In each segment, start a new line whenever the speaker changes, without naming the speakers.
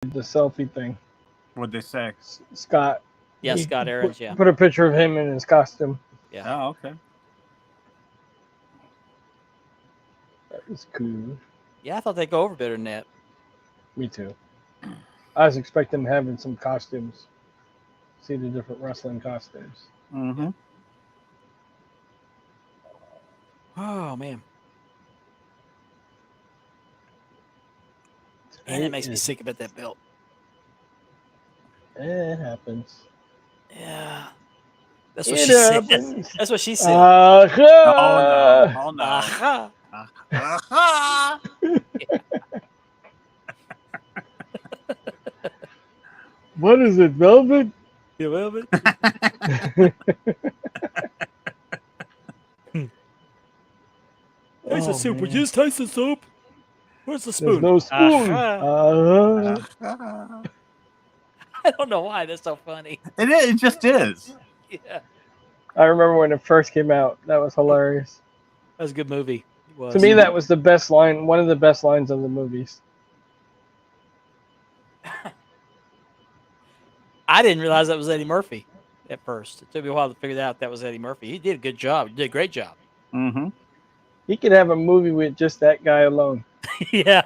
the selfie thing.
What'd they say?
Scott.
Yeah,
He
Scott Aaron's. Yeah,
put a picture of him in his costume.
yeah.
Oh, okay.
That was cool.
Yeah, I thought they'd go over better than that.
Me too. I was expecting having some costumes. See the different wrestling costumes.
Mm-hmm.
Oh man, and it makes me sick about that belt.
It happens.
Yeah, that's what
It
she said.
happens.
That's what she said.
Oh no! Oh no!
Aha.
Ah-ha.
What is it, Velvet?
You will be. Taste the soup. Would you just taste the soup? Where's the
There's
spoon?
no spoon.
I don't know why that's so funny.
It is. It just is.
Yeah,
I remember when it first came out. That was hilarious.
that was a good movie. It was.
To me, that was the best line. One of the best lines of the movies.
I didn't realize that was Eddie Murphy at first. It took me a while to figure out that was Eddie Murphy. He did a good job. He did a great job.
Mm-hmm.
He could have a movie with just that guy alone.
Yeah.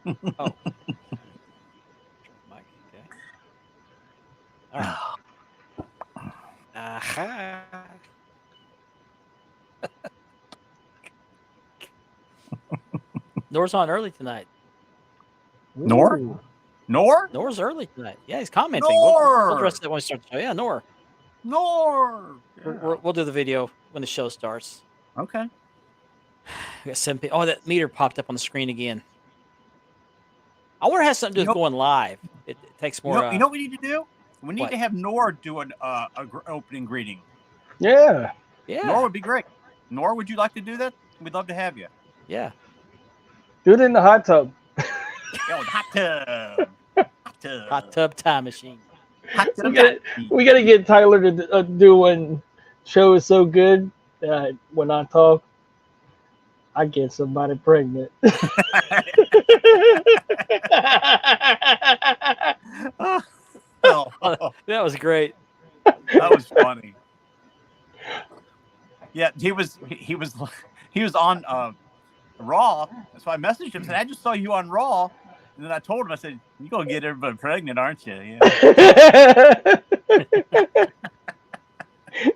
Oh. Mike, okay. All right. Aha. Nor's on early tonight.
Nor?
Ooh.
Nor?
Nor's early tonight. Yeah, he's commenting.
Nor!
We'll address that when we start the show. Yeah, Nor.
Nor.
We'll do the video when the show starts.
Okay.
We got 7 people. Oh, that meter popped up on the screen again. I wonder if it has something to do with going live. It takes more.
You know what we need to do? We need
what?
to have Nor do an opening greeting.
Yeah.
Yeah.
Nor would be great. Nor, would you like to do that? We'd love to have you.
Yeah.
Do it in the hot tub.
Yo, hot tub. Hot tub.
Hot tub time machine.
Hot tub.
We gotta get Tyler to do when show is so good that when I talk, I get somebody pregnant.
Oh,
That was great.
that was funny. Yeah, he was on Raw. So I messaged him and said, I just saw you on Raw. And then I told him, I said, you're gonna get everybody pregnant, aren't you? Yeah.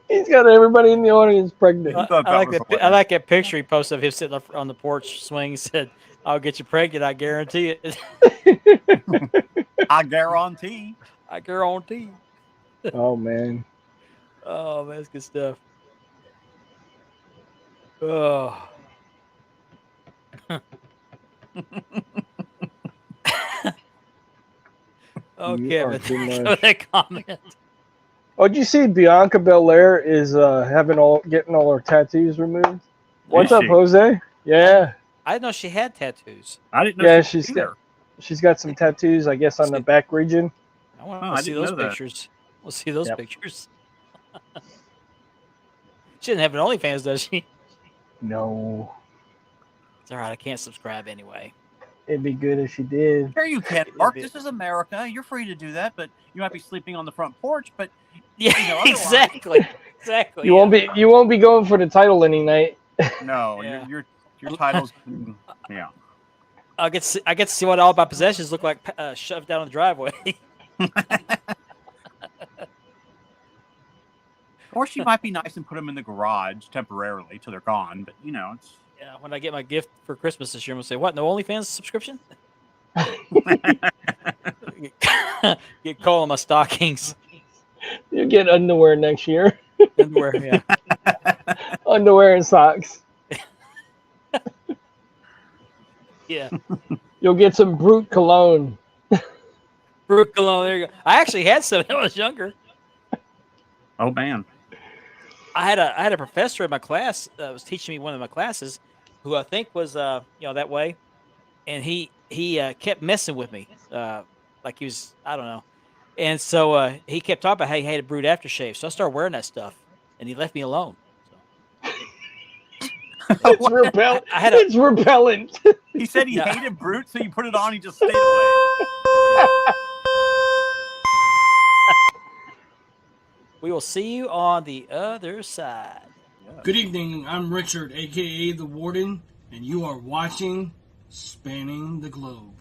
He's got everybody in the audience pregnant.
I like that picture he posted of him sitting on the porch swing. He said, "I'll get you pregnant. I guarantee it.
I guarantee.
I guarantee."
Oh man.
Oh man, that's good stuff. Oh. Okay,
are
but
too
thank
much.
for that comment.
Oh, did you see Bianca Belair is getting all her tattoos removed? What's
Is
up,
she?
Jose? Yeah.
I didn't know she had tattoos.
I didn't know.
Yeah,
she was either.
she's got some tattoos, I guess, on the back region.
I want
Oh,
to
I
see
didn't
those
know that.
pictures. We'll see those
Yep.
pictures. She doesn't have an OnlyFans, does she?
No.
It's all right. I can't subscribe anyway.
It'd be good if she did.
Sure, you can, Mark. This is America. You're free to do that, but you might be sleeping on the front porch. But
Yeah,
You know, otherwise-
exactly. Exactly.
You won't be going for the title any night.
no,
Yeah.
your titles. Yeah.
I get to see what all my possessions look like shoved down the driveway.
Or she might be nice and put them in the garage temporarily till they're gone. But you know, it's
Yeah, when I get my gift for Christmas this year, I'm gonna say, "What? No OnlyFans subscription?" Get coal in my stockings.
You get underwear next year.
Underwear, yeah,
Underwear and socks.
yeah.
You'll get some Brute cologne.
Brooke cologne. There you go. I actually had some when I was younger.
oh man.
I had a professor in my class that was teaching me one of my classes, who I think was that way, and he kept messing with me, like he was, I don't know, and so he kept talking about how he hated Brute aftershave, so I started wearing that stuff, and he left me alone. So.
It's repellent.
I had a-
It's repellent.
He said he
Yeah.
hated Brute, so you put it on. He just stayed away.
We will see you on the other side.
Good evening, I'm Richard, aka The Warden, and you are watching Spanning the Globe.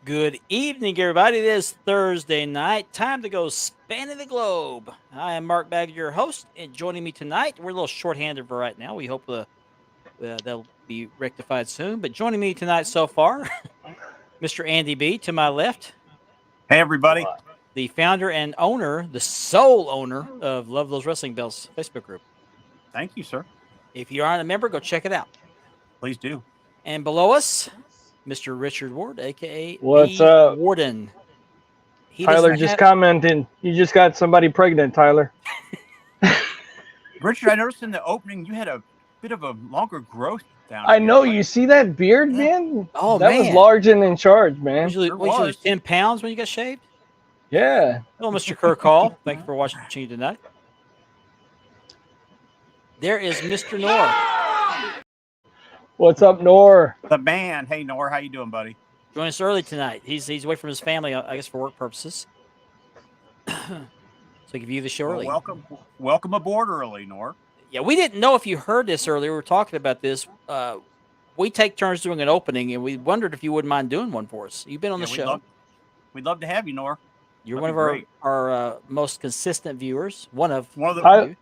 Good evening, everybody. It is Thursday night. Time to go spanning the globe. I am Mark Bagger, your host, and joining me tonight, we're a little shorthanded for right now. We hope that'll be rectified soon. But joining me tonight so far, Mr. Andy B. to my left,
Hey, everybody.
the founder and owner, the sole owner of Love Those Wrestling Bells Facebook group.
Thank you, sir.
If you aren't a member, go check it out.
Please do.
And below us, Mr. Richard Ward, aka
What's
the
up?
Warden. He
Tyler
doesn't
just
have-
commented. You just got somebody pregnant, Tyler.
Richard, I noticed in the opening you had a bit of a longer growth down
I
here.
know. You see that beard, man?
Oh,
that
man.
was large and in charge, man.
Usually,
Sure
what, you lose
was.
10 pounds when you get shaved?
Yeah.
Hello, Mr. Kirk Hall. Thank you for watching tonight. There is Mr. Nor.
What's up, Nor?
The man. Hey, Nor, how you doing, buddy?
Join us early tonight. He's away from his family, I guess, for work purposes. So he can view the show
Well,
early.
welcome aboard early, Nor.
Yeah, we didn't know if you heard this earlier. We were talking about this. We take turns doing an opening, and we wondered if you wouldn't mind doing one for us. You've been on the show.
We'd love to have you, Nor.
You're
that'd
one
be
of
great.
our most consistent viewers. One of
One of the
I-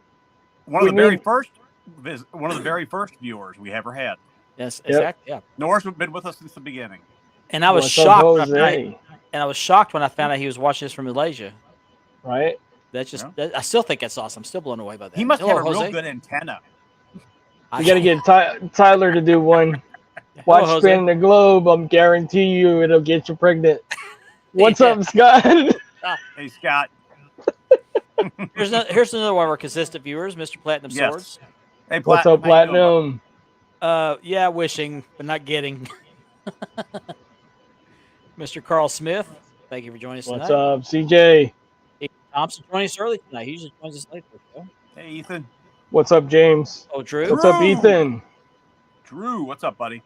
one of the
we
very
need-
first viewers we ever had.
yes,
Yep.
exactly. Yeah.
Nor's been with us since the beginning.
And I was
What's up,
shocked. When
Jose?
I was shocked when I found out he was watching this from Malaysia.
Right?
That's just.
Yeah.
I still think that's awesome. I'm still blown away by that.
He must
Hello,
have a
Jose.
real good antenna.
We got to get Tyler to do one. Watch
Hello, Jose.
Spin the Globe. I'm guarantee you it'll get you pregnant. What's
Yeah.
up, Scott?
Hey, Scott.
Here's another one of our consistent viewers, Mr. Platinum
Yes.
Swords.
Hey,
What's up,
how you doing,
Platinum?
Yeah, wishing but not getting. Mr. Carl Smith, thank you for joining us
What's
tonight.
up, CJ?
Thompson joining us early tonight. He usually joins us late for the show.
bud? Hey, Ethan.
What's up, James?
Oh, Drew.
What's up,
Drew.
Ethan?
Drew, what's up, buddy?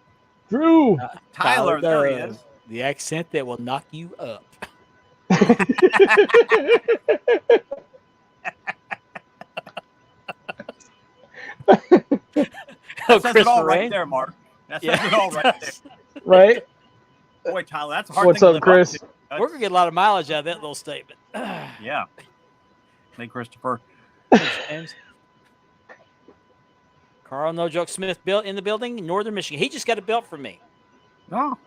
Drew.
Tyler, there he
does.
is.
The accent that will knock you up.
That says it all right there, Mark. That says
Yeah,
it all right there.
Right?
Boy, Tyler, that's a hard
What's
thing to
up,
live
Chris?
up to.
We're gonna get a lot of mileage out of that little statement.
Yeah. Hey, Christopher.
James. Carl No Joke Smith built in the building, Northern Michigan. He just got a belt from me.
Oh,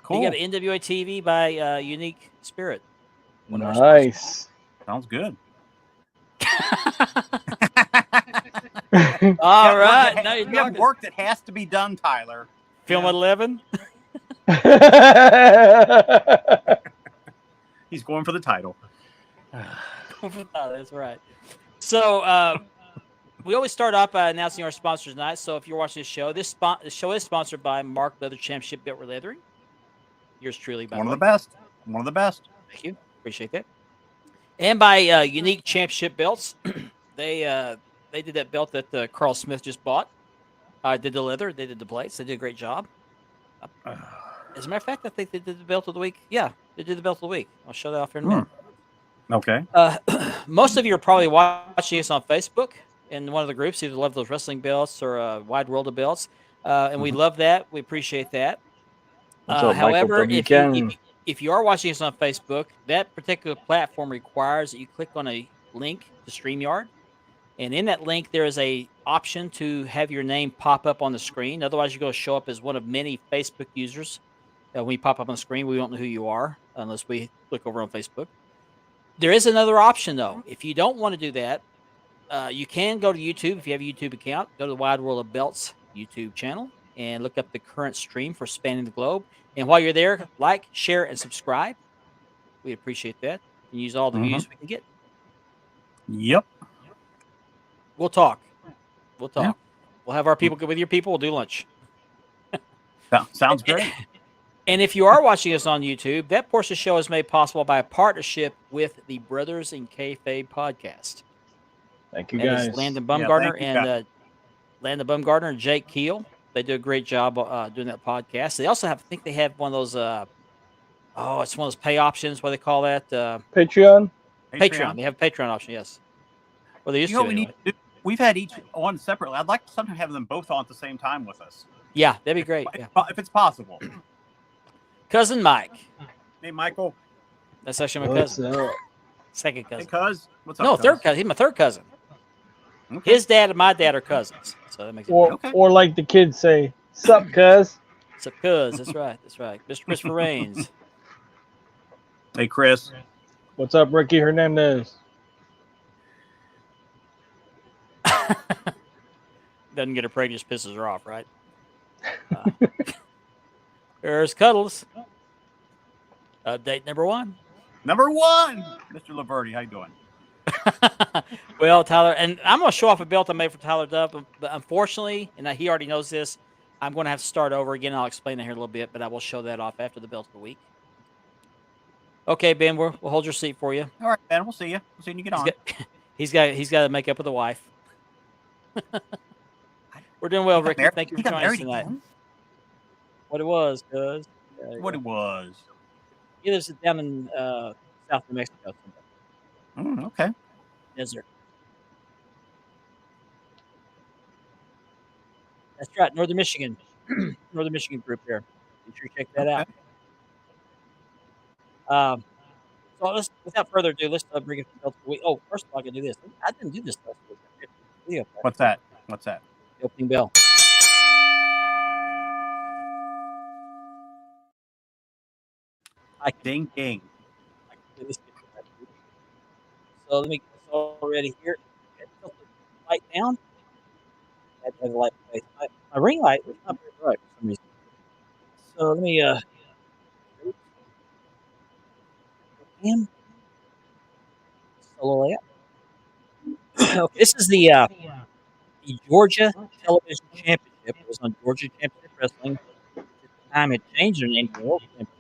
cool.
He got an NWA TV by Unique Spirit. One of our
Nice.
Sounds good.
All
Yeah,
right,
work
now
that-
you're
we have
talking.
work that has to be done, Tyler.
Film
Yeah.
at 11.
He's going for the title.
Oh, that's right. So we always start off by announcing our sponsors tonight. So if you're watching this show, the show is sponsored by Mark Leather Championship Built Leathering. Yours truly, by
One of
the
the
way.
best. One of the best.
Thank you. Appreciate that. And by Unique Championship Belts. They did that belt that Carl Smith just bought. Did the leather. They did the plates. They did a great job. As a matter of fact, I think they did the belt of the week. Yeah, they did the belt of the week. I'll show that off here in a minute.
Okay.
most of you are probably watching us on Facebook in one of the groups. Either love those wrestling belts or Wide World of Belts, and we love that. We appreciate that.
What's up, Michael
However,
W.
if you
Ken?
if you are watching us on Facebook, that particular platform requires that you click on a link to StreamYard, and in that link there is a option to have your name pop up on the screen. Otherwise, you're going to show up as one of many Facebook users. When we pop up on the screen, we don't know who you are unless we look over on Facebook. There is another option though. If you don't want to do that, you can go to YouTube if you have a YouTube account. Go to the Wide World of Belts YouTube channel and look up the current stream for Spanning the Globe. And while you're there, like, share, and subscribe. We appreciate that. And use all the views we can get.
Yep.
We'll talk. We'll talk.
Yeah.
We'll have our people get with your people. We'll do lunch.
Sounds great.
And if you are watching us on YouTube, that portion of the show is made possible by a partnership with the Brothers in Kayfabe podcast.
Thank you,
That
guys.
is Landon
Yeah,
Bumgardner
thank you,
and Landon Bumgardner and Jake Keel. They do a great job doing that podcast. They also have, I think they have one of those, it's one of those pay options. What do they call that?
Patreon?
Patreon. They have a Patreon option, yes. Well, they used
You know
to.
what we
Anyway.
need to do? We've had each one separately. I'd like to sometimes have them both on at the same time with us,
Yeah, that'd be great. Yeah.
if it's possible.
Cousin Mike.
Hey, Michael.
That's actually my
What's
cousin.
up?
Second
Hey,
cousin.
cuz. What's up?
No,
cuz?
third cousin. He's my third cousin.
Okay.
His dad and my dad are cousins. So that makes it
Or,
Okay.
or like the kids say, sup, cuz?
It's a cuz. That's right. That's right. Mr. Christopher Raines.
Hey, Chris.
What's up, Ricky Hernandez?
Doesn't get her pregnant, just pisses her off, right? There's Cuddles. Update number 1.
Number 1. Mr. Laverty, how you doing?
Well, Tyler, and I'm going to show off a belt I made for Tyler Duff, but unfortunately, and he already knows this, I'm going to have to start over again. I'll explain that here in a little bit, but I will show that off after the belt of the week. Okay, Ben, we'll hold your seat for you.
All right, Ben. We'll see you. We'll see you when you get on.
He's got to make up with the wife. We're doing well, Ricky. Thank you for joining us tonight. What it was, cuz.
What it was.
He lives down in South New Mexico.
Okay.
Desert. That's right, Northern Michigan. Northern Michigan group here. Be sure you check that out. So without further ado, let's bring it to the week. Oh, first of all, I can do this. I didn't do this last week.
What's that? What's that?
The opening bell.
Ding ding.
So let me get this all ready here. Tilt the light down. I had to have the light in place. My ring light was not very bright for some reason. So let me in solo layout. Okay, this is the Georgia Television Championship. It was on Georgia Championship Wrestling. At the time, it changed their name to World Championship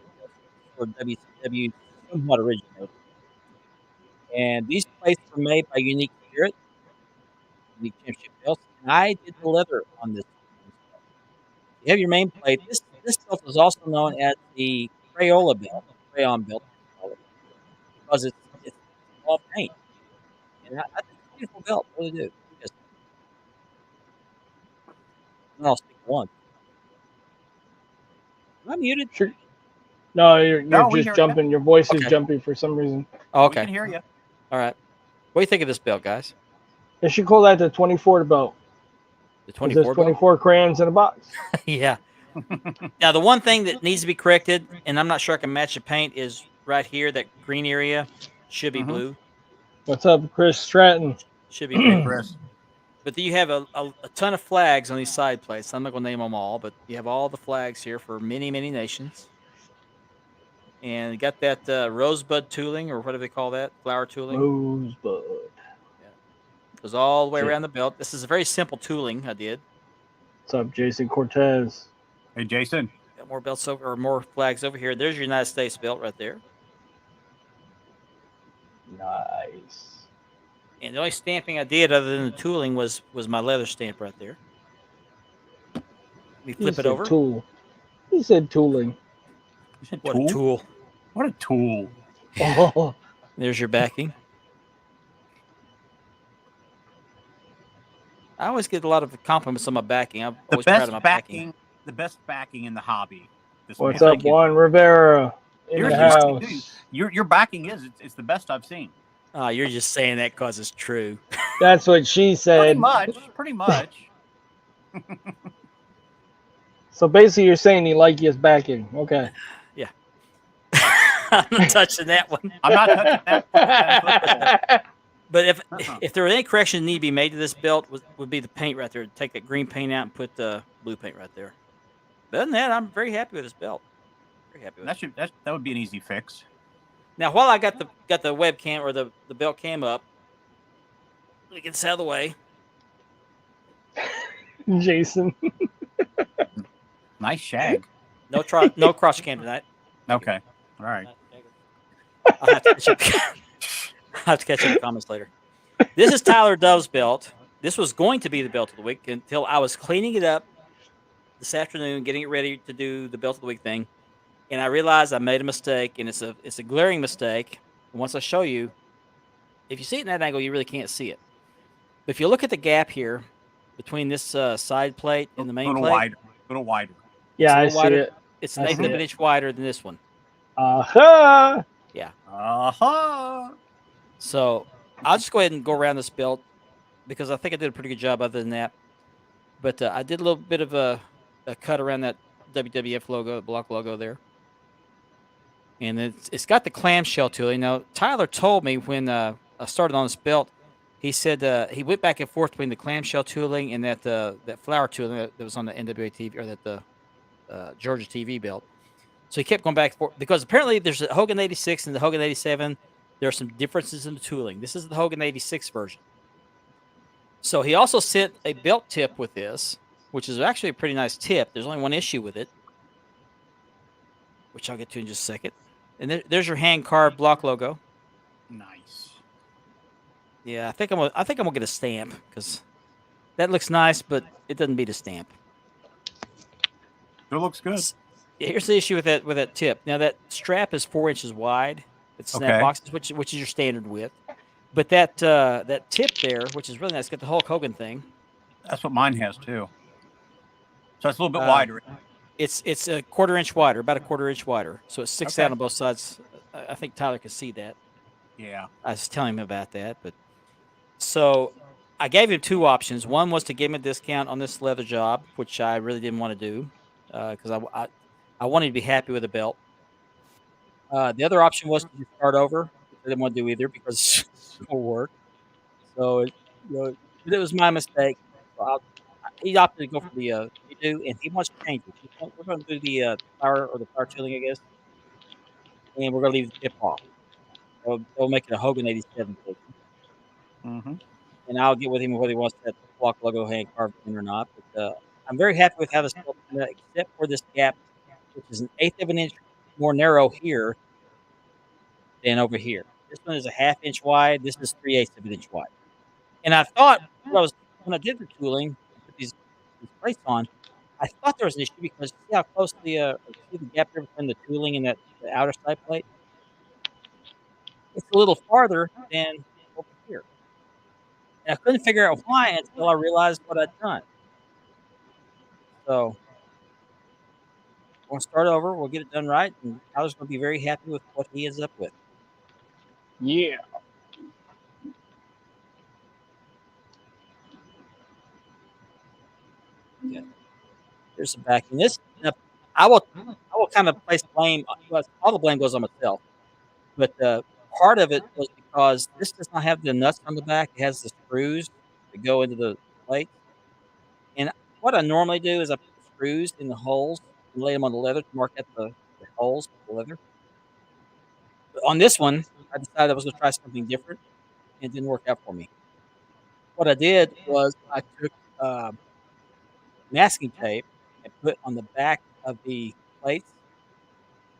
for WCW, somewhat originated. And these plates were made by Unique Spirit, Unique Championship belts. And I did the leather on this. You have your main plate. This belt is also known as the Crayola belt, crayon belt, because it's all paint. And I think it's a beautiful belt. I really do. Yes. And I'll stick to one. Am I muted?
Sure. No, you're
we
just
hear
jumping. Your voice is
Okay.
jumping for some reason.
Oh,
We
okay.
can hear you.
All right. What do you think of this belt, guys?
They should call that the 24 belt.
The
'Cause there's
24 belt?
24 crayons in a box.
Yeah. Now, the one thing that needs to be corrected, and I'm not sure I can match the paint, is right here, that green area should be blue.
What's up, Chris Stratton?
Should be green.
Chris.
But you have a ton of flags on these side plates. I'm not going to name them all, but you have all the flags here for many, many nations. And you got that rosebud tooling, or whatever they call that, flower tooling.
Rosebud.
Goes all the way
Yeah.
around the belt. This is a very simple tooling I did.
What's up, Jason Cortez?
Hey, Jason.
Got more belts over, or more flags over here. There's your United States belt right there.
Nice.
And the only stamping I did other than the tooling was my leather stamp right there. Let me
He
flip it
said
over.
Tool. He said tooling.
You said
What
tool?
a tool.
What a tool.
Oh,
There's your backing. I always get a lot of compliments on my backing. I'm
The
always proud of
best
my
backing, the best backing in the hobby. This
What's
man.
up, Juan Rivera in the
Seriously, Marky, dude,
house?
your backing is it's the best I've seen.
You're just saying that because it's true.
That's what she
Pretty
said.
much, pretty much.
So basically, you're saying he like his backing. Okay.
Yeah. I'm not touching that one.
I'm not touching that.
But if
Uh-uh.
if there were any corrections need to be made to this belt, would be the paint right there. Take that green paint out and put the blue paint right there. Other than that, I'm very happy with this belt. Very happy with it.
That would be an easy fix.
Now, while I got the webcam or the belt cam up, let me get this out of the way.
Jason.
Nice shag.
No cross cam tonight.
Okay. All right.
I'll have to catch up. I'll have to catch up in the comments later. This is Tyler Dove's belt. This was going to be the belt of the week until I was cleaning it up this afternoon, getting it ready to do the belt of the week thing, and I realized I made a mistake, and it's a glaring mistake. And once I show you, if you see it in that angle, you really can't see it. But if you look at the gap here between this side plate and the main plate,
A little wider.
Yeah, I
little
see
wider.
it.
It's
I
an eighth
see
of an
it.
inch wider than this one.
Aha!
Uh-huh.
So I'll just go ahead and go around this belt because I think I did a pretty good job other than that. But I did a little bit of a cut around that WWF logo, the block logo there. And it's got the clamshell tooling. Now, Tyler told me when I started on this belt, he said he went back and forth between the clamshell tooling and that flower tooling that was on the NWA TV or that Georgia TV belt. So he kept going back and forth because apparently there's a Hogan 86 and the Hogan 87. There are some differences in the tooling. This is the Hogan 86 version. So he also sent a belt tip with this, which is actually a pretty nice tip. There's only one issue with it, which I'll get to in just a second. And there's your hand carved block logo.
Nice.
Yeah, I think I'm gonna get a stamp because that looks nice, but it doesn't beat a stamp.
It looks good.
Yeah, here's the issue with that tip. Now that strap is 4 inches wide. It's snap
Okay.
boxes, which is your standard width. But that tip there, which is really nice, got the Hulk Hogan thing.
That's what mine has too. So it's a little bit
Uh,
wider.
It's a quarter inch wider, about a quarter inch wider. So it sticks
Okay.
out on both sides. I think Tyler can see that.
Yeah.
I was telling him about that, but so I gave him two options. One was to give him a discount on this leather job, which I really didn't want to do because I wanted to be happy with the belt. The other option was to just start over. I didn't want to do either because it's more work. So it was my mistake. So he opted to go for the redo, and he wants to change it. We're going to do the power or the power tooling, I guess, and we're going to leave the tip off. So they'll make it a Hogan 87 case.
Mm-hmm.
And I'll get with him whether he wants that block logo hand carved in or not. But I'm very happy with how this belt turned out, except for this gap, which is an eighth of an inch more narrow here than over here. This one is a half-inch wide. This is 3/8 of an inch wide. And I thought when I did the tooling, I put these plates on, I thought there was an issue because see how close see the gap there between the tooling and the outer side plate? It's a little farther than over here. And I couldn't figure out why until I realized what I'd done. So we'll start over. We'll get it done right. And Tyler's going to be very happy with what he ends up with.
Yeah.
There's some backing. This I will kind of place blame. Well, all the blame goes on myself, but part of it was because this does not have the nuts on the back. It has the screws that go into the plate. And what I normally do is I put the screws in the holes and lay them on the leather to mark out the holes with the leather. But on this one, I decided I was going to try something different, and it didn't work out for me. What I did was I took masking tape and put on the back of the plates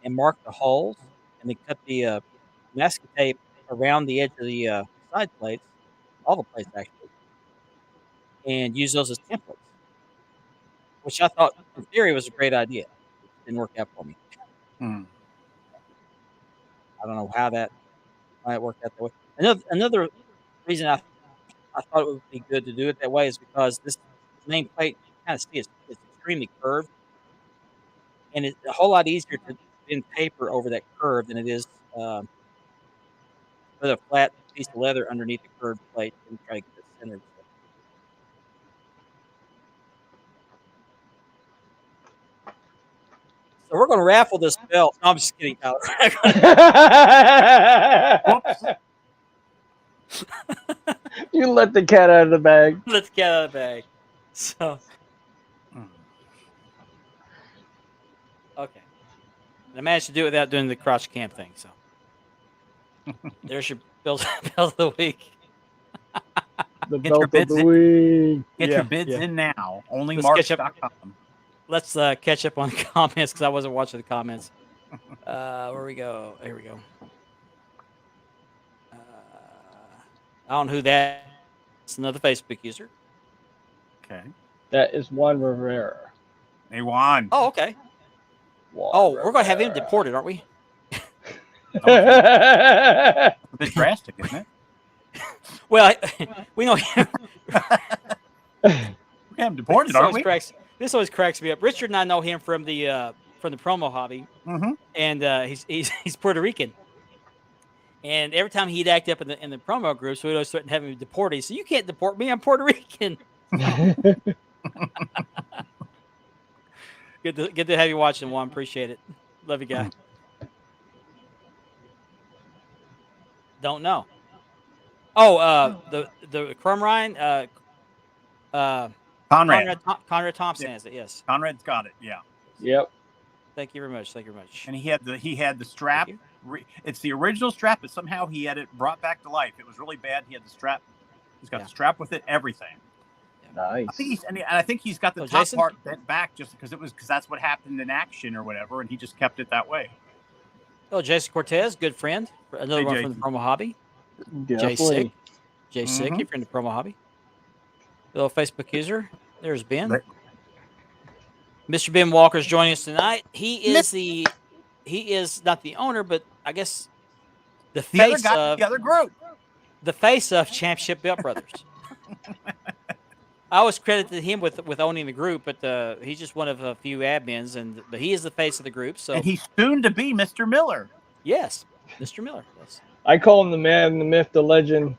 and marked the holes, and then cut the masking tape around the edge of the side plates, all the plates actually, and use those as templates, which I thought in theory was a great idea. It didn't work out for me.
Mm.
I don't know how it worked out that way. Another reason I I thought it would be good to do it that way is because this nameplate, kind of see it's extremely curved, and it's a whole lot easier to bend paper over that curve than it is with a flat piece of leather underneath the curved plate and try to get it centered. So we're going to raffle this belt. No, I'm just kidding, Tyler.
Whoops.
You let the cat out of the bag.
Let's get out of the bag. So, okay. And I managed to do it without doing the crotch cam thing. So, there's your belt of the week.
The
Get your
belt of
bids
the
in.
week.
Get
Yeah,
your bids
yeah.
in now.
Let's catch up.
Onlymarks.com.
Let's catch up on the comments because I wasn't watching the comments. Where we go? Here we go. I don't know who that. It's another Facebook user.
Okay.
That is Juan Rivera.
They won.
Oh, okay.
Juan
Oh, we're going to have him
Rivera.
deported, aren't we?
A bit drastic, isn't it?
Well, we know him.
We have him deported, aren't we?
This always cracks me up. Richard and I know him from the promo hobby,
Mm-hmm.
and he's Puerto Rican. And every time he'd act up in the promo groups, we'd always threaten having him deported. So you can't deport me. I'm Puerto Rican. Good to have you watching, Juan. Appreciate it. Love you, guy. Don't know. Oh, the Crumrine,
Conrad.
Conrad Thompson
Yeah.
has it. Yes.
Conrad's got it. Yeah.
Yep.
Thank you very much. Thank you very much.
And he had the strap.
Thank
It's the original strap, but somehow he had it brought back to life. It was really bad. He had the strap. He's got
Yeah.
the strap with it. Everything.
Nice.
I think he's got the
Oh,
top
Jason?
part bent back just because that's what happened in action or whatever, and he just kept it that way.
Oh, Jason Cortez, good friend. Another
Hey,
one
Jason.
from the promo hobby.
Definitely.
Jay Sick,
Mhm.
if you're in the promo hobby. Little Facebook user. There's Ben.
Right.
Mr. Ben Walker's joining us tonight. He is not the owner, but I guess the
The other
face
guy,
of
the other group.
Championship Belt Brothers. I always credited him with owning the group, but he's just one of a few admins, but he is the face of the group. So
And he's soon to be Mr. Miller.
yes, Mr. Miller. Yes.
I call him the man, the myth, the legend.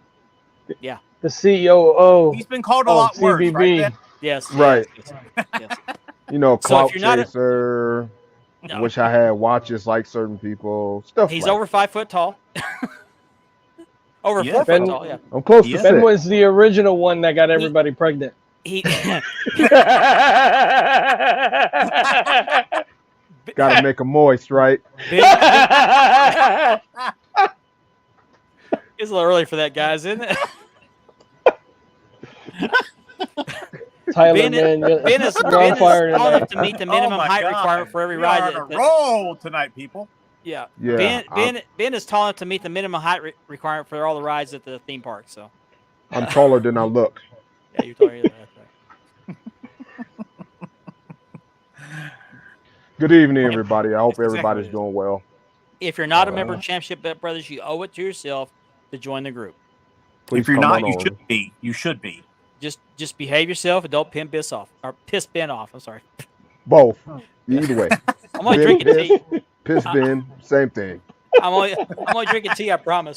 Yeah.
The COO.
He's been called a
of
lot worse,
CBB.
right? Ben?
Yes.
Right.
Yes, yes.
You know,
So if
clout
you're not a-
chaser.
No.
Wish I had watches like certain people. Stuff.
He's
like
over 5 foot tall. Over
Yeah.
4
Ben-
foot tall. Yeah.
that. I'm close
He
to
is.
Ben
six.
was the original one that got everybody pregnant.
He
Gotta make 'em moist, right?
Ben, it's a little early for that, guys, isn't it?
Tyler,
Ben,
man,
Ben is
you're on fire
tall enough
tonight.
to meet the minimum
Oh my
height
God.
requirement for every
We
ride.
are on a roll tonight, people.
Yeah.
Yeah.
Ben is tall enough to meet the minimum height requirement for all the rides at the theme park. So
I'm taller than I look.
yeah, you're talking about that.
Good evening, everybody. I hope
That's exactly
everybody's
what it is.
doing well.
If you're not a member of Championship Bet Brothers, you owe it to yourself to join the group.
Please
If you're
come
not,
on
you
over.
should be. You should be.
Just behave yourself and don't piss Ben off. I'm sorry.
Both. Either way.
I'm only
Ben
drinking tea.
Piss Ben, same thing.
I'm only drinking tea. I promise.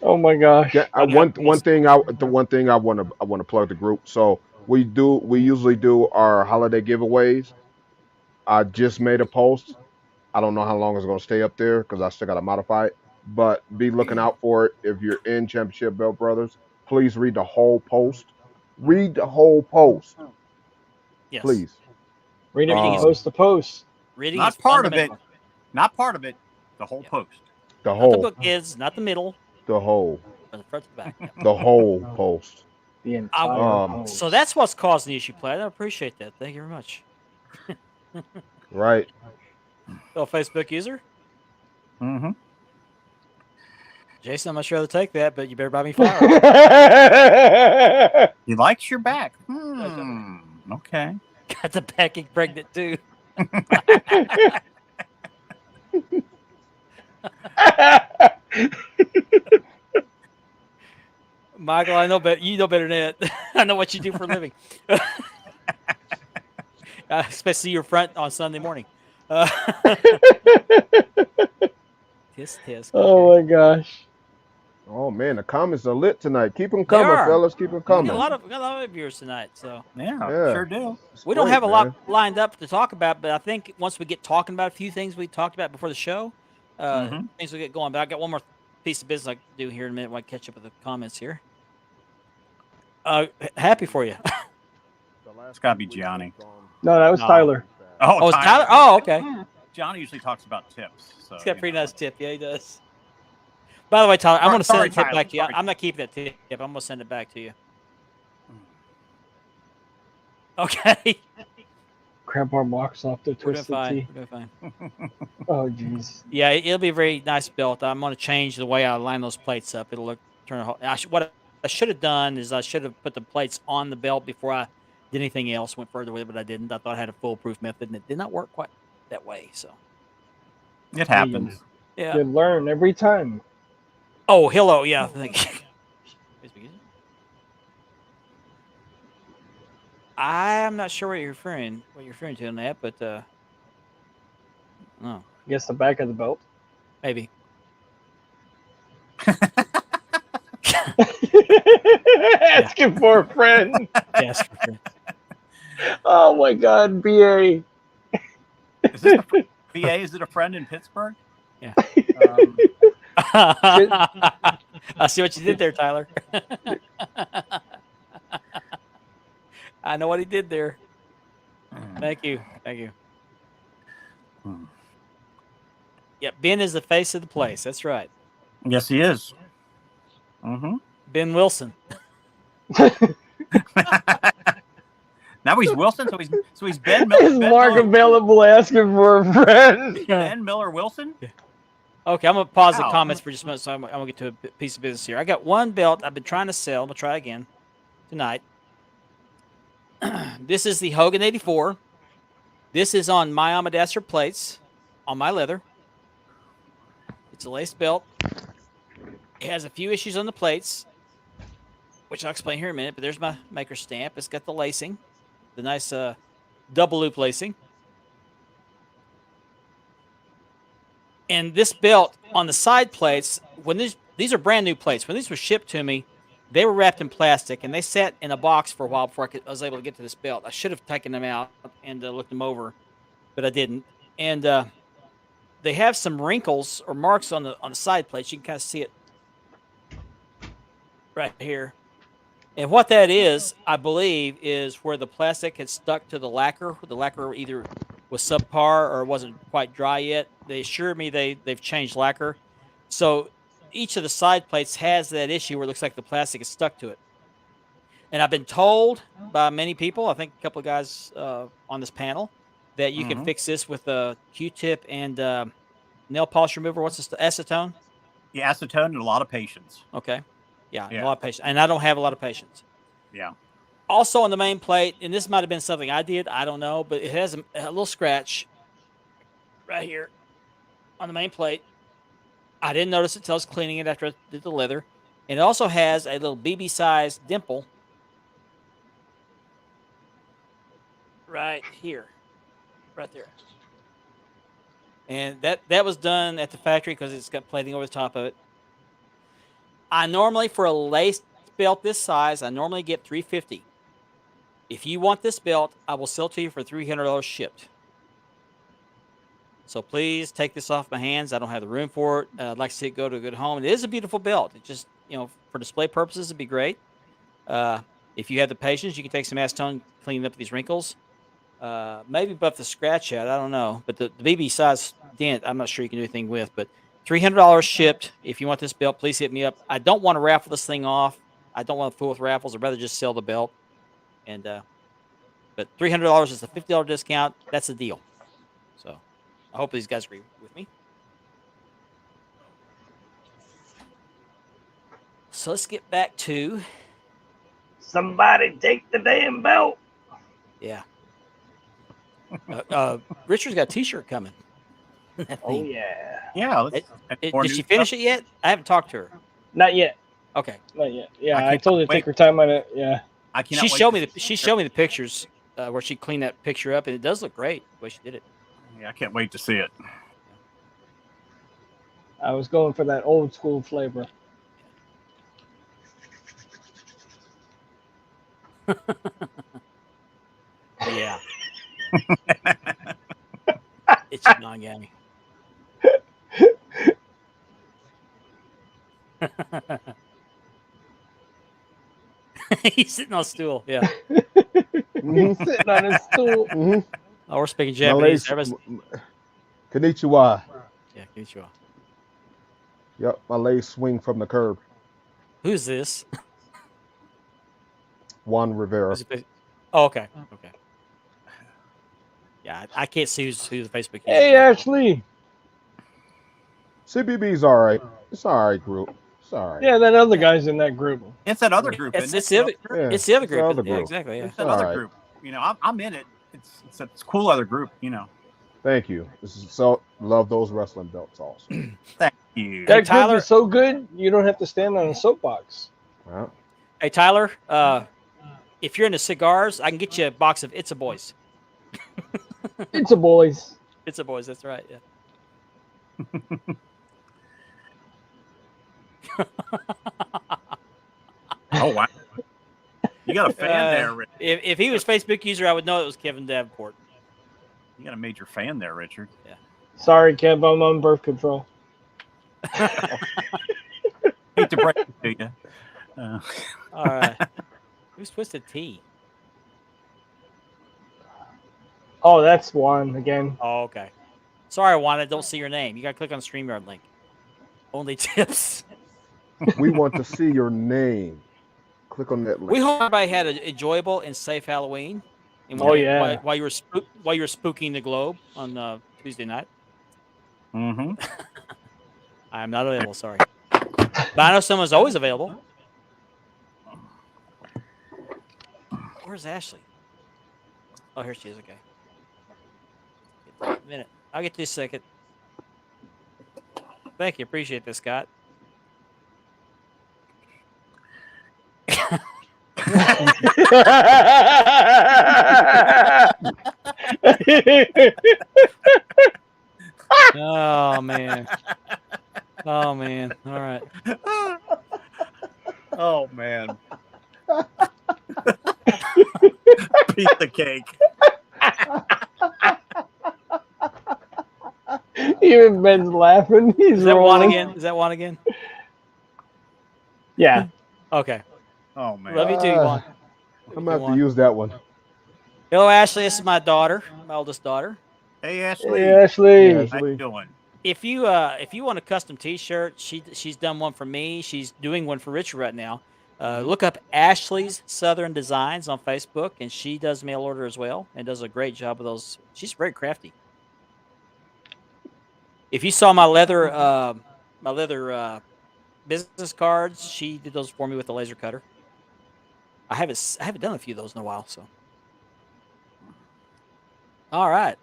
Oh my gosh.
Yeah, one thing I want to plug the group. So we usually do our holiday giveaways. I just made a post. I don't know how long it's going to stay up there because I still got to modify it. But be looking out for it. If you're in Championship Belt Brothers, please read the whole post. Read the whole post,
Yes.
please.
Read it from
Um,
post to post.
Reading
Not
is
part of it.
fundamental.
Not part of it. The whole
Yeah.
post.
The
Not the
whole,
book is, not the middle,
the whole,
or the front to the back. Yeah.
the whole post.
The entire post.
So that's what's causing the issue, Platt. I appreciate that. Thank you very much.
Right.
Fellow Facebook user.
Mm-hmm.
Jason, I'm not sure how to take that, but you better buy me flour.
He likes your back. Okay.
Got the backing pregnant too. Michael, I know better. You know better than that. I know what you do for a living. Especially your front on Sunday morning. Tisk.
Oh
Okay.
my gosh.
Oh man, the comments are lit tonight. Keep them
They
coming,
are.
fellas. Keep them
We got
coming.
a lot of viewers tonight. So
Yeah,
Yeah.
sure do.
It's
we don't
great,
have a lot
man.
lined up to talk about, but I think once we get talking about a few things we talked about before the show,
Mhm.
things will get going. But I got one more piece of business I can do here in a minute when I catch up with the comments here. Happy for you.
It's gotta be Gianni.
No, that was
No.
Tyler.
Oh, it's Tyler. Oh, okay.
Johnny usually talks about tips. So,
He's got a
you
pretty
know.
nice tip. Yeah, he does. By the way, Tyler, I'm going to send
Sorry,
the tip
Tyler.
back to you.
Sorry.
I'm not keeping that tip. I'm going to send it back to you. Okay.
Grandpa walks off the
We're doing
twisted
fine.
tea.
We're doing fine.
Oh jeez.
Yeah, it'll be a very nice belt. I'm going to change the way I line those plates up. It'll what I should have done is I should have put the plates on the belt before I did anything else. Went further with it, but I didn't. I thought I had a foolproof method, and it did not work quite that way. So
It happens.
yeah.
You learn every time.
Oh, hello. Yeah. I'm not sure what you're referring to on that, but no,
Guess the back of the belt.
maybe.
Asking for a friend.
Yes.
Oh my God, BA.
Is this VA? Is it a friend in Pittsburgh?
Yeah.
Um,
I see what you did there, Tyler. I know what he did there. Thank you.
Hmm.
Yeah, Ben is the face of the place. That's right.
Yes, he is. Mm-hmm.
Ben Wilson.
Now he's Wilson, so he's Ben Miller.
Is Mark available asking for a friend?
Ben Miller Wilson.
Okay, I'm gonna pause the
Wow.
comments for just a minute, so I'm gonna get to a piece of business here. I got one belt I've been trying to sell. I'm gonna try again tonight. This is the Hogan 84. This is on my Amadasser plates on my leather. It's a lace belt. It has a few issues on the plates, which I'll explain here in a minute. But there's my maker stamp. It's got the lacing, the nice double loop lacing. And this belt on the side plates, when these are brand new plates. When these were shipped to me, they were wrapped in plastic and they sat in a box for a while before I was able to get to this belt. I should have taken them out and looked them over, but I didn't. And they have some wrinkles or marks on the side plates. You can kind of see it right here. And what that is, I believe, is where the plastic had stuck to the lacquer. The lacquer either was subpar or wasn't quite dry yet. They assured me they've changed lacquer. So each of the side plates has that issue where it looks like the plastic is stuck to it. And I've been told by many people, I think a couple of guys on this panel, that you can fix this with a Q-tip and nail polish remover. What's this? Acetone?
Yeah, acetone and a lot of patience.
Okay. Yeah,
Yeah.
a lot of patience. And I don't have a lot of patience.
Yeah.
Also on the main plate, and this might have been something I did, I don't know, but it has a little scratch right here on the main plate. I didn't notice it until I was cleaning it after I did the leather. And it also has a little BB-sized dimple right here, right there. And that was done at the factory because it's got plating over the top of it. I normally, for a lace belt this size, I normally get $350. If you want this belt, I will sell to you for $300 shipped. So please take this off my hands. I don't have the room for it. I'd like to see it go to a good home. It is a beautiful belt. It just, for display purposes, it'd be great. If you have the patience, you can take some acetone, clean up these wrinkles. Maybe buff the scratch out. I don't know. But the BB size dent, I'm not sure you can do anything with. But $300 shipped. If you want this belt, please hit me up. I don't want to raffle this thing off. I don't want to fool with raffles. I'd rather just sell the belt. And but $300 is a $50 discount. That's a deal. So I hope these guys agree with me. So let's get back to
Somebody take the damn belt.
yeah. Richard's got a T-shirt coming.
Oh yeah.
Yeah. Let's
Did she finish it yet? I haven't talked to her.
Not yet.
Okay.
Not yet. Yeah,
I
I told her to
wait.
take her time on it. Yeah.
I cannot.
She
wait
showed
to
me the pictures where she cleaned that picture up, and it does look great the way she did it.
Yeah, I can't wait to see it.
I was going for that old school flavor.
Yeah. It's non-gammy. He's sitting on a stool. Yeah.
Mhm.
Sitting on his stool.
Mhm.
Oh, we're speaking
My
Japanese.
legs.
Everybody's-
Konnichiwa.
Yeah, konnichiwa.
Yep, my legs swing from the curb.
Who's this?
Juan Rivera.
Who's the oh, okay. Okay. Yeah, I can't see who the Facebook user
Hey,
is.
Ashley.
CBB's all right. It's all right, group. It's all right.
Yeah, that other guy's in that group.
It's that other group.
It's,
isn't
it's
it?
the other,
Yeah,
it's the other
the
group.
other
Yeah,
group.
exactly. Yeah.
It's that
all
other
right.
group. You know, I'm in it. It's a cool other group. You know.
Thank you. This is so love those wrestling belts also.
Thank you.
That
Tyler-
group is so good, you don't have to stand on a soapbox.
Well,
Hey, Tyler, if you're into cigars, I can get you a box of It's a Boys.
It's a boys.
It's a Boys. That's right. Yeah.
Oh wow. You got a fan there, Rick.
If he was Facebook user, I would know it was Kevin Davenport.
You got a major fan there, Richard.
Sorry, Kev, I'm on birth control.
Hate to break it to you.
All right. Who's Twisted Tea?
Oh, that's Juan again.
Oh, okay. Sorry, Juan, I don't see your name. You got to click on the StreamYard link. Only tips.
we want to see your name. Click on that link.
We hope everybody had an enjoyable and safe Halloween. And
Oh, yeah.
While you were spooking the globe on Tuesday night.
Mm-hmm.
I am not available. Sorry, but I know someone's always available. Where's Ashley? Oh, here she is. Okay. A minute. I'll get to you a second. Thank you. Appreciate this, Scott. Oh man. Oh man. All right.
Oh man. Piece of cake.
Even Ben's laughing. He's
Is that one
rolling.
again? Is that one again?
Yeah.
Okay.
Oh man.
Love you too, Juan.
I'm gonna have to use that one.
Hello, Ashley. This is my daughter, my oldest daughter.
Hey Ashley.
Hey, Ashley.
Yeah.
How you doing?
If you want a custom T-shirt, she's done one for me. She's doing one for Richard right now. Look up Ashley's Southern Designs on Facebook, and she does mail order as well, and does a great job of those. She's very crafty. If you saw my leather business cards, she did those for me with a laser cutter. I haven't done a few of those in a while, so. All right.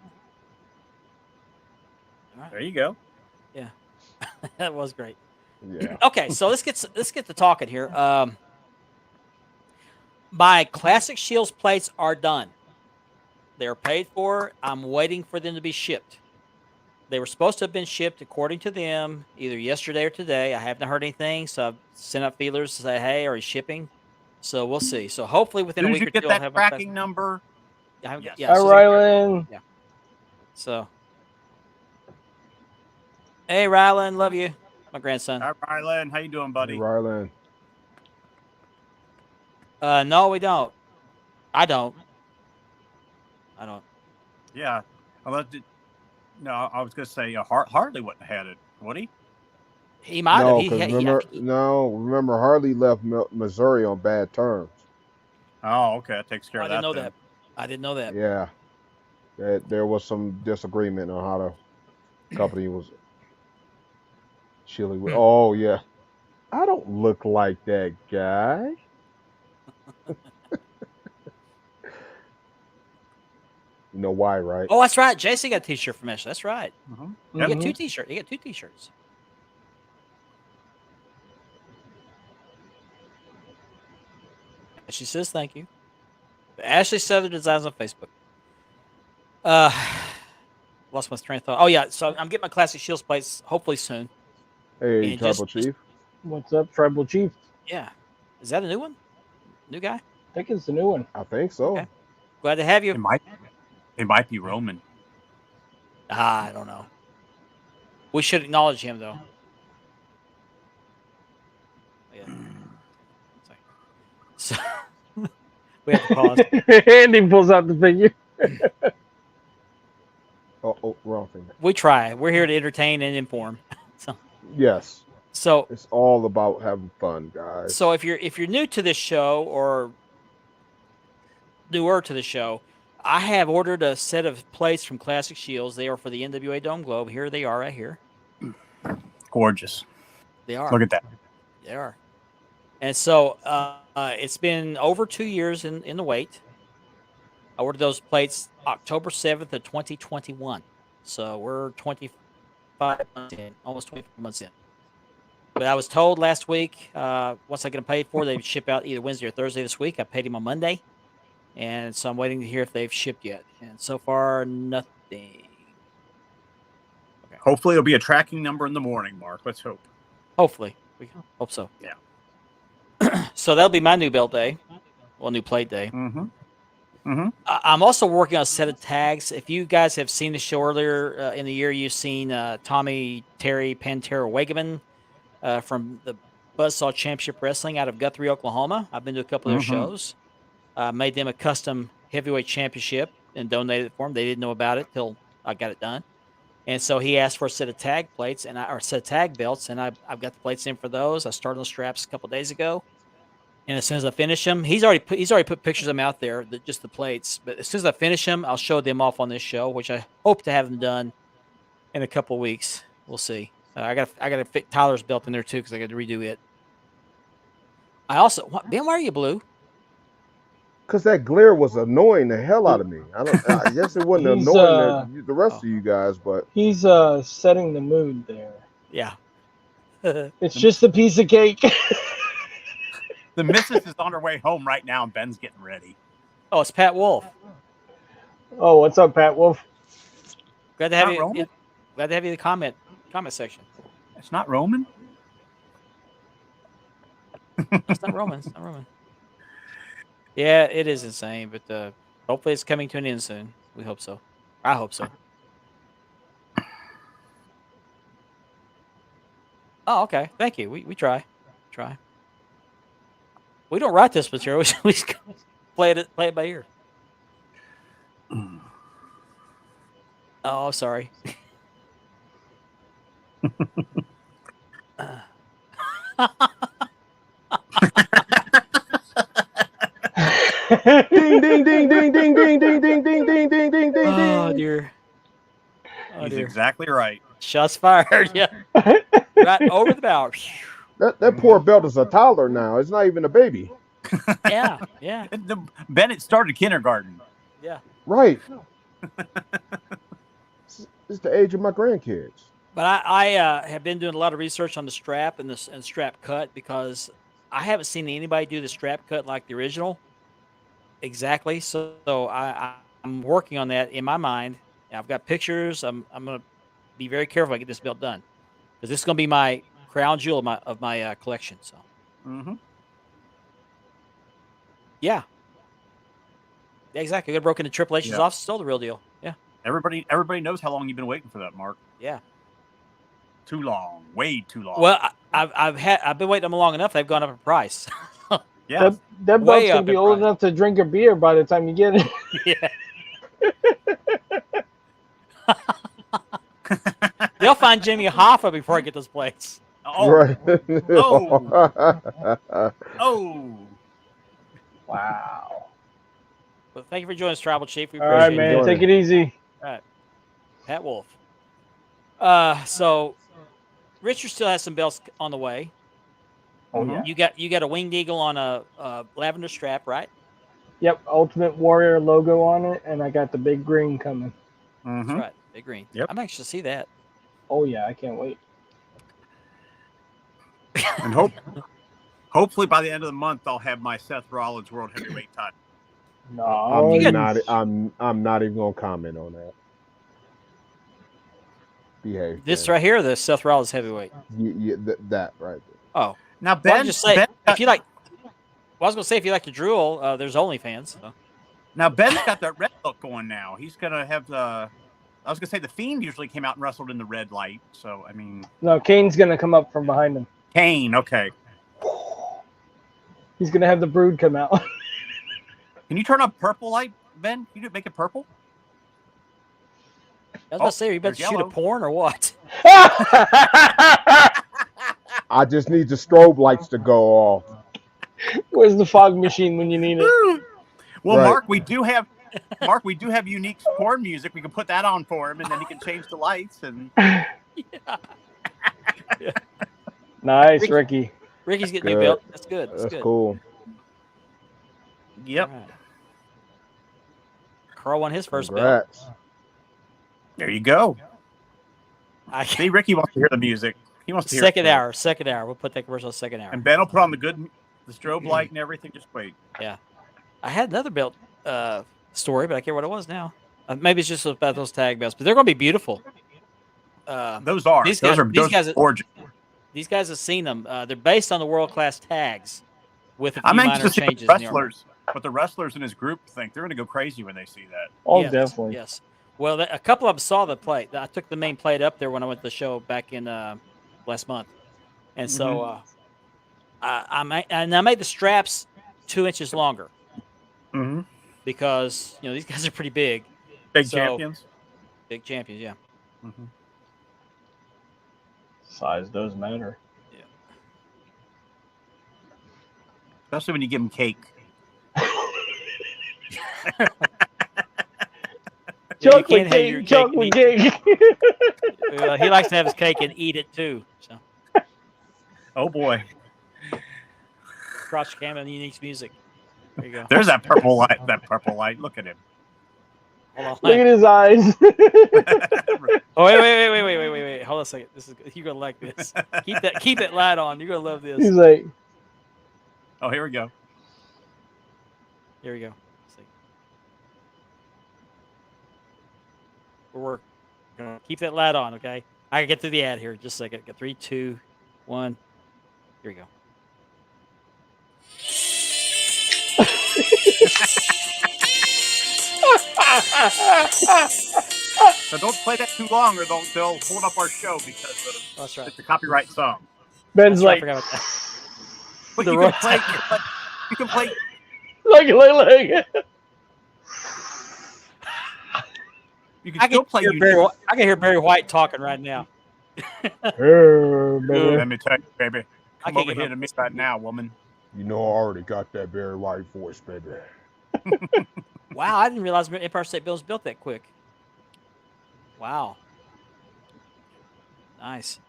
There you go.
That was great.
Yeah.
Okay, so let's get to talking here. My Classic Shields plates are done. They're paid for. I'm waiting for them to be shipped. They were supposed to have been shipped according to them either yesterday or today. I haven't heard anything, so I've sent up feelers to say, "Hey, are you shipping?" So we'll see. So hopefully within a
Did
week
you
or
get
two, I'll
that
have my
tracking number?
Yes.
Yes.
Hi,
so-
Rylan.
So, hey, Rylan, love you, my grandson.
All right, Rylan, how you doing,
Hey,
buddy?
Rylan.
No, we don't. I don't.
Yeah. No, I was gonna say Harley wouldn't have had it, would he?
He might
No,
have.
because remember Harley left Missouri on bad terms.
Oh, okay. That takes care
I
of
didn't
that.
know
then.
that. I didn't know that.
Yeah. There was some disagreement on how the company was chilling with. Oh yeah. I don't look like that guy. You know why, right?
Oh, that's right. Jason got a T-shirt from Ashley. That's right.
Mhm.
You
Mhm.
get two T-shirts. You get two T-shirts. She says thank you. Ashley Southern Designs on Facebook. Lost my train of thought. Oh yeah, so I'm getting my Classic Shields plates hopefully soon.
Hey,
And
Tribal Chief.
What's up, Tribal Chief?
Yeah, is that a new one? New guy?
I think it's the new one.
I think so.
Okay. Glad to have you.
It might be Roman.
I don't know. We should acknowledge him though. Yeah. So we have to pause.
Andy pulls out the figure.
Oh, wrong thing.
We try. We're here to entertain and inform.
Yes,
So
it's all about having fun, guys.
so if you're new to this show or newer to the show, I have ordered a set of plates from Classic Shields. They are for the NWA Dome Globe. Here they are right here.
Gorgeous.
They are.
Look at that.
They are. And so it's been over 2 years in the wait. I ordered those plates October 7th of 2021. So we're 25 months in, almost 25 months in. But I was told last week, once I get them paid for, they'd ship out either Wednesday or Thursday this week. I paid him on Monday. And so I'm waiting to hear if they've shipped yet. And so far, nothing.
Hopefully, it'll be a tracking number in the morning, Mark. Let's hope.
Hopefully. We hope so.
Yeah.
So that'll be my new belt day. Well, new plate day.
Mm-hmm. Mm-hmm.
I'm also working on a set of tags. If you guys have seen the show earlier in the year, you've seen Tommy Terry Pantera Wegeman from the Buzzsaw Championship Wrestling out of Guthrie, Oklahoma. I've been to a couple of their shows. Made them a custom heavyweight championship and donated it for them. They didn't know about it till I got it done. And so he asked for a set of tag plates or a set of tag belts, and I've got the plates in for those. I started those straps a couple of days ago. And as soon as I finish them, he's already put pictures of them out there, just the plates. But as soon as I finish them, I'll show them off on this show, which I hope to have them done in a couple of weeks. We'll see. I got to fit Tyler's belt in there too because I got to redo it. I also, Ben, why are you blue?
Because that glare was annoying the hell out of me. I guess it wasn't
He's,
annoying the rest of you guys, but
He's setting the mood there.
Yeah.
It's just a piece of cake.
The missus is on her way home right now, and Ben's getting ready.
Oh, it's Pat Wolf.
Oh, what's up, Pat Wolf?
Glad to have
Not
you.
Roman?
Glad to have you in the comment section.
It's not Roman.
It's not Roman. It's not Roman. Yeah, it is insane, but hopefully it's coming to an end soon. We hope so. I hope so. Oh, okay. Thank you. We try. Try. We don't write this material. We just play it by ear. Oh, sorry.
ding ding ding ding ding ding ding ding ding ding ding ding ding
Oh
ding.
dear. Oh
He's
dear.
exactly right.
Shots fired. Yeah. Right over the bow.
That poor belt is a toddler now. It's not even a baby.
Yeah. Yeah.
Bennett started kindergarten.
Yeah.
Right. It's the age of my grandkids.
But I have been doing a lot of research on the strap and strap cut because I haven't seen anybody do the strap cut like the original. Exactly. So I'm working on that in my mind. I've got pictures. I'm going to be very careful I get this belt done because this is going to be my crown jewel of my collection. So
Mm-hmm.
yeah, exactly. I got broken to Triple H's
Yeah.
office. Still the real deal. Yeah.
Everybody knows how long you've been waiting for that, Mark.
Yeah.
Too long. Way too long.
Well, I've been waiting them long enough. They've gone up in price.
yeah.
That
Way
belt's
up
gonna be
in
old
price.
enough to drink a beer by the time you get it.
Yeah. They'll find Jimmy Hoffa before I get those plates.
Oh.
Right.
Oh.
Wow.
But thank you for joining us, Tribal Chief. We
All
appreciate
right, man.
it.
Take it easy.
Pat Wolf. So Richard still has some belts on the way.
Oh, yeah.
You got a winged eagle on a lavender strap, right?
Yep, Ultimate Warrior logo on it, and I got the big green coming.
Mm-hmm.
That's right, big green.
Yep.
I'm anxious to see that.
Oh yeah, I can't wait.
And Hopefully by the end of the month, I'll have my Seth Rollins World Heavyweight title.
No,
I'm not even gonna comment on that. Behave.
This
Ben.
right here, the Seth Rollins heavyweight.
That right there.
Oh,
Now,
well,
Ben,
I'll just say
Ben
if you like. Well, I was gonna say if you like to drool, there's OnlyFans. So.
now Ben's got that red look going now. He's gonna have the. I was gonna say the Fiend usually came out and wrestled in the red light. So I mean,
no, Kane's gonna come up from behind him.
Kane. Okay,
He's gonna have the Brood come out.
can you turn on purple light, Ben? Can you make it purple?
I was about to say, are you about
there's
to shoot a
yellow.
porn or what?
I just need the strobe lights to go off.
Where's the fog machine when you need it?
Well,
Right.
Mark, we do have unique porn music. We can put that on for him, and then he can change the lights. And
Nice, Ricky.
Ricky's getting a new
Good.
belt. That's good. That's
That's
good.
cool.
yep,
All right. Carl won his first belt.
Congrats.
there you go.
I,
See, Ricky wants to hear the music. He wants to hear it
second
first.
hour. Second hour. We'll put that commercial on second hour.
And Ben will put on the strobe light and everything. Just wait.
I had another belt story, but I can't remember what it was now. Maybe it's just about those tag belts, but they're going to be beautiful.
Those are
These
those
guys-
are
these
those
guys
are
are-
gorgeous.
These guys have seen them. They're based on the world class tags with a few
I'm anxious
minor
to see
changes.
what
in the armor.
what the wrestlers in his group think. They're going to go crazy when they see that.
Oh,
Yes,
definitely.
Yes. Well, a couple of them saw the plate. I took the main plate up there when I went to the show back in last month, and so I made the straps 2 inches longer
Mm-hmm.
because these guys are pretty big,
Big
So-
champions.
big champions. Yeah.
Mm-hmm.
Size does matter.
Especially when you give them cake.
Yeah, you can't have your
Chocolate
cake
cake.
He likes to have his cake and eat it too. So
Oh boy,
crotch cam and unique music. There you go.
there's that purple light. That purple light. Look at him.
Hold on.
Look at his eyes.
Oh wait. Hold on a second. You're gonna like this. Keep that light on. You're gonna love
He's
this.
like,
Oh, here we go.
Here we go. Let's see. We're gonna keep that light on, okay? I can get through the ad here. Just a second. Got 3, 2, 1. Here we go.
So don't play that too long, or they'll hold up our show because
Oh, that's right.
it's a copyright song.
Ben's
That's right, I
like,
forgot about that.
But
The
you
right
can play. You can play.
like.
You can
I
still
can,
play.
hear Barry, I can hear Barry White talking right now.
baby.
Let me tell you, baby.
I
Come
can't
over
get
here
my-
to me right now, woman.
You know, I already got that Barry White voice, baby.
Wow, I didn't realize Empire State Building was built that quick. Wow. Nice.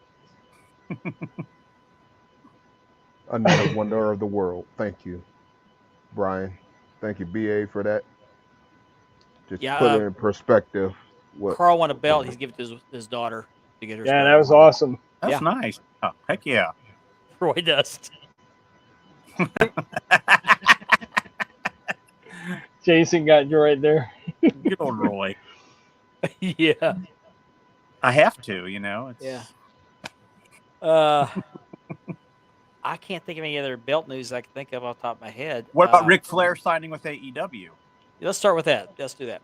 Another wonder of the world. Thank you, Brian. Thank you, BA, for that. Just
Yeah,
put it in perspective. What
Carl won a belt. He's giving it to his daughter to get her.
Yeah, that was awesome.
That's
Yeah.
nice. Oh, heck yeah.
Roy Dust.
Jason got you right there.
Good old Roy.
Yeah.
I have to, you know. It's,
Yeah. I can't think of any other belt news I can think of off the top of my head.
What about Ric Flair signing with E AEW?
Let's start with that. Let's do that.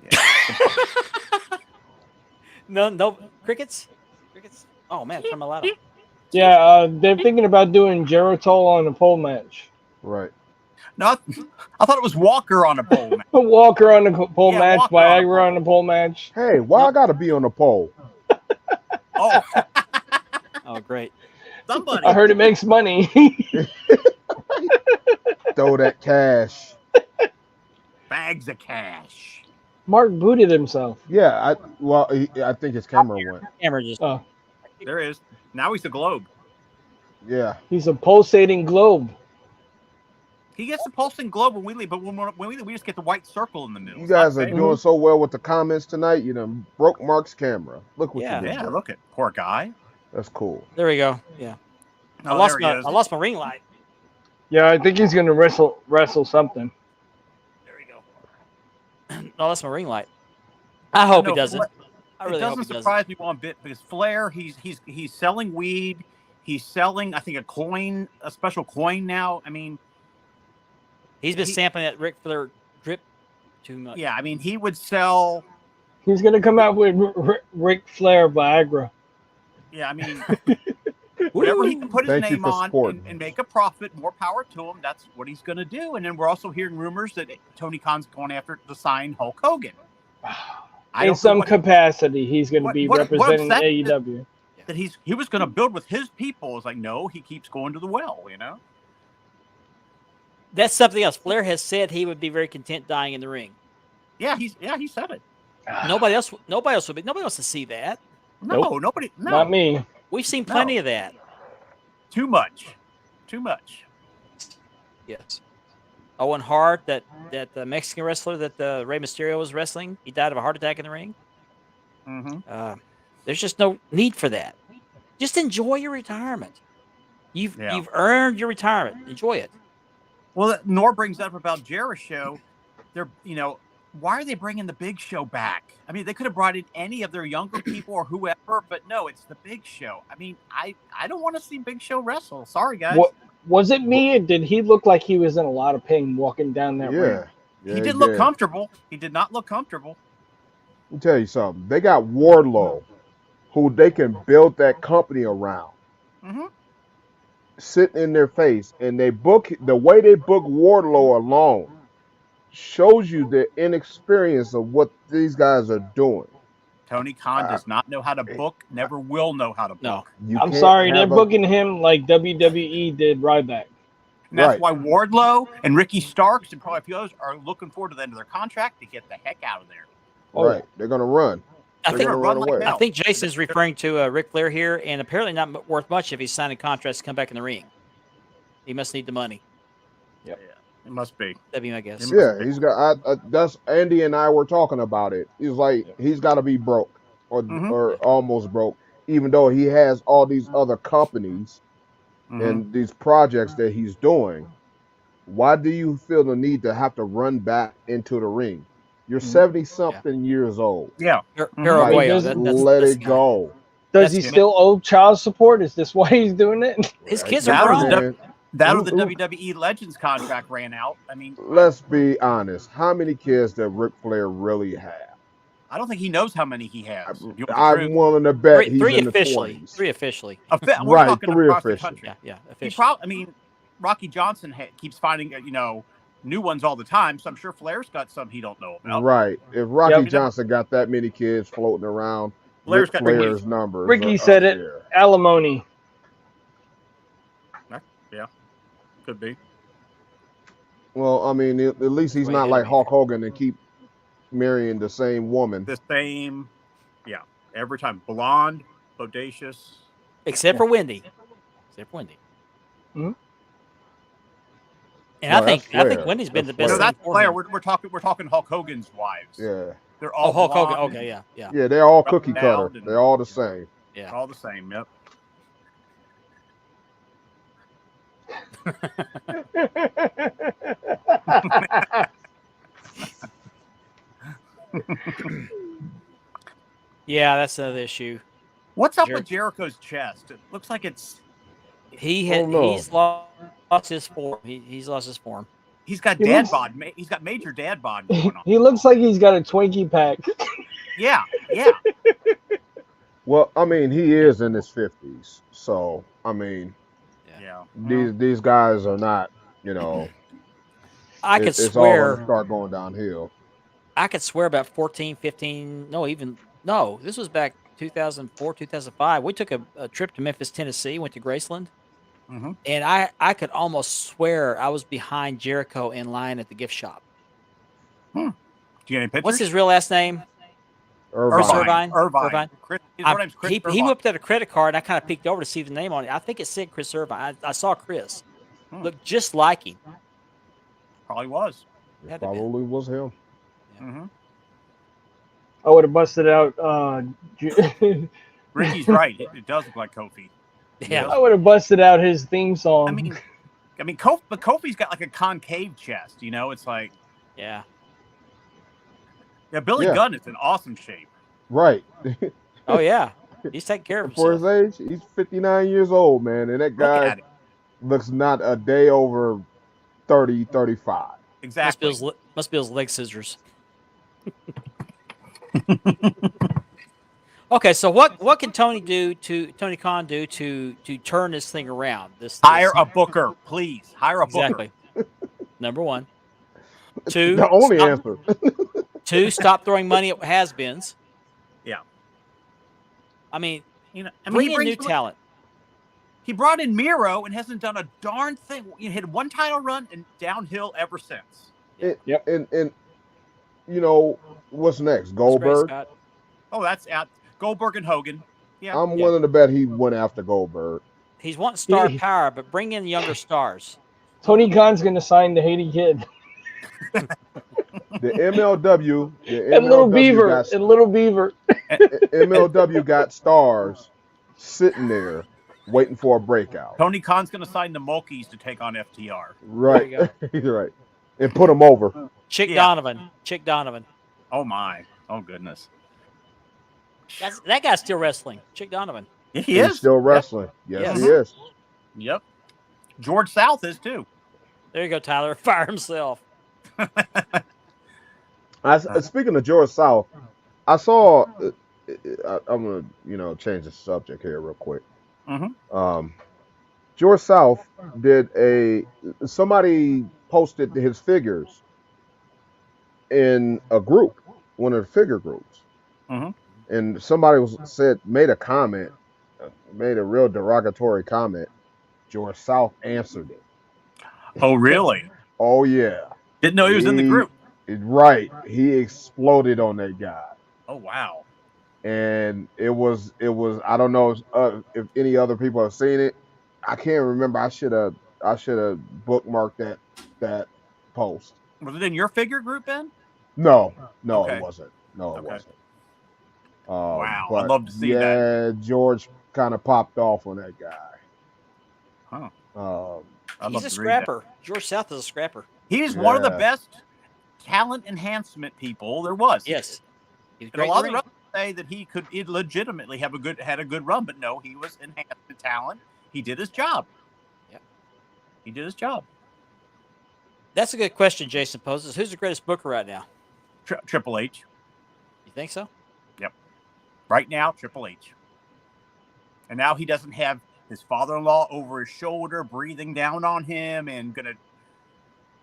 Yeah.
No crickets. Crickets. Oh man, turn my light on.
Yeah, they're thinking about doing Geritol on a pole match.
right?
No, I thought it was Walker on a pole. Man.
Walker on the pole
Yeah,
match,
Walker on the
Viagra
pole.
on the pole match.
Hey, why I gotta be on the pole?
Oh,
Oh great.
somebody.
I heard it makes money.
Throw that cash.
Bags of cash.
Mark booted himself.
Yeah, I think his camera went.
Camera just.
Oh,
There is. Now he's the globe.
Yeah,
he's a pulsating globe.
He gets the pulsing globe when we leave, but when we leave, we just get the white circle in the middle.
you
It's not
guys are
fair.
doing so well with the comments tonight. You done broke Mark's camera. Look what
Yeah.
you did.
Yeah, look at poor guy.
That's cool.
There we go. Yeah. I
Oh,
lost
there he
my
is.
I lost my ring light.
Yeah, I think he's gonna wrestle something.
There we go. No, that's my ring light. I hope he
No,
doesn't. I
it
really hope
doesn't
he doesn't.
surprise me one bit because Flair, he's selling weed. He's selling, I think, a special coin now. I mean,
He's been
he-
sampling that Ric Flair drip too much.
yeah, I mean, he would sell.
He's gonna come out with Ric Flair Viagra.
Yeah, I mean, whatever he can put his
Thank you
name
for
on
supporting.
and make a profit, more power to him. That's what he's going to do. And then we're also hearing rumors that Tony Khan's going after to sign Hulk Hogan.
In some capacity, he's gonna be
what
representing
upset
AEW.
that he was going to build with his people. It's like, no, he keeps going to the well, you know?
That's something else. Flair has said he would be very content dying in the ring.
Yeah, he said it.
Nobody else wants to see that.
No,
Nope.
nobody. No,
Not me.
We've seen plenty of that.
Too much.
Yes. Owen Hart, that Mexican wrestler that Rey Mysterio was wrestling, he died of a heart attack in the ring.
Mm-hmm.
There's just no need for that. Just enjoy your retirement. You've earned your retirement. Enjoy it.
Well, Nor brings up about Jericho. They're, why are they bringing the Big Show back? I mean, they could have brought in any of their younger people or whoever, but no, it's the Big Show. I mean, I don't want to see Big Show wrestle. Sorry, guys.
What was it? Me? Or did he look like he was in a lot of pain walking down that ring?
Yeah,
he didn't look comfortable. He did not look comfortable.
Let me tell you something. They got Wardlow, who they can build that company around,
Mm-hmm.
sitting in their face, and the way they book Wardlow alone shows you the inexperience of what these guys are doing.
Tony Khan does not know how to book, never will know how to book.
No.
You
I'm
can't
sorry, they're
have a-
booking him like WWE did Ryback.
And that's
Right.
why Wardlow and Ricky Starks and probably a few others are looking forward to the end of their contract to get the heck out of there.
Right, they're gonna run.
I
They're
think
gonna
run
run
like
away.
hell.
I think Jason's referring to Ric Flair here, and apparently not worth much if he's signing contracts to come back in the ring. He must need the money.
It must be.
That'd be my guess.
Yeah, he's got. That's Andy and I were talking about it. He's like, he's got to be broke
Mhm.
or almost broke, even though he has all these other companies
Mhm.
and these projects that he's doing. Why do you feel the need to have to run back into the ring? You're 70-something years old.
Yeah.
Paraguayo,
Wait,
Just
doesn't-
let
that's
it
the guy.
go.
Does
That's
he
him.
still owe child support? Is this why he's doing it?
His kids
That
are
was
grown.
the- That or the
Ooh.
WWE Legends contract ran out. I mean,
Let's be honest. How many kids does Ric Flair really have?
I don't think he knows how many he has. You want the
I'm
truth?
willing to bet he's
Three
in the
officially.
20s.
Three officially.
We're
Right,
talking
three
across the
officially.
country.
Yeah,
He
officially.
I mean, Rocky Johnson keeps finding, new ones all the time. So I'm sure Flair's got some he don't know about.
Right. If Rocky
Yep.
Johnson got that many kids floating around,
Flair's
Ric
got
Flair's numbers.
Ricky
are
said
up
it.
there.
Alimony.
Could be.
Well, I mean, at least he's
Way
not
ahead
like
of me.
Hulk Hogan and keep marrying the same woman.
The same, every time. Blonde, bodacious.
Except for Wendy. Except for Wendy.
Mhm.
And
No,
I think
that's Flair.
Wendy's been the
That's
best.
No,
Flair.
thing
that's
for
Flair.
him.
We're talking Hulk Hogan's wives.
Yeah.
They're all
Oh, Hulk Hogan.
blonde,
Okay, yeah.
Yeah, they're all
Up
cookie
and
cutter.
down and-
They're all the same.
Yeah.
all the same. Yep.
Yeah, that's another issue.
What's up
Jer-
with Jericho's chest? It looks like it's
Oh, no.
He's lost his form. He's lost his form.
he's got
He
dad
looks-
bod. He's got major dad bod going on.
He looks like he's got a Twinkie pack.
Yeah.
Well, I mean, he is in his 50s. So, I mean,
Yeah.
these guys are not, you know,
I could
it's all going to
swear.
start going downhill.
I could swear about 14, 15. No. This was back 2004, 2005. We took a trip to Memphis, Tennessee. Went to Graceland,
Mhm.
and I could almost swear I was behind Jericho in line at the gift shop.
Do you get any pictures?
What's his real last name?
Irvine.
Irvine.
Irvine. Chris, his real name's Chris
He
Irvine.
whipped out a credit card, and I kind of peeked over to see the name on it. I think it said Chris Irvine. I saw Chris. Looked just like him.
Probably was.
It
Had to be.
probably was him.
Mm-hmm.
I would have busted out
Ricky's right. It does look like Kofi.
Yeah.
I would have busted out his theme song.
I mean, Kofi's got like a concave chest. You know, it's like
Yeah.
Billy
Yeah.
Gunn is in awesome shape.
Right.
Oh yeah. He's taking care of
For
himself.
his age, he's 59 years old, man, and that
Look
guy
at it.
looks not a day over 30, 35.
Exactly.
Must be his leg scissors. Okay, so what can Tony Khan do to turn this thing around? This
Hire a booker, please. Hire a booker.
exactly. Number one. Two.
The only
stop,
answer.
Two. Stop throwing money at has-beens.
Yeah.
I mean,
You know,
bring in new talent.
He brought in Miro and hasn't done a darn thing. He had one title run and downhill ever since.
And you know what's next?
Great,
Goldberg.
Scott.
Oh, that's out. Goldberg and Hogan. Yeah.
I'm willing to bet he went after Goldberg.
He's wanting star
Yeah.
power, but bring in younger stars.
Tony Khan's gonna sign the Haiti Kid
The MLW,
and Little Beaver
MLW got stars sitting there waiting for a breakout.
Tony Khan's going to sign the Mulkeys to take on FTR.
Right.
There
He's right. And put them over.
Chick
Yeah.
Donovan.
Oh my. Oh goodness.
That guy's still wrestling. Chick Donovan.
He
He's
is
still wrestling. Yes,
Yes.
he is.
Yep. George South is too.
There you go, Tyler. Fire himself.
Speaking of George South, I saw. I'm gonna change the subject here real quick.
Mhm.
George South did somebody posted his figures in a group, one of the figure groups,
Mhm.
and somebody made a comment, made a real derogatory comment. George South answered it.
Oh really?
Oh yeah,
Didn't know he was in the group.
Right. He exploded on that guy.
Oh wow.
And it was I don't know if any other people have seen it. I can't remember. I should have bookmarked that post.
Was it in your figure group, Ben?
No,
Okay.
it wasn't. No, it
Okay.
wasn't.
Wow,
but
I'd love to see
yeah,
that.
George kind of popped off on that guy.
Huh.
Um,
I'd
He's
love
a
to read that.
scrapper. George South is a scrapper.
He's one of the
Yeah.
best talent enhancement people there was.
Yes. He's
And a
great
lot of
in
the
the ring.
others say that he'd legitimately had a good run, but no, he was enhancement talent. He did his job.
Yep.
He did his job.
That's a good question Jason poses. Who's the greatest booker right now?
Triple H.
You think so?
Right now, Triple H. And now he doesn't have his father-in-law over his shoulder, breathing down on him, and gonna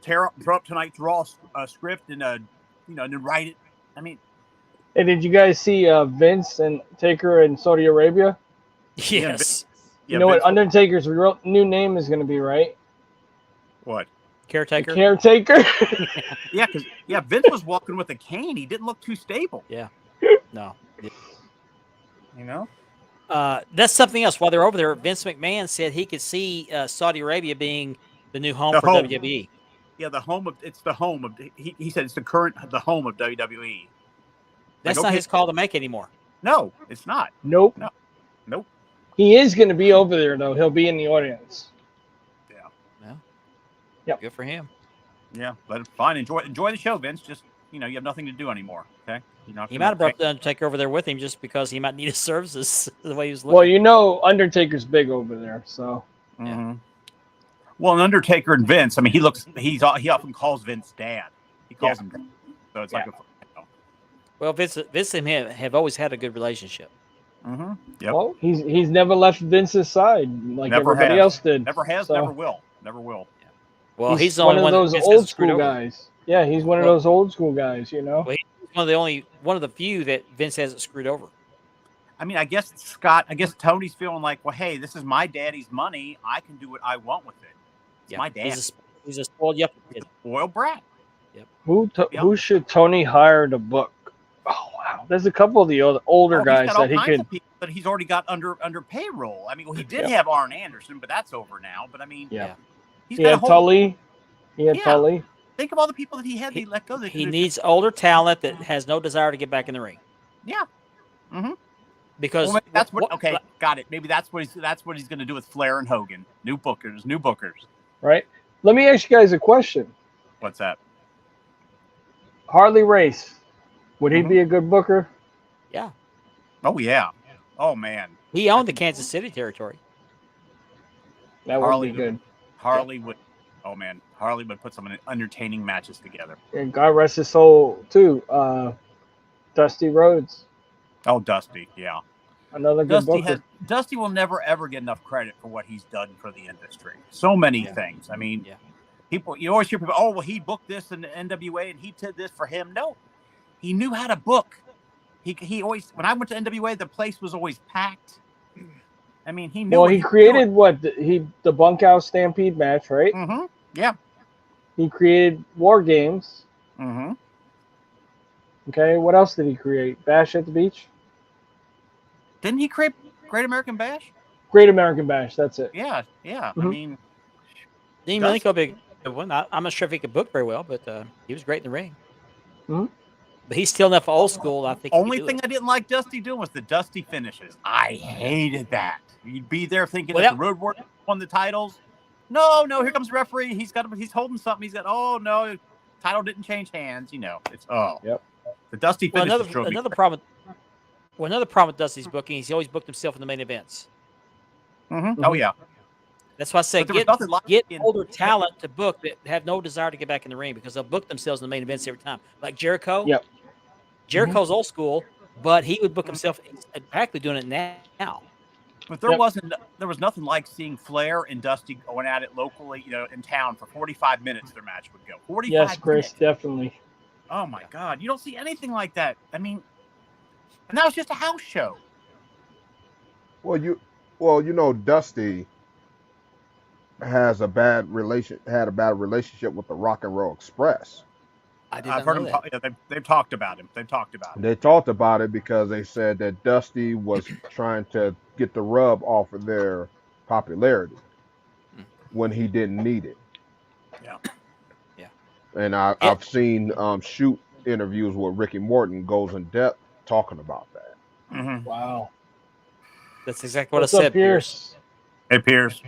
throw up tonight's Raw script and and then write it. I mean,
Hey, did you guys see Vince and Taker in Saudi Arabia?
Yes.
You know what
Vince-
Undertaker's new name is going to be, right?
What?
The
Caretaker.
Caretaker.
Yeah, because Vince was walking with a cane. He didn't look too stable.
No.
You know.
That's something else. While they're over there, Vince McMahon said he could see Saudi Arabia being the new home
The
for
home.
WWE.
Yeah, the home of he said it's the home of WWE.
That's
Like,
not
okay.
his call to make anymore.
No, it's not.
Nope.
Nope.
He is going to be over there, though. He'll be in the audience.
Good for him.
Yeah, but fine. Enjoy the show, Vince. Just you have nothing to do anymore. Okay. You're not
He
gonna
might have brought
take-
the Undertaker over there with him just because he might need his services the way he was looking.
Well, you know Undertaker's big over there, so.
Mhm. Well, an Undertaker and Vince. I mean, he often calls Vince Dad. He calls him Dad. So it's like
Well, Vince and him have always had a good relationship.
Yep.
Well, he's never left Vince's side like
Never
everybody
has.
else did.
Never has,
So,
never will. Never will.
Well, he's the
one
only
of
one
those
that Vince
old
hasn't screwed
school
over.
guys. Yeah, he's one of
Well-
those old school guys, you know.
Well, he's one of the few that Vince hasn't screwed over.
I mean, I guess Tony's feeling like, well, hey, this is my daddy's money. I can do what I want with it. It's my dad.
He's a spoiled yuppie kid.
Spoiled brat.
Who should Tony hire to book? Oh wow, there's a couple of the older
He's
guys
got all
that he
kinds
could.
of people that he's already got under payroll. I mean, well, he did
Yeah.
have Arn Anderson, but that's over now. But I mean,
Yeah.
he's
He
got a
had
whole.
Tully. He had
Yeah.
Tully.
Think of all the people that he had. He let go.
He needs older talent that has no desire to get back in the ring.
Yeah.
because
Well, maybe that's what.
what
Okay, got it. Maybe that's what he's going to do with Flair and Hogan. New bookers.
Right? Let me ask you guys a question.
What's that?
Harley Race, would he
Mhm.
be a good booker?
yeah,
Oh yeah. Oh man.
he owned the Kansas City territory.
That would
Harley
be good.
Harley would. Oh man, Harley would put some entertaining matches together.
And God rest his soul too. Dusty Rhodes,
Oh, Dusty. Yeah.
another good booker.
Dusty will never ever get enough credit for what he's done for the industry. So many
Yeah.
things. I mean,
Yeah.
people, you always hear people, oh well, he booked this in the NWA and he did this for him. No, he knew how to book. He always, when I went to NWA, the place was always packed. I mean, he knew.
Well, he created what the Bunkhouse Stampede match, right?
Mm-hmm. Yeah.
He created War Games.
Mm-hmm.
Okay, what else did he create? Bash at the Beach,
Didn't he create Great American Bash?
Great American Bash. That's it.
Yeah. Yeah. I
Mhm.
mean,
Dean
Dusty-
Malenko big one. I'm not sure if he could book very well, but he was great in the ring.
Mhm.
But he's still enough old school. I think. he
only
could do
thing
it.
I didn't like Dusty doing was the Dusty finishes. I hated that. You'd be there thinking
Well,
if the Road Warriors won the titles. No, here comes the referee. He's holding something. He's got, oh no, title didn't change hands. You know, it's
Yep.
The Dusty
Well,
finishes drove me
another problem. Well, another problem with Dusty's booking is he always booked himself in the main events.
Mhm. Oh yeah,
That's why I say
but there was nothing like
get
in-
older talent to book that have no desire to get back in the ring because they'll book themselves in the main events every time. Like Jericho.
Yep.
Jericho's old school, but he would book himself practically doing it now.
But there
Yep.
was nothing like seeing Flair and Dusty going at it locally, in town for 45 minutes. Their match would go 45
Yes, Chris,
minutes.
definitely.
Oh my God, you don't see anything like that. I mean, and that was just a house show.
Well, Dusty had a bad relationship with the Rock and Roll Express.
I did
I've
not
heard
know
them.
that.
They've talked about him. They've talked about him.
They talked about it because they said that Dusty was trying to get the rub off of their popularity when he didn't need it.
Yeah.
Yeah.
And I've seen shoot interviews where Ricky Morton goes in depth talking about that.
Mm-hmm.
Wow.
That's exactly what
What's
I
up,
said. Pierce.
Hey, Pierce.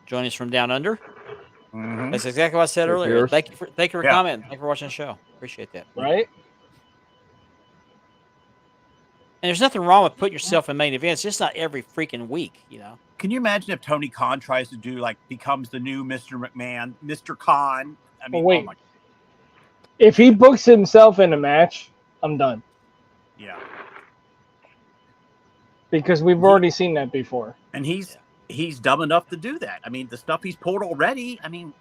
Joining us from down under.
Mm-hmm.
That's exactly what I said
Hey,
earlier.
Pierce.
Thank you for
Yeah.
commenting. Thank you for watching the show. Appreciate that.
Right?
And there's nothing wrong with putting yourself in main events, just not every freaking week,
Can you imagine if Tony Khan tries to do becomes the new Mr. McMahon, Mr. Khan? I mean,
wait.
oh my,
If he books himself in a match, I'm done.
yeah.
Because we've already seen that before.
And he's dumb enough to do that. I mean, the stuff he's pulled already. I mean,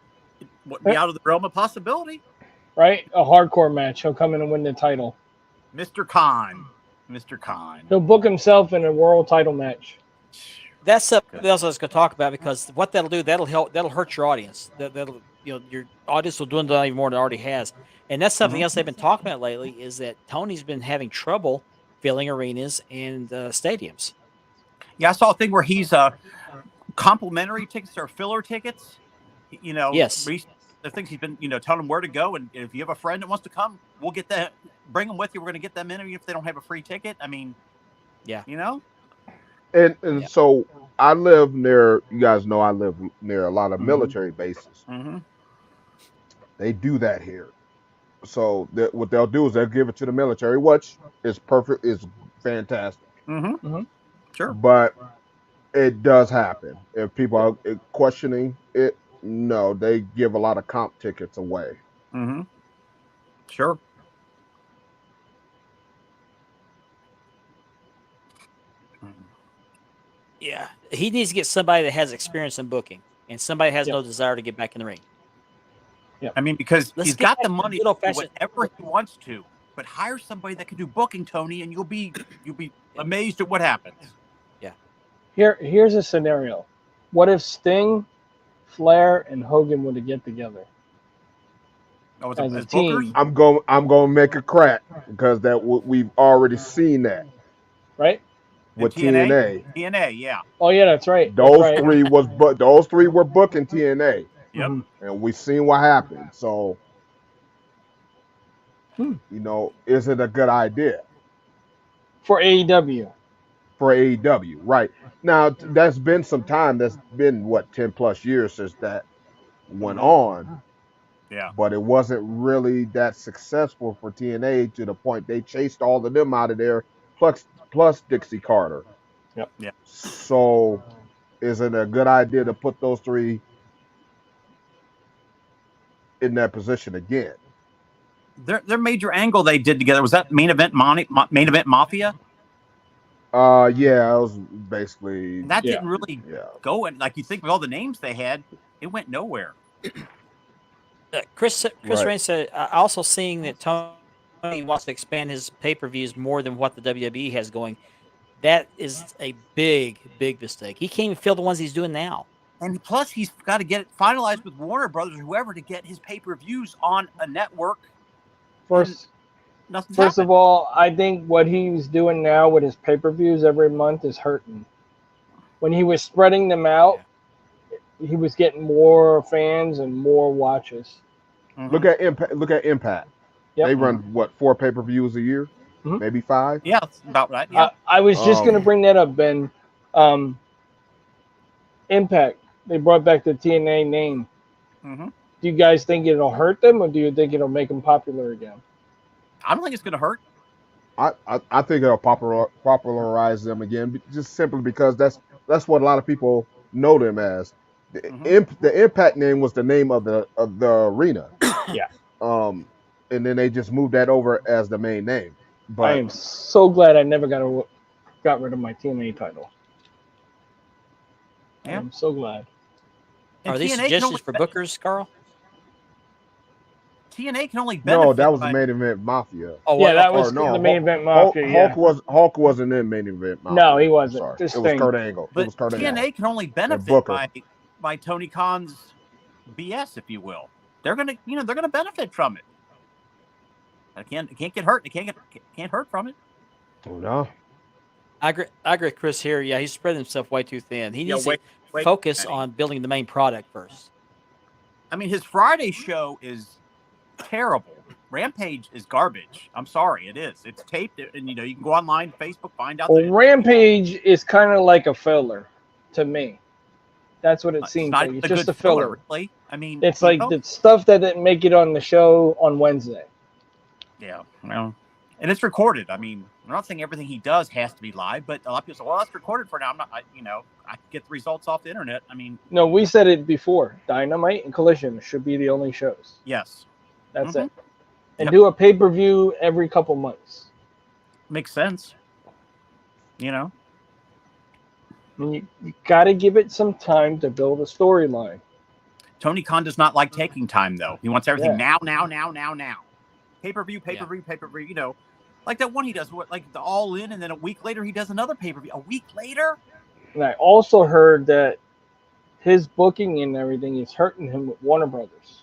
it wouldn't be out of the realm of possibility.
Right? A hardcore match. He'll come in and win the title.
Mr. Khan.
He'll book himself in a world title match.
That's something else I was going to talk about because what that'll do, that'll hurt your audience. That'll your audience will dwindle even more than it already has. And that's something else they've been talking about lately is that Tony's been having trouble filling arenas and stadiums.
Yeah, I saw a thing where he's complimentary tickets or filler tickets.
Yes.
The things he's been, telling them where to go, and if you have a friend that wants to come, we'll get that. Bring them with you. We're going to get them in, even if they don't have a free ticket. I mean,
Yeah.
And
Yeah.
so I live near. You guys know I live near a lot of military bases.
Mm-hmm.
They do that here. So what they'll do is they'll give it to the military, which is perfect, is fantastic.
Mm-hmm. Sure.
But it does happen. If people are questioning it, no, they give a lot of comp tickets away.
Mm-hmm. Sure.
Yeah. He needs to get somebody that has experience in booking and somebody that has
Yep.
no desire to get back in the ring.
I mean, because
Let's
he's
get
got
back
the
to
money
good
to do
old-fashioned-
whatever he wants to, but hire somebody that can do booking, Tony, and you'll be amazed at what happens.
Here's a scenario. What if Sting, Flair, and Hogan were to get together?
Oh,
As a
as
team.
bookers?
I'm going to make a crack because we've already seen that
Right?
with
In TNA?
TNA.
TNA, yeah.
Oh yeah, that's right.
Those
That's right.
those three were booking TNA,
Yep.
Mhm.
and we've seen what happened. So,
Hmm.
is it a good idea?
for AEW.
for AEW. Right. Now, that's been some time. That's been, what, 10 plus years since that went
Mhm.
on,
Yeah.
but it wasn't really that successful for TNA to the point they chased all of them out of there, plus Dixie Carter.
Yep.
Yeah.
So, is it a good idea to put those three in that position again?
Their major angle they did together was that main event main event Mafia,
Yeah, it was basically,
and that
Yeah.
didn't really
yeah.
go. And like you think with all the names they had, it went nowhere.
Chris
Right.
Rain said, also seeing that Tony wants to expand his pay-per-views more than what the WWE has going. That is a big mistake. He can't even fill the ones he's doing now.
And plus, he's got to get it finalized with Warner Brothers or whoever to get his pay-per-views on a network.
First
Nothing's
of
happened.
all, I think what he's doing now with his pay-per-views every month is hurting. When he was spreading them out, he was getting more fans and more watches.
Mhm.
Look at Impact.
Yep.
They run what, 4 pay-per-views a year,
Mhm.
maybe 5.
Yeah, that's about right. Yeah.
I was just going to
Um,
bring that up, Ben. Impact. They brought back the TNA name.
hmm
Do you guys think it'll hurt them, or do you think it'll make them popular again?
I don't think it's going to hurt.
I think it'll popularize them again, just simply because that's what a lot of people know them as. The Impact name was the name of the arena.
Yeah.
And then they just moved that over as the main name.
I
But
am so glad I never got rid of my TNA title.
Yeah.
I'm so glad.
And
Are these
TNA can
suggestions
only
for bookers, Carl?
TNA can only benefit.
no, that was
by,
the main event Mafia.
Oh,
Yeah,
well,
that
okay.
was
no,
the main event
Hulk,
Mafia. Yeah.
Hulk wasn't in main event Mafia.
No, he
I'm
wasn't.
sorry.
Just
It was
Sting.
Kurt Angle.
But
It was Kurt Angle.
TNA can only benefit
Booker.
by Tony Khan's BS, if you will. They're gonna benefit from it. It can't get hurt. It can't hurt from it.
No.
I agree with Chris here. Yeah, he's spreading himself way too thin. He needs
wait,
to focus
Benny.
on building the main product first.
I mean, his Friday show is terrible. Rampage is garbage. I'm sorry, it is. It's taped, and you can go online, Facebook, find out.
Well, Rampage is kind of like a filler to me. That's what it
It's
seems
not
like.
a
It's just
good
a filler.
really. I mean,
It's like the stuff that didn't make it on the show on Wednesday.
Yeah, well, and it's recorded. I mean, I'm not saying everything he does has to be live, but a lot of people say, "Well, that's recorded for now." I'm not. I can get the results off the internet. I mean,
No, we said it before. Dynamite and Collision should be the only shows.
yes,
That's
Mhm.
it. And
Yep.
do a pay-per-view every couple months.
makes sense.
I mean, you got to give it some time to build a storyline.
Tony Khan does not like taking time, though. He wants everything
Yeah.
now. Pay-per-view. Like that one he does, like the All In, and then a week later he does another pay-per-view. A week later?
And I also heard that his booking and everything is hurting him with Warner Brothers.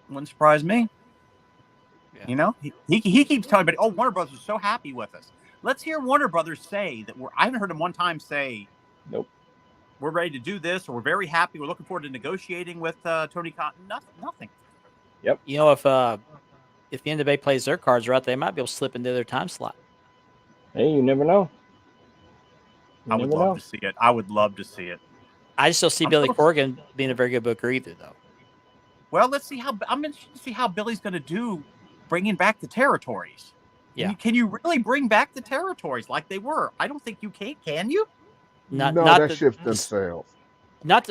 Wouldn't surprise me.
Yeah.
He keeps telling me, "Oh, Warner Brothers is so happy with us." Let's hear Warner Brothers say that I haven't heard him one time say,
Nope.
We're ready to do this, or we're very happy. We're looking forward to negotiating with Tony Khan. Nothing.
You know, if the NWA plays their cards right, they might be able to slip into their time slot.
Hey, you never know.
I would love to see it. I would love to see it.
I just don't see
I'm
Billy
so-
Corgan being a very good booker either, though.
Well, let's see I'm interested to see how Billy's going to do bringing back the territories.
Yeah.
Can you really bring back the territories like they were? I don't think you can you?
Not
that
the-
shifts
the-
themselves.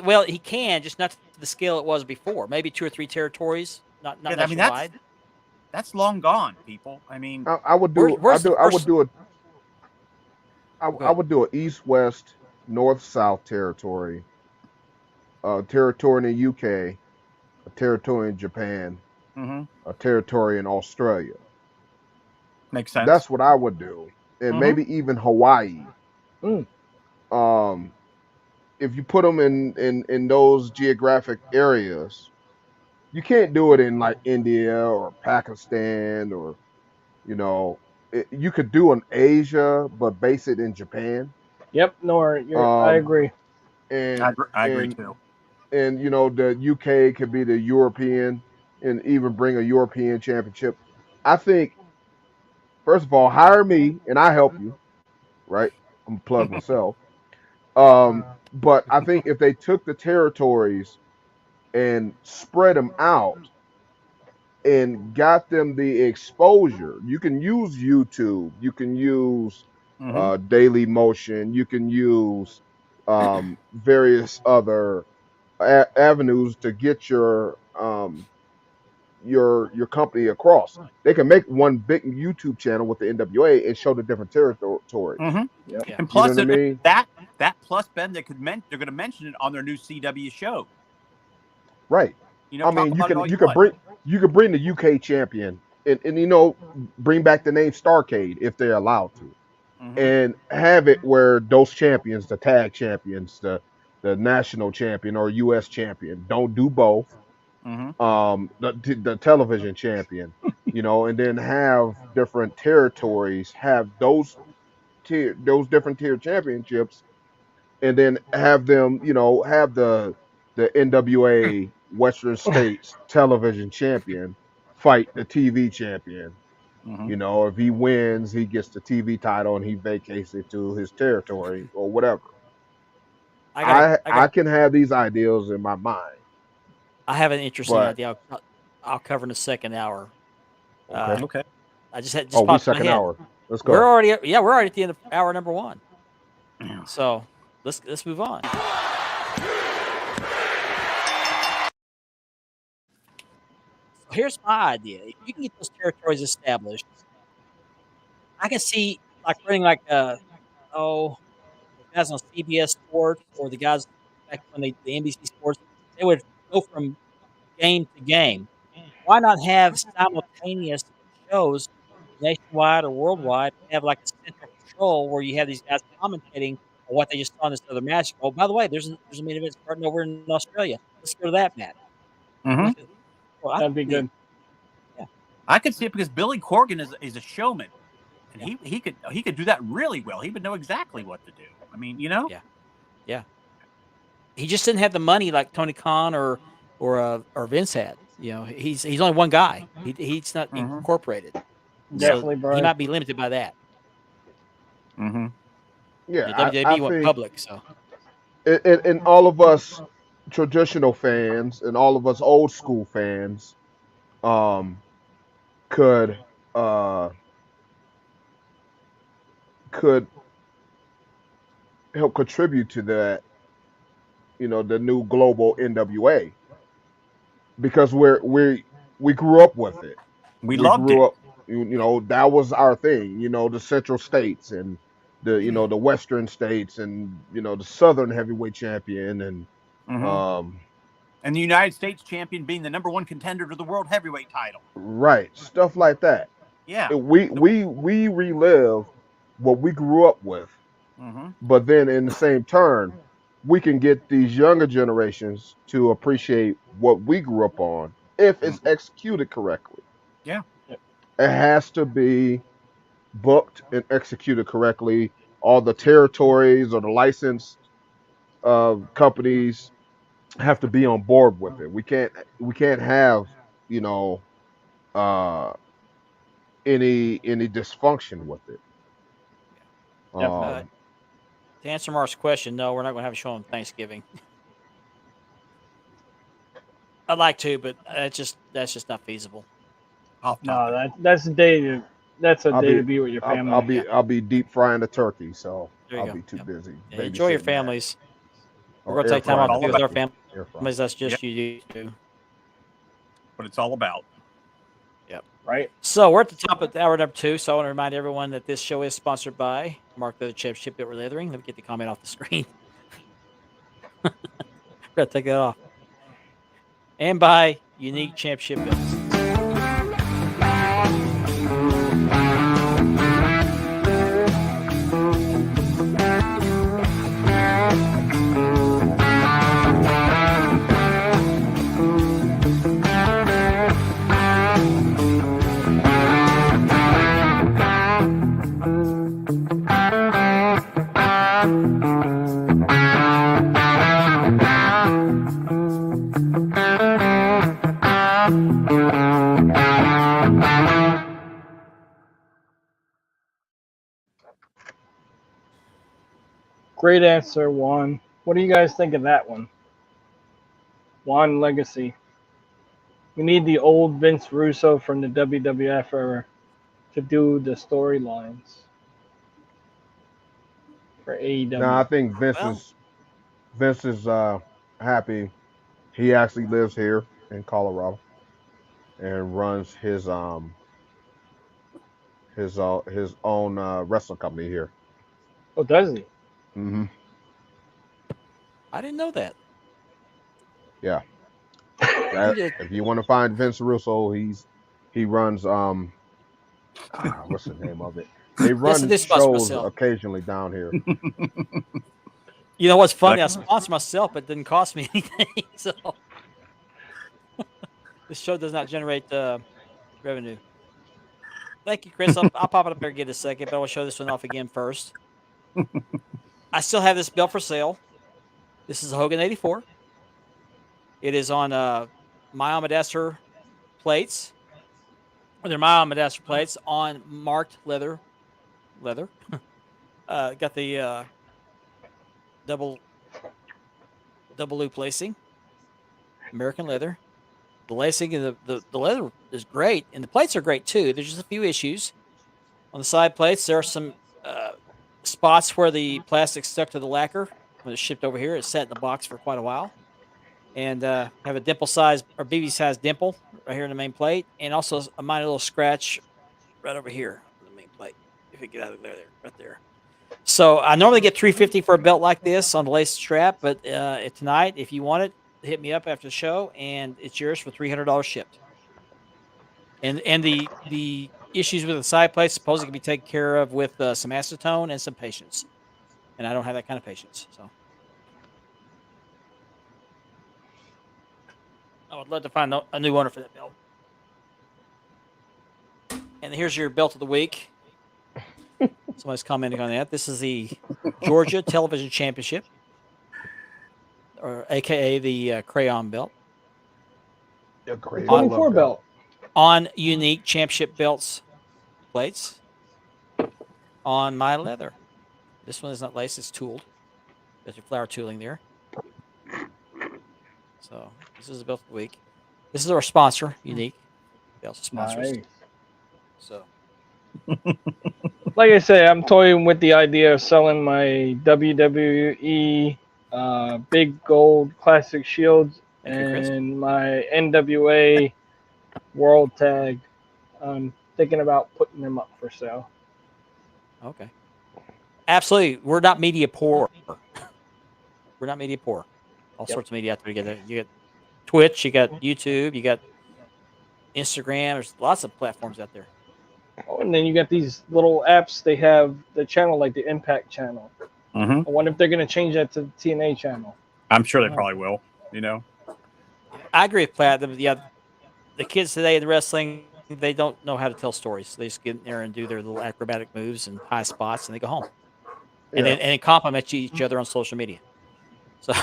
Well, he can, just not to the scale it was before. Maybe 2 or 3 territories, not
Yeah, I mean,
nationwide.
that's long gone, people. I mean,
I would do.
Where's the
I would
first-
do it. I
ahead.
would do an East-West, North-South territory. Territory in the UK, a territory in Japan,
mhm,
a territory in Australia.
makes sense.
That's what I would do, and
Mhm.
maybe even Hawaii.
Mm.
If you put them in those geographic areas, you can't do it in like India or Pakistan or, you could do in Asia, but base it in Japan.
Yep, Nora, I
Um,
agree.
And
I agree
and
too.
and the UK could be the European and even bring a European championship. I think first of all, hire me and I help you, right? I'm gonna plug myself. But I think if they took the territories and spread them out and got them the exposure, you can use YouTube, you can use Daily Motion, you can use various other avenues to get your company across. They can make one big YouTube channel with the NWA and show the different territories.
Mm-hmm.
Yep.
Yeah.
And plus,
You know what I mean?
that plus Ben, they're going to mention it on their new CW show.
Right.
You know,
I mean,
talk about it all
you can
want.
bring the UK champion and you know, bring back the name Starcade if they're allowed to,
Mhm.
and have it where those champions, the tag champions, the national champion or US champion, don't do both.
Mhm.
The television champion, you know, and then have different territories, have those different tier championships, and then have them, you know, have the NWA Western States television champion fight the TV champion.
Mhm.
You know, if he wins, he gets the TV title and he vacates it to his territory or whatever. I can have these ideals in my mind,
I have an interesting
but
idea. I'll cover in the second hour.
okay.
Okay.
I just had
Oh, we
popped in my
second
head.
hour. Let's
We're
go.
already at the end of hour number 1. So let's move on. Here's my idea. If you can get those territories established, I can see like running like the guys on CBS Sports or the guys back when the NBC Sports, they would go from game to game. Why not have simultaneous shows nationwide or worldwide? Have like a central control where you have these guys commentating on what they just saw in this other match. Oh, by the way, there's a main event starting over in Australia. Let's go to that match.
Mhm.
Well, I
That'd be good.
I could see it because Billy Corgan is a showman, and he could do that really well. He would know exactly what to do. I mean, you know.
Yeah. He just didn't have the money like Tony Khan or Vince had. You know, he's only one guy. He's not
Mhm.
incorporated.
Definitely,
So
Brian.
he might be limited by that.
Mm-hmm.
Yeah,
The
I
WWE went
think
public, so
and all of us traditional fans and all of us old school fans um could uh could help contribute to that, you know, the new global NWA, because we grew up with it.
We
We
loved
grew
it.
up, you know, that was our thing, you know, the central states and the, you know, the western states and, you know, the southern heavyweight champion and
Mhm. And the United States champion being the #1 contender to the world heavyweight title.
right, stuff like that.
Yeah.
We relive what we grew up with,
Mm-hmm.
but then in the same turn, we can get these younger generations to appreciate what we grew up on if it's executed correctly.
Yeah.
It has to be booked and executed correctly. All the territories or the licensed companies have to be on board with it. We can't have, you know, uh, any dysfunction with it.
Definitely.
to answer Mark's question, no, we're not going to have a show on Thanksgiving. I'd like to, but that's just not feasible.
No, that's a day to
I'll
to be with your family.
I'll be deep frying the turkey, so
There you
I'll
go.
be too
Yep.
busy.
Yeah, enjoy your
babysitting that.
families. We're
Or
going to take time
air
out to
frying
be
the
with our
turkey.
Air fry.
families. That's just you do.
What it's all about.
Right?
So we're at the top of hour number 2. So I want to remind everyone that this show is sponsored by Mark Leather Championship that we're leathering. Let me get the comment off the screen. Gotta take that off. And by Unique Championship Belts.
Thank you.
Great answer, Juan. What do you guys think of that one? Juan Legacy. We need the old Vince Russo from the WWF era to do the storylines for
Now I
AEW.
think
Well,
Vince is happy. He actually lives here in Colorado and runs his own wrestling company here.
Oh, does he?
Hmm.
I didn't know that.
Yeah.
He did.
If you want to find Vince Russo, he runs what's the name of it? They
Yes, I
run
did sponsor
shows
myself.
occasionally down here.
You know what's funny? I
Like-
sponsor myself, but it didn't cost me anything. So this show does not generate revenue. Thank you, Chris. I'll pop it up there again in a second, but I will show this one off again first. I still have this belt for sale. This is a Hogan 84. It is on my Almadasser plates. They're my Almadasser plates on marked leather. Got the double loop lacing, American leather. The lacing and the leather is great, and the plates are great too. There's just a few issues on the side plates. There are some spots where the plastic stuck to the lacquer when it's shipped over here. It's sat in the box for quite a while, and have a dimple size or BB size dimple right here in the main plate, and also a minor little scratch right over here on the main plate. If you get out of there, right there. So I normally get $350 for a belt like this on the lace strap, but tonight, if you want it, hit me up after the show, and it's yours for $300 shipped. And the issues with the side plates supposedly can be taken care of with some acetone and some patience, and I don't have that kind of patience. So I would love to find a new owner for that belt. And here's your belt of the week. Somebody's commenting on that. This is the Georgia Television Championship, or AKA the Crayon belt.
Yeah, great.
24 belt.
On unique championship belts plates on my leather. This one is not laced, it's tooled. There's your flower tooling there. So this is the belt of the week. This is our sponsor, Unique. They also sponsor us.
Nice.
So
Like I say, I'm toying with the idea of selling my WWE big gold classic shields
Thank you, Chris.
and my NWA World Tag. I'm thinking about putting them up for sale.
okay. Absolutely. We're not media poor. We're not media poor. All
Yep.
sorts of media out there together. You got Twitch, you got YouTube, you got Instagram. There's lots of platforms out there.
Oh, and then you got these little apps. They have the channel like the Impact channel.
Mhm.
I wonder if they're going to change that to the TNA channel.
I'm sure they probably will. You know.
I agree with Platt. The kids today in wrestling, they don't know how to tell stories. They just get in there and do their little acrobatic moves and high spots, and they go home. And
Yeah.
then compliment each other on social media. So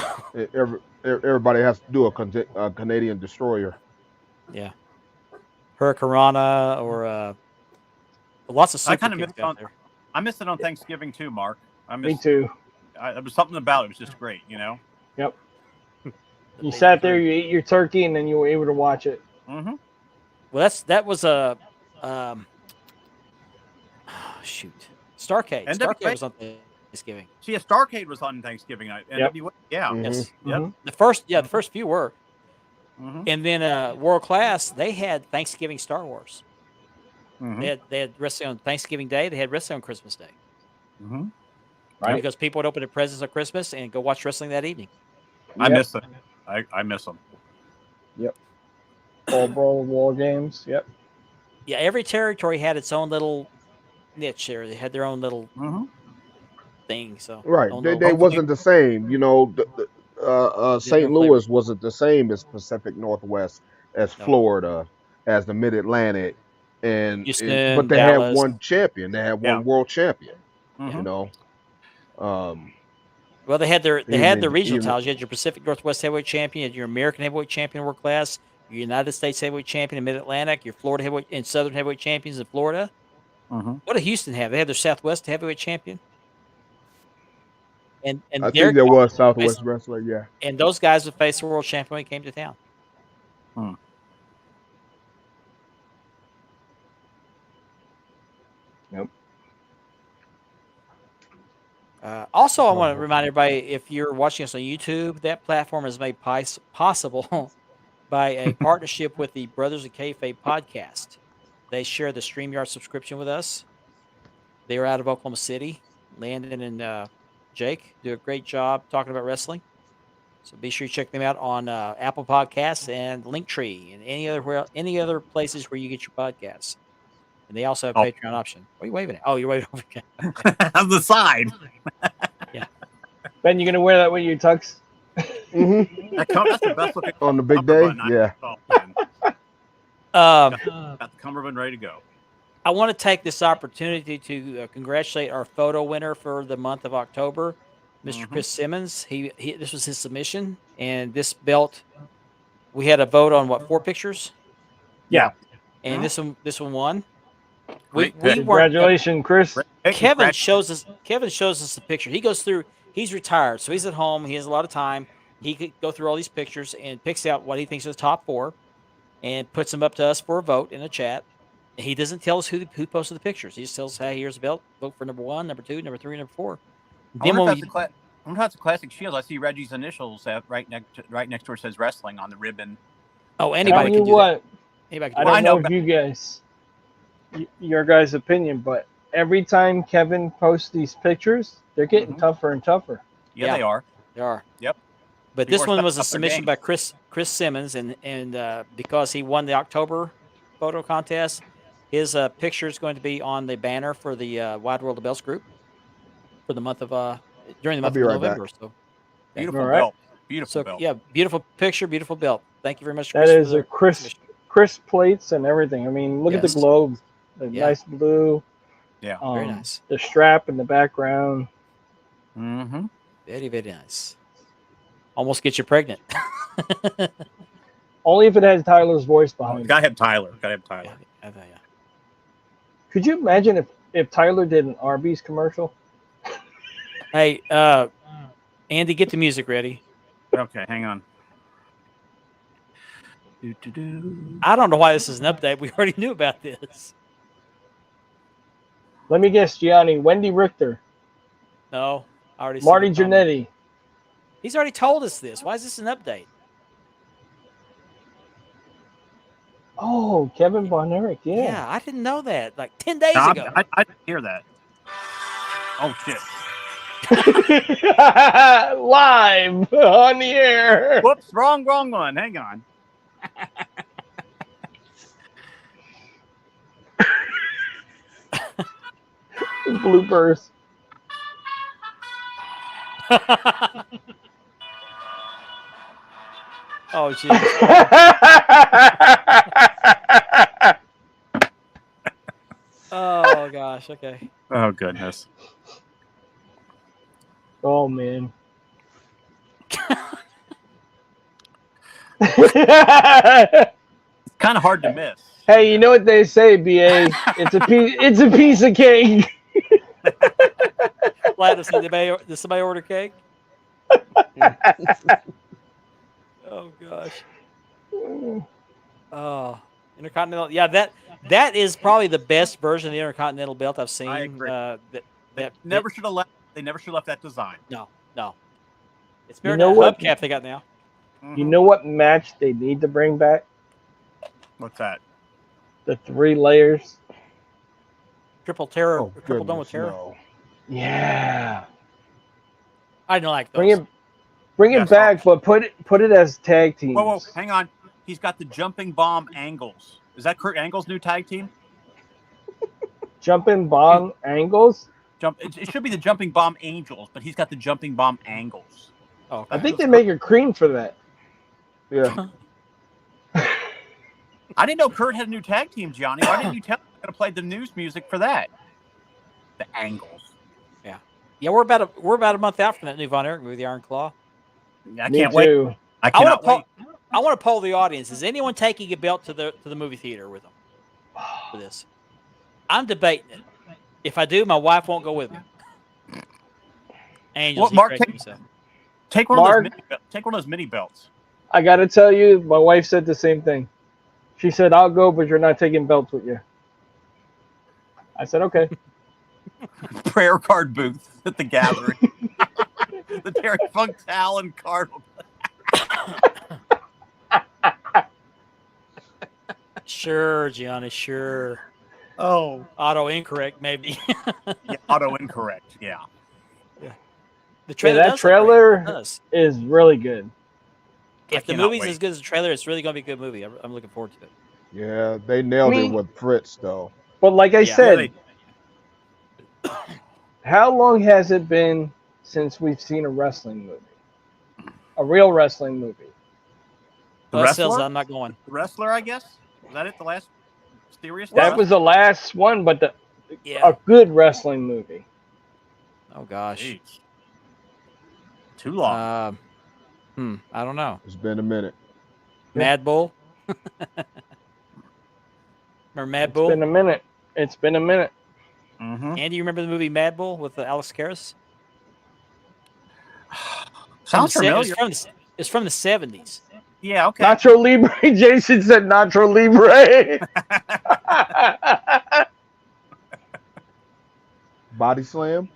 Everybody has to do a Canadian destroyer.
yeah, Hurricanrana or lots of
I
super
kinda
kicks
missed
out
on-
there.
I missed it on Thanksgiving too, Mark. I
Me
missed.
too.
There was something about it. It was just great. You know.
Yep. You
They
sat
do.
there, you ate your turkey, and then you were able to watch it.
Mm-hmm.
Well, that was a shoot. Starcade.
NWA.
Starcade was on Thanksgiving.
See, a Starcade was on Thanksgiving night.
Yep.
NWA. Yeah.
Mhm.
Yes.
Yep.
Mhm.
The first few were.
Mm-hmm.
And then World Class, they had Thanksgiving Star Wars.
Mm-hmm.
They had wrestling on Thanksgiving Day. They had wrestling on Christmas Day.
Mm-hmm.
Right.
Because people would open their presents on Christmas and go watch wrestling that evening.
I
Yep.
miss them. I miss them.
All Brawl War Games. Yep.
Yeah, every territory had its own little niche there. They had their own little
Mm-hmm.
thing. So
Right.
own
They
little-
wasn't the same. You know, St.
Different
Louis wasn't the same as Pacific Northwest, as
No.
Florida, as the Mid Atlantic, and
Houston,
but they
Dallas.
had one champion. They had one
Yeah.
world champion.
Mm-hmm.
You know.
Well, they had their regional
even-
titles. You had your Pacific Northwest heavyweight champion, you had your American heavyweight champion in World Class, your United States heavyweight champion in Mid Atlantic, your Florida heavyweight and Southern heavyweight champions in Florida.
Mm-hmm.
What did Houston have? They had their Southwest heavyweight champion. And
I
Derek
think there was
Lewis
Southwest Wrestling. Yeah.
and those guys would face the world champion when he came to town.
Nope.
Also, I want to remind everybody, if you're watching us on YouTube, that platform is made possible by a partnership with the Brothers of Kayfabe podcast. They share the StreamYard subscription with us. They are out of Oklahoma City. Landon and Jake do a great job talking about wrestling. So be sure you check them out on Apple Podcasts and Linktree and any other places where you get your podcasts. And they also have a Patreon option. What are you waving at? Oh, you're waving over there.
On the side.
Ben, you gonna wear that with your tux?
Mm-hmm.
That's the best looking
On the big day,
cummerbund
yeah.
Got the cummerbund ready to go.
I want to take this opportunity to congratulate our photo winner for the month of October, Mr. Chris Simmons. He this was his submission, and this belt, we had a vote on 4 pictures,
Yeah.
and this one won.
Great
We
pick.
weren't.
Congratulations, Chris.
Kevin shows us the picture. He goes through. He's retired, so he's at home. He has a lot of time. He could go through all these pictures and picks out what he thinks are the top 4, and puts them up to us for a vote in a chat. He doesn't tell us who posted the pictures. He just tells us, "Hey, here's the belt. Vote for number 1, number 2, number 3, number 4."
I wonder if that's a classic Shield. I see Reggie's initials right next to where it says wrestling on the ribbon.
Oh,
Tell
anybody
you
can do
what,
that. Anybody
I
can do
don't
I
know
know,
if you guys, your guys' opinion, but every time Kevin posts these pictures, they're getting tougher and tougher.
Yeah,
Yeah.
they are.
They are.
Yep.
But
Be
this
more
one was a
stepping up their
submission
game.
by Chris Simmons, and because he won the October photo contest, his picture is going to be on the banner for the Wide World of Belts group for the month of during the month
be
of
right
November. So
Beautiful
All right.
belt. Beautiful belt.
yeah, beautiful picture, beautiful belt. Thank you very much,
That
Chris.
is
for
a
the submission.
crisp plates and everything. I mean, look at the
Yes.
globe, the
Yeah.
nice blue.
Yeah.
Very nice.
The strap in the background.
Mm-hmm.
Very, very nice. Almost get you pregnant.
Only if it has Tyler's voice behind it.
Gotta have Tyler.
Yeah.
Could you imagine if Tyler did an Arby's commercial?
Hey, Andy, get the music ready.
Okay, hang on. Do-do-do.
I don't know why this is an update. We already knew about this.
Let me guess, Gianni. Wendy Richter.
No, I already.
Marty
seen the comment.
Jannetty.
He's already told us this. Why is this an update?
Oh, Kevin Von Erich. Yeah.
I didn't know that. Like 10 days
No,
ago.
I didn't hear that. Oh shit!
Live on the air.
Whoops! Wrong one. Hang on.
Bloopers.
Oh, jeez. Oh, gosh. Okay.
Oh goodness.
Oh man.
It's kind of hard to miss.
Hey, you know what they say, BA? It's a piece of cake.
Glad to see did somebody order cake? Oh, gosh. Oh, Intercontinental. Yeah, that is probably the best version of the Intercontinental belt I've seen.
I agree.
They
Never should have left. They never should have left that design.
No. It's better
know
than
what?
the hubcap they got now.
You know what match they need to bring back?
What's that?
The 3 layers.
Triple Terror,
Oh,
Triple Dome with
goodness,
Terror.
no.
Yeah.
I don't like those.
Bring it
Yes,
back, but put it as tag teams.
Whoa, hang on. He's got the Jumping Bomb Angles. Is that Kurt Angle's new tag team?
Jumping bomb angles.
It should be the Jumping Bomb Angels, but he's got the Jumping Bomb Angles.
Oh, okay.
I think they make a cream for that.
Yeah.
I didn't know Kurt had a new tag team, Johnny. Why didn't you tell me? I could have played the news music for that. The Angles.
Yeah, we're about a month out from that new Von Erich movie, The Iron Claw.
I
Me
can't wait.
too.
I
I want
cannot wait.
to I want to poll the audience. Is anyone taking a belt to the movie theater with them for this? I'm debating it. If I do, my wife won't go with me. Angels.
Well,
He
Mark,
corrected himself.
take one of
Mark?
those mini belts.
I got to tell you, my wife said the same thing. She said, "I'll go, but you're not taking belts with you." I said, "Okay."
Prayer card booth at the gathering. The Terry Funk towel and card.
Sure, Gianni. Sure.
Oh,
Auto incorrect, maybe.
yeah, auto incorrect. Yeah.
The trailer
that
does look great.
trailer
It does.
is really good.
If the
cannot
movie's
wait.
as good as the trailer, it's really going to be a good movie. I'm looking forward to it.
Yeah, they nailed it
Me-
with Fritz though.
But like I
Yeah.
said,
they-
how long has it been since we've seen a wrestling movie? A real wrestling movie?
The
Well, that sells
wrestler?
it. I'm not going.
The wrestler, I guess. Was that it? The last serious?
That was the last one, but
Yeah.
a good wrestling movie.
Oh gosh.
Jeez. Too long.
I don't know.
It's been a minute.
Mad Bull. Remember Mad Bull?
It's been a minute. It's been a minute.
Mm-hmm.
Andy, you remember the movie Mad Bull with Alex Karras?
Sounds familiar.
It's from the 70s.
Yeah. Okay.
Nacho Libre. Jason said Nacho Libre.
Body Slam.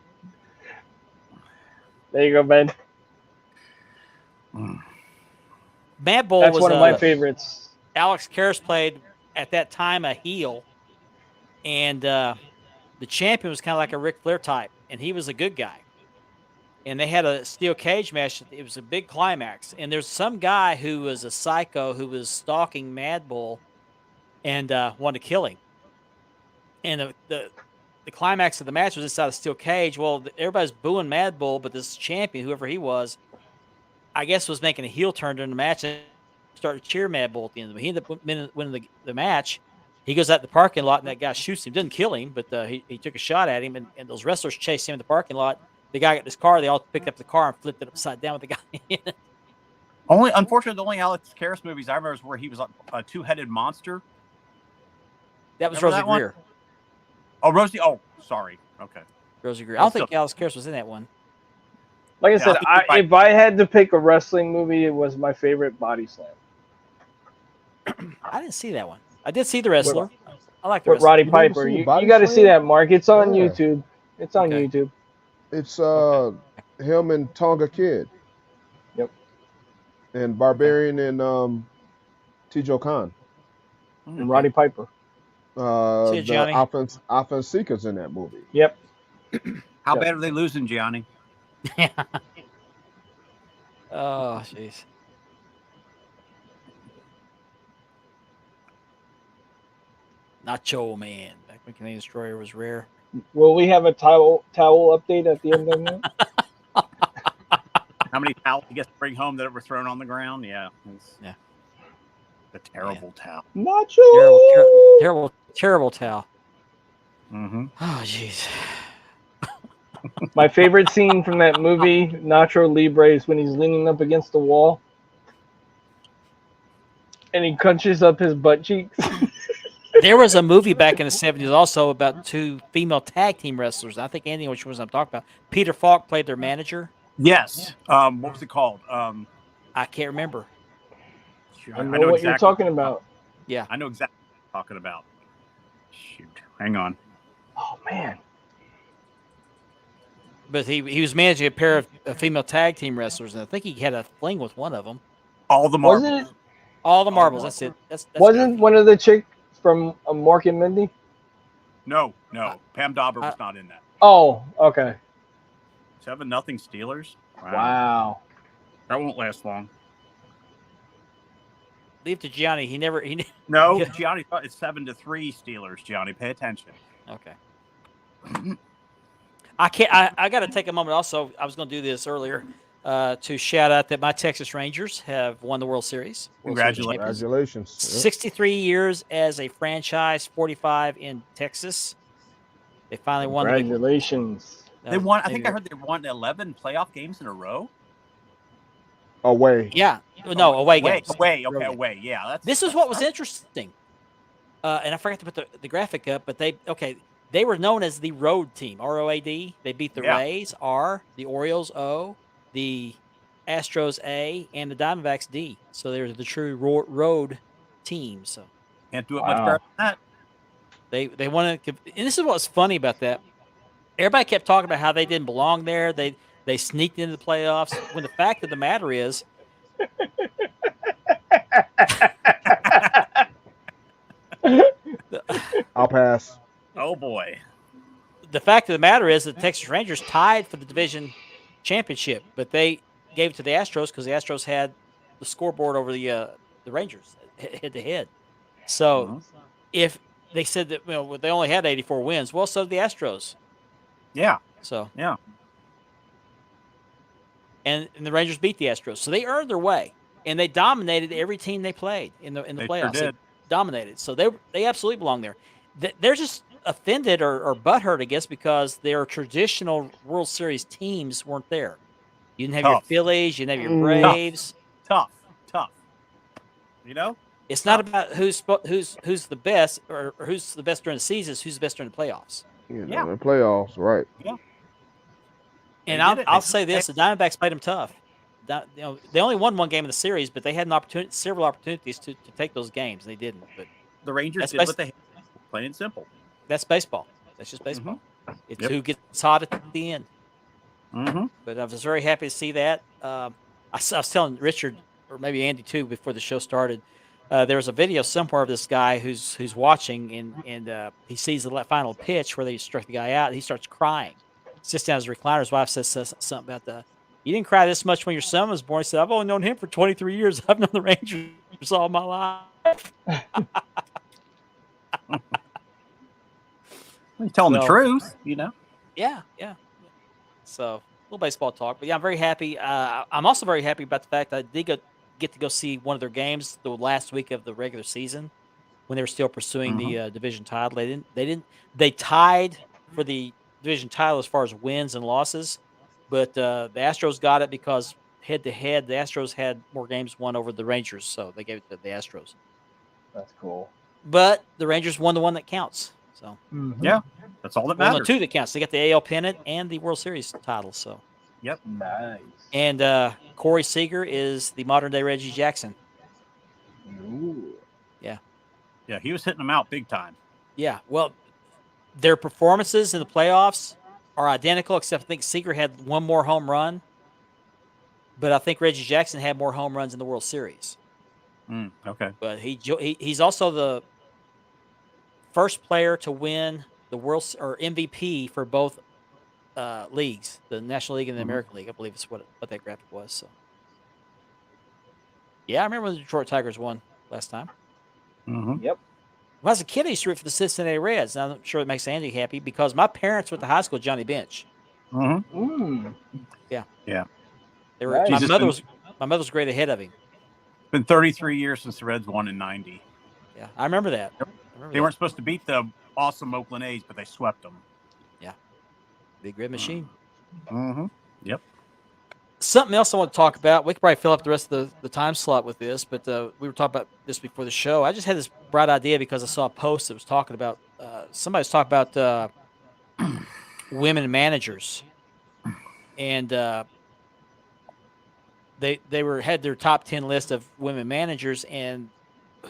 There you go, Ben.
Mad Bull
That's
was
one of my favorites.
Alex Karras played at that time a heel, and the champion was kind of like a Ric Flair type, and he was a good guy. And they had a steel cage match. It was a big climax, and there's some guy who was a psycho who was stalking Mad Bull and wanted to kill him. And the climax of the match was inside a steel cage. Well, everybody's booing Mad Bull, but this champion, whoever he was, I guess was making a heel turn during the match and started to cheer Mad Bull at the end of it. He ended up winning the match. He goes out the parking lot, and that guy shoots him. Didn't kill him, but he took a shot at him, and those wrestlers chased him in the parking lot. The guy got in his car. They all picked up the car and flipped it upside down with the guy in it.
Unfortunately, the only Alex Karras movies I remember is where he was a two-headed monster.
That was
Remember
Rosie
that one?
Greer.
Oh, Rosie. Oh, sorry. Okay.
Rosie Greer. I don't think Alex Karras was in that one.
Like I
Yeah,
said,
I think
if I had to pick a wrestling movie, it was my favorite Body Slam.
I didn't see that one. I did see The Wrestler. I like The
With
Wrestler.
Roddy
You never
Piper.
seen
You
Body
got to see
Slam?
that, Mark. It's on
Yeah.
YouTube. It's on
Okay.
YouTube.
It's him and Tonga Kid.
Yep.
And Barbarian and Tijo Khan.
And Roddy Piper.
See you,
The
Johnny.
offense seekers in that movie.
Yep.
How
Yep.
bad are they losing, Gianni?
Oh, jeez. Nacho Man. Back when Canadian Destroyer was rare.
Will we have a towel update at the end of that?
How many towels he gets to bring home that were thrown on the ground? Yeah.
Yeah.
The terrible towel.
Nacho.
Terrible towel.
Mm-hmm.
Oh, jeez.
My favorite scene from that movie, Nacho Libre, is when he's leaning up against the wall and he crunches up his butt cheeks.
There was a movie back in the 70s also about two female tag team wrestlers. I think Andy knows which ones I'm talking about. Peter Falk played their manager.
Yes. What was it called?
I can't remember.
I know what you're talking about.
Yeah.
I know exactly what you're talking about. Shoot. Hang on.
Oh, man.
But he was managing a pair of female tag team wrestlers, and I think he had a fling with one of them.
All the marbles.
Wasn't it?
All the marbles. That's it. That's
Wasn't one of the chicks from Mork and Mindy?
No. Pam Dauber was not in that.
Oh, okay.
7-0 Steelers.
Wow.
That won't last long.
Leave to Gianni. He never.
No, Gianni, it's 7-3 Steelers. Gianni, pay attention.
Okay. I can't. I got to take a moment. Also, I was going to do this earlier to shout out that my Texas Rangers have won the World Series. World Series champions.
Congratulations.
63 years as a franchise, 45 in Texas. They finally won.
Congratulations.
They won. I think I heard they won 11 playoff games in a row.
Away.
Yeah. No, away games.
Away. Okay, away. Yeah.
This is what was interesting. And I forgot to put the graphic up, but they were known as the road team, ROAD. They beat the
Yeah.
Rays, R, the Orioles, O, the Astros, A, and the Diamondbacks, D. So they were the true road team. So
Can't do it much
Wow.
better than that.
they wanted to, and this is what's funny about that. Everybody kept talking about how they didn't belong there. They sneaked into the playoffs. When the fact of the matter is,
I'll pass.
Oh boy.
the fact of the matter is that the Texas Rangers tied for the division championship, but they gave it to the Astros because the Astros had the scoreboard over the Rangers head to head. So if they said that they only had 84 wins, well, so did the Astros.
Yeah.
So
Yeah.
and the Rangers beat the Astros, so they earned their way, and they dominated every team they played in the
They
playoffs.
sure did.
They dominated, so they absolutely belong there. They're just offended or butthurt, I guess, because their traditional World Series teams weren't there. You didn't have your
Tough.
Phillies, you didn't have your
Mm.
Braves.
Tough. You know?
It's not about who's the best or who's the best during the season. It's who's the best during the playoffs.
You know,
Yeah.
in the playoffs, right?
And
They
I'll,
did it.
I'll
They-
say this: the Diamondbacks played them tough. They only won one game in the series, but they had several opportunities to take those games. They didn't. But
The Rangers
That's
did what they had. Plain and simple.
that's baseball. That's just baseball. It's
Yep.
who gets hot at the end.
Mm-hmm.
But I was very happy to see that. I was telling Richard, or maybe Andy too, before the show started. There was a video somewhere of this guy who's watching, and he sees the final pitch where they struck the guy out, and he starts crying. Sits down in his recliner. His wife says something about you didn't cry this much when your son was born. He said, I've only known him for 23 years. I've known the Rangers all my life.
You're telling the
So-
truth, you know?
Yeah. So a little baseball talk, but yeah, I'm very happy. I'm also very happy about the fact that I did get to go see one of their games the last week of the regular season when they were still pursuing the division title. They tied for the division title as far as wins and losses, but the Astros got it because head to head, the Astros had more games won over the Rangers, so they gave it to the Astros.
That's cool.
But the Rangers won the one that counts. So
Mhm.
Yeah. That's all that
well, no,
matters.
two that counts. They got the AL pennant and the World Series title. So.
Nice.
And Corey Seager is the modern day Reggie Jackson.
Ooh.
Yeah, he was hitting them out big time.
Yeah, well, their performances in the playoffs are identical, except I think Seager had one more home run. But I think Reggie Jackson had more home runs in the World Series.
Okay.
But he's also the first player to win the MVP for both leagues, the National League and the American League. I believe it's what that graphic was. So, yeah, I remember when the Detroit Tigers won last time.
Mm-hmm.
Yep.
When I was a kid, I used to root for the Cincinnati Reds. And I'm sure it makes Andy happy because my parents went to high school with Johnny Bench.
Mm-hmm.
Mm.
They were
Nice.
my mother was great ahead of him.
It's been 33 years since the Reds won in 90.
Yeah, I remember that.
They weren't supposed to beat the awesome Oakland A's, but they swept them.
Big Red Machine.
Mm-hmm. Yep.
Something else I want to talk about. We could probably fill up the rest of the time slot with this, but we were talking about this before the show. I just had this bright idea because I saw a post that was talking about somebody was talking about women managers, and they had their top 10 list of women managers, and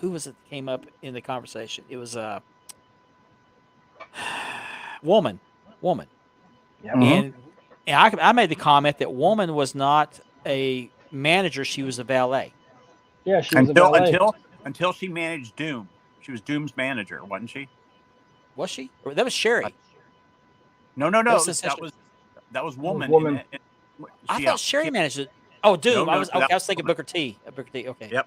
who was it that came up in the conversation? It was a woman.
Yep.
Mhm.
And I made the comment that woman was not a manager; she was a valet.
Yeah, she was a valet.
Until she managed Doom. She was Doom's manager, wasn't she?
Was she? Or that was Sherry.
No.
That's
That
essentially-
was woman.
Woman.
I thought Sherry managed it. Oh, Doom.
No,
I was thinking
woman.
Booker T. Booker T. Okay.
Yep.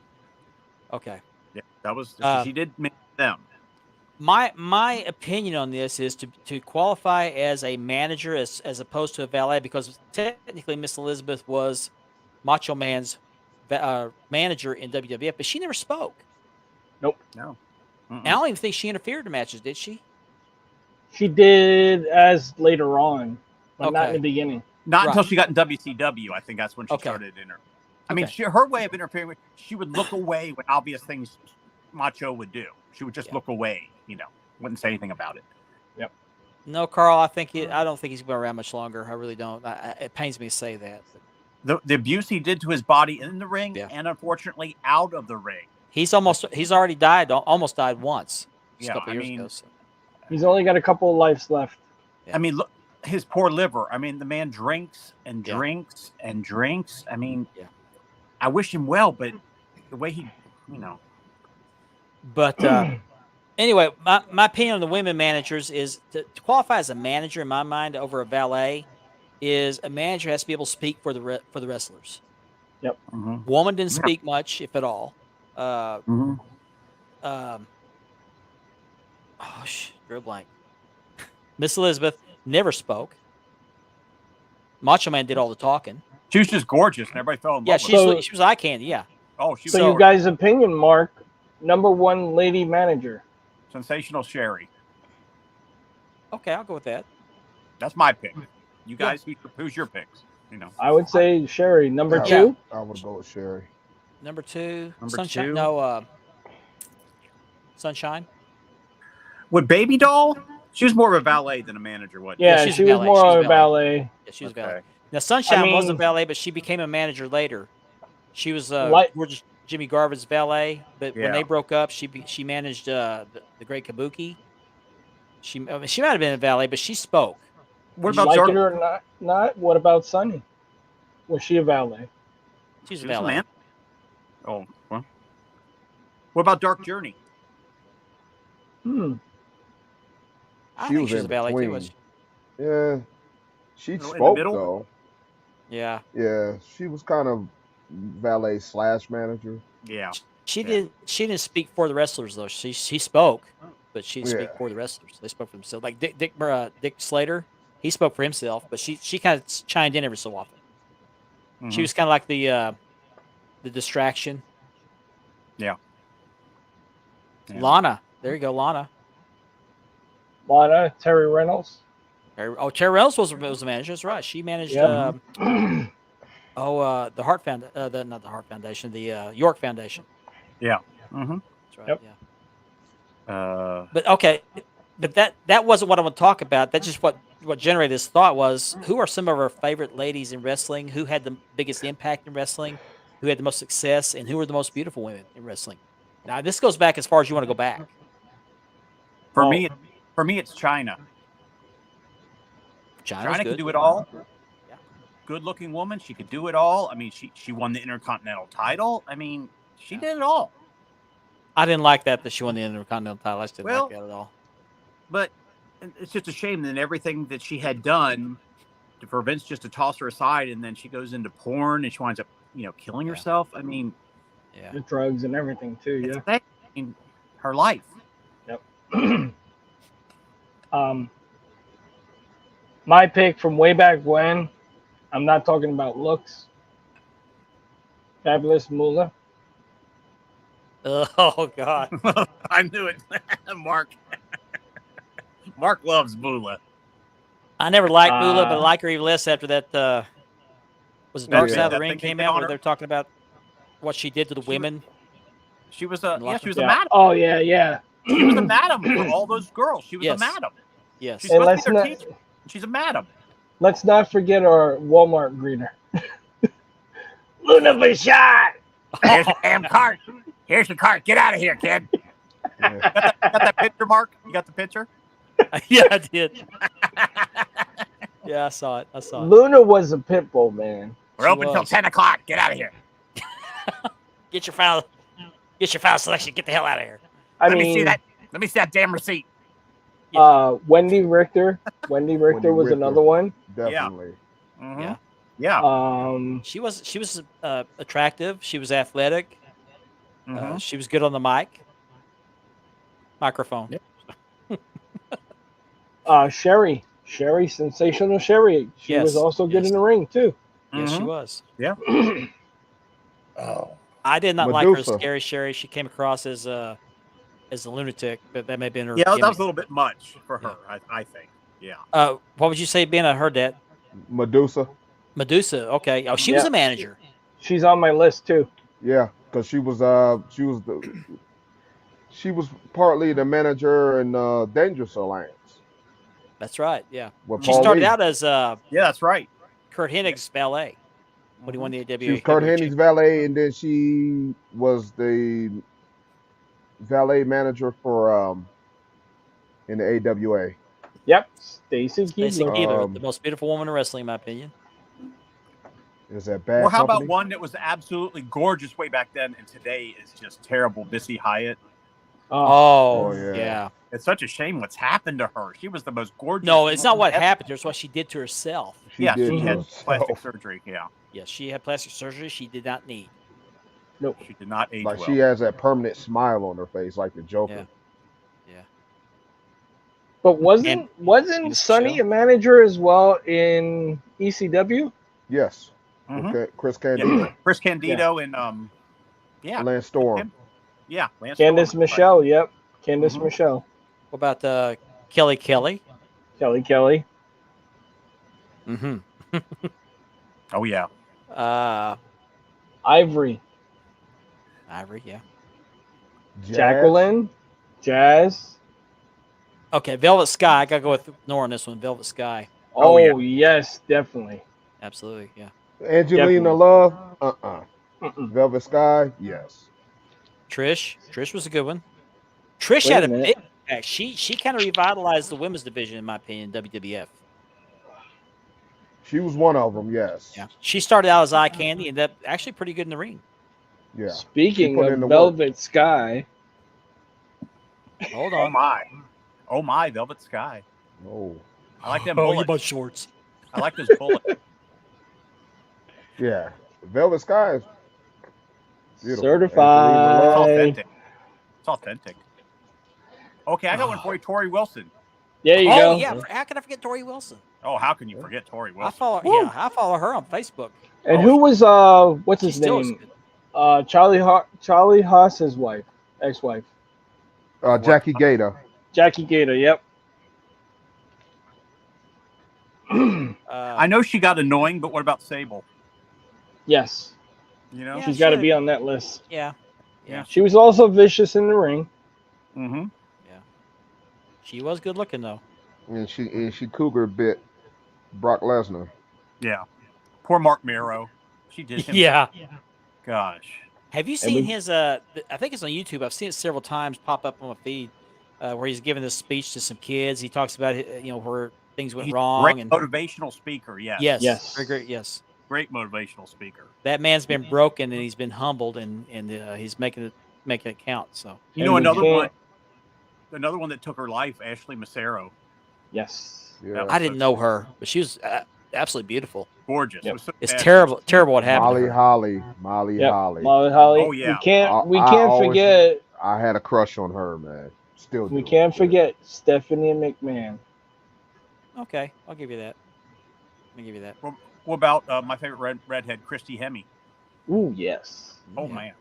Okay.
Yeah, that was
Uh,
she did manage them.
My opinion on this is to qualify as a manager as opposed to a valet, because technically Miss Elizabeth was Macho Man's manager in WWF, but she never spoke.
No.
And I don't even think she interfered in matches, did she?
She did as later on, but not in
Okay.
the beginning.
Not until
Right.
she got in WCW. I think that's when she
Okay.
started in her. I mean,
Okay.
her way of interfering, she would look away when obvious things Macho would do. She would just
Yeah.
look away, wouldn't say anything about it.
No, Carl. I don't think he's going around much longer. I really don't. It pains me to say that. But
The abuse he did to his body in the ring,
Yeah.
and unfortunately out of the ring.
he's already died. Almost died once. Just
Yeah,
a couple
I
years
mean-
ago. So.
He's only got a couple of lives left.
Yeah.
I mean, look, his poor liver. I mean, the man drinks and
Yeah.
drinks and drinks. I mean,
Yeah.
I wish him well, but the way he,
But anyway, my opinion on the women managers is to qualify as a manager in my mind over a valet is a manager has to be able to speak for the wrestlers.
Mhm.
Woman didn't
Yeah.
speak much, if at all.
Mhm.
Drew blank. Miss Elizabeth never spoke. Macho Man did all the talking.
She was just gorgeous, and everybody fell in
Yeah,
love with her.
she was eye candy. Yeah.
Oh, she was
So, you guys' opinion, Mark, #1 lady manager.
sensational Sherry.
Okay, I'll go with that.
That's my pick. You guys, who's your picks?
I would say Sherry. Number
Yeah.
2.
I would go with Sherry.
Number 2,
Number
Sunshine.
2?
No, Sunshine.
With Baby Doll, she was more of a valet than a manager. What?
Yeah,
she's
she
a
was
valet.
more
She's
of
a
a valet.
Yeah, she was
Okay.
valet. Now Sunshine was a
mean-
valet, but she became a manager later. She was
Like-
George Jimmy Garvin's valet, but when
Yeah.
they broke up, she managed the Great Kabuki. She might have been a valet, but she spoke.
What
You
about
like
Dark?
it or not? What about Sunny? Was she a valet?
She was a
She was a
valet.
man. Oh, well. What about Dark Journey?
I
She
think
was
she was
in
a valet too.
between.
Was she?
Yeah, she
In the
spoke
middle?
though.
Yeah,
Yeah, she was kind of valet / manager.
Yeah.
she
Yeah.
didn't speak for the wrestlers though. She spoke, but she didn't speak
Yeah.
for the wrestlers. They spoke for themselves. Like Dick Slater, he spoke for himself, but she kind of chimed in every so often.
Mhm.
She was kind of like the distraction.
Yeah. Yeah.
Lana, there you go, Lana.
Lana, Terry Reynolds.
Terry Reynolds was the manager. That's right. She managed.
Yeah.
The Hart Foundation. Not the Hart Foundation. The York Foundation.
Mm-hmm.
That's right.
Yep.
Yeah. But okay, but that wasn't what I want to talk about. That's just what generated this thought was who are some of our favorite ladies in wrestling? Who had the biggest impact in wrestling? Who had the most success? And who are the most beautiful women in wrestling? Now this goes back as far as you want to go back.
For
Oh.
me, it's China.
China
China
good.
could do it all.
Yeah.
Good-looking woman. She could do it all. I mean, she won the Intercontinental title. I mean, she did it all.
I didn't like that she won the Intercontinental title. I just didn't
Well-
like that at all.
But it's just a shame that everything that she had done for Vince just to toss her aside, and then she goes into porn and she winds up, killing
Yeah.
herself. I mean,
Yeah.
The drugs and everything too.
it's
Yeah.
affecting her life.
My pick from way back when. I'm not talking about looks. Fabulous Moolah.
Oh God.
I knew it, Mark. Mark loves Moolah.
I never liked Moolah, but I
Uh,
like her even less after that. Was it
Oh,
Dark
yeah.
Side of the
That
Ring
thing
came
came
out
on
where
her.
they're talking about what she did to the
She was-
women?
She was a
Locker-
she was
Yeah.
a madam.
Oh yeah, yeah.
She was a madam for all those girls. She was
Yes.
a madam.
Yes.
She's
Hey,
supposed to be
let's
their
not
teacher. She's a madam.
let's not forget our Walmart greeter. Luna Vachon!
Here's the damn cart. Here's the cart. Get out of here, kid.
Yeah.
Got that picture, Mark? You got the picture?
Yeah, I did. Yeah, I saw it.
Luna was a pit bull, man.
We're
She
open till
was.
10 o'clock. Get out of here.
Get your file selection. Get the hell out of here.
Let me see that. Let me see that damn receipt.
Wendy Richter. Wendy Richter was
Richter.
another one.
Definitely.
Mhm.
Yeah.
Yeah.
She was attractive. She was athletic.
Mhm.
She was good on the microphone.
Yeah.
Sherry, sensational Sherry. She
Yes,
was also good
yes.
in the ring too.
Yes, she
Mhm.
was.
Oh.
I did not like her as
Medusa.
Scary Sherry. She came across as a lunatic, but that may have been her.
Yeah, that
gimmick.
was a little bit much for her, I think. Yeah.
What would you say, Ben? I heard that.
Medusa.
Medusa. Okay. Oh, she was
Yeah.
a manager.
She's on my list too.
Yeah, because she was partly the manager in Dangerous Alliance.
That's right. Yeah.
with
She
Paul
started
Lee.
out as
Yeah, that's right.
Kurt Hennig's valet when he won the AWA.
She was Kurt
Heavyweight
Hennig's valet, and then she was the valet manager for in the AWA.
Yep, Stacy
Stacy
Keibler.
Keibler, the most beautiful woman in wrestling, in my opinion.
Is that bad?
Well, how
company?
about one that was absolutely gorgeous way back then, and today is just terrible? Missy Hyatt.
Oh,
yeah.
yeah.
It's such a shame what's happened to her. She was the most gorgeous.
No, it's not what
woman ever.
happened to her. It's what she did to herself.
She
Yeah,
did
she
to
had
herself.
plastic surgery. Yeah,
Yes, she had plastic surgery she did not need.
Nope.
she did not age
Like
well.
she has that permanent smile on her face, like the Joker.
Yeah.
But
And-
wasn't Sonny a manager as well in ECW?
Yes.
Mhm.
Okay. Chris Candido,
Chris Candido and yeah,
Lance Storm.
yeah, Lance
Candice
Storm.
Michelle. Yep, Candice
Mhm.
Michelle.
What about Kelly Kelly?
Kelly.
Mm-hmm.
Oh yeah,
Ivory.
Ivory, yeah.
Jazz.
Jacqueline. Jazz.
Okay, Velvet Sky. I gotta go with Nora on this one. Velvet Sky.
Oh,
yeah.
yes, definitely.
Absolutely, yeah.
Angelina
Definitely.
Love.
Mm-mm.
Velvet Sky. Yes.
Trish was a good one. Trish
Wait
had
a
a
minute.
big impact. She kind of revitalized the women's division, in my opinion, in WWF.
She was one of them. Yes.
Yeah, she started out as eye candy and that actually pretty good in the ring.
Yeah.
Speaking
put
of
in the work.
Velvet Sky,
Hold
oh
on.
my, Velvet Sky.
Oh.
I like them
Oh, you
bullets.
bought shorts.
I like those bullets.
Yeah. Velvet Sky is beautiful.
Certified.
Angelina
It's
Love.
authentic. It's authentic. Okay, I got one for you, Tori Wilson.
there you
Oh
go.
yeah, how can I forget Tori Wilson?
Oh, how can you forget Tori Wilson?
I follow her on Facebook.
And
Oh,
who was what's
She
his
still is
name?
good.
Charlie Haas's wife, ex-wife,
Jackie Gator.
Jackie Gator. Yep.
I know she got annoying, but what about Sable?
Yes,
You know?
Yeah.
she's got to
sure.
be on that list.
Yeah,
She was also vicious in the ring.
Mm-hmm.
she was good looking though.
And she cougar bit Brock Lesnar.
Yeah. Poor Mark Mero. She did him.
Yeah.
Gosh.
Have you seen his? I think it's on YouTube. I've seen it several times pop up on my feed, where he's giving this speech to some kids. He talks about where things went
He's
wrong
great
and
motivational speaker. Yes.
Yes.
very great. Yes,
Great motivational speaker.
that man's been broken and he's been humbled and he's making it count. So
You know
And we
another
can't-
one. Another one that took her life, Ashley Macero.
Yes.
Yeah.
I didn't know her, but she was absolutely beautiful.
Gorgeous.
Yep.
Was so
It's
bad.
terrible what happened.
Molly
To her.
Holly. Molly
Yep.
Holly.
Molly Holly.
Oh, yeah.
We
I
can't
always-
forget.
I had a crush on her, man. Still do.
We can't forget Stephanie McMahon.
Okay, I'll give you that. Let me give you that.
What about my favorite redhead, Christy Hemme?
Ooh, yes.
Oh,
Yeah.
man.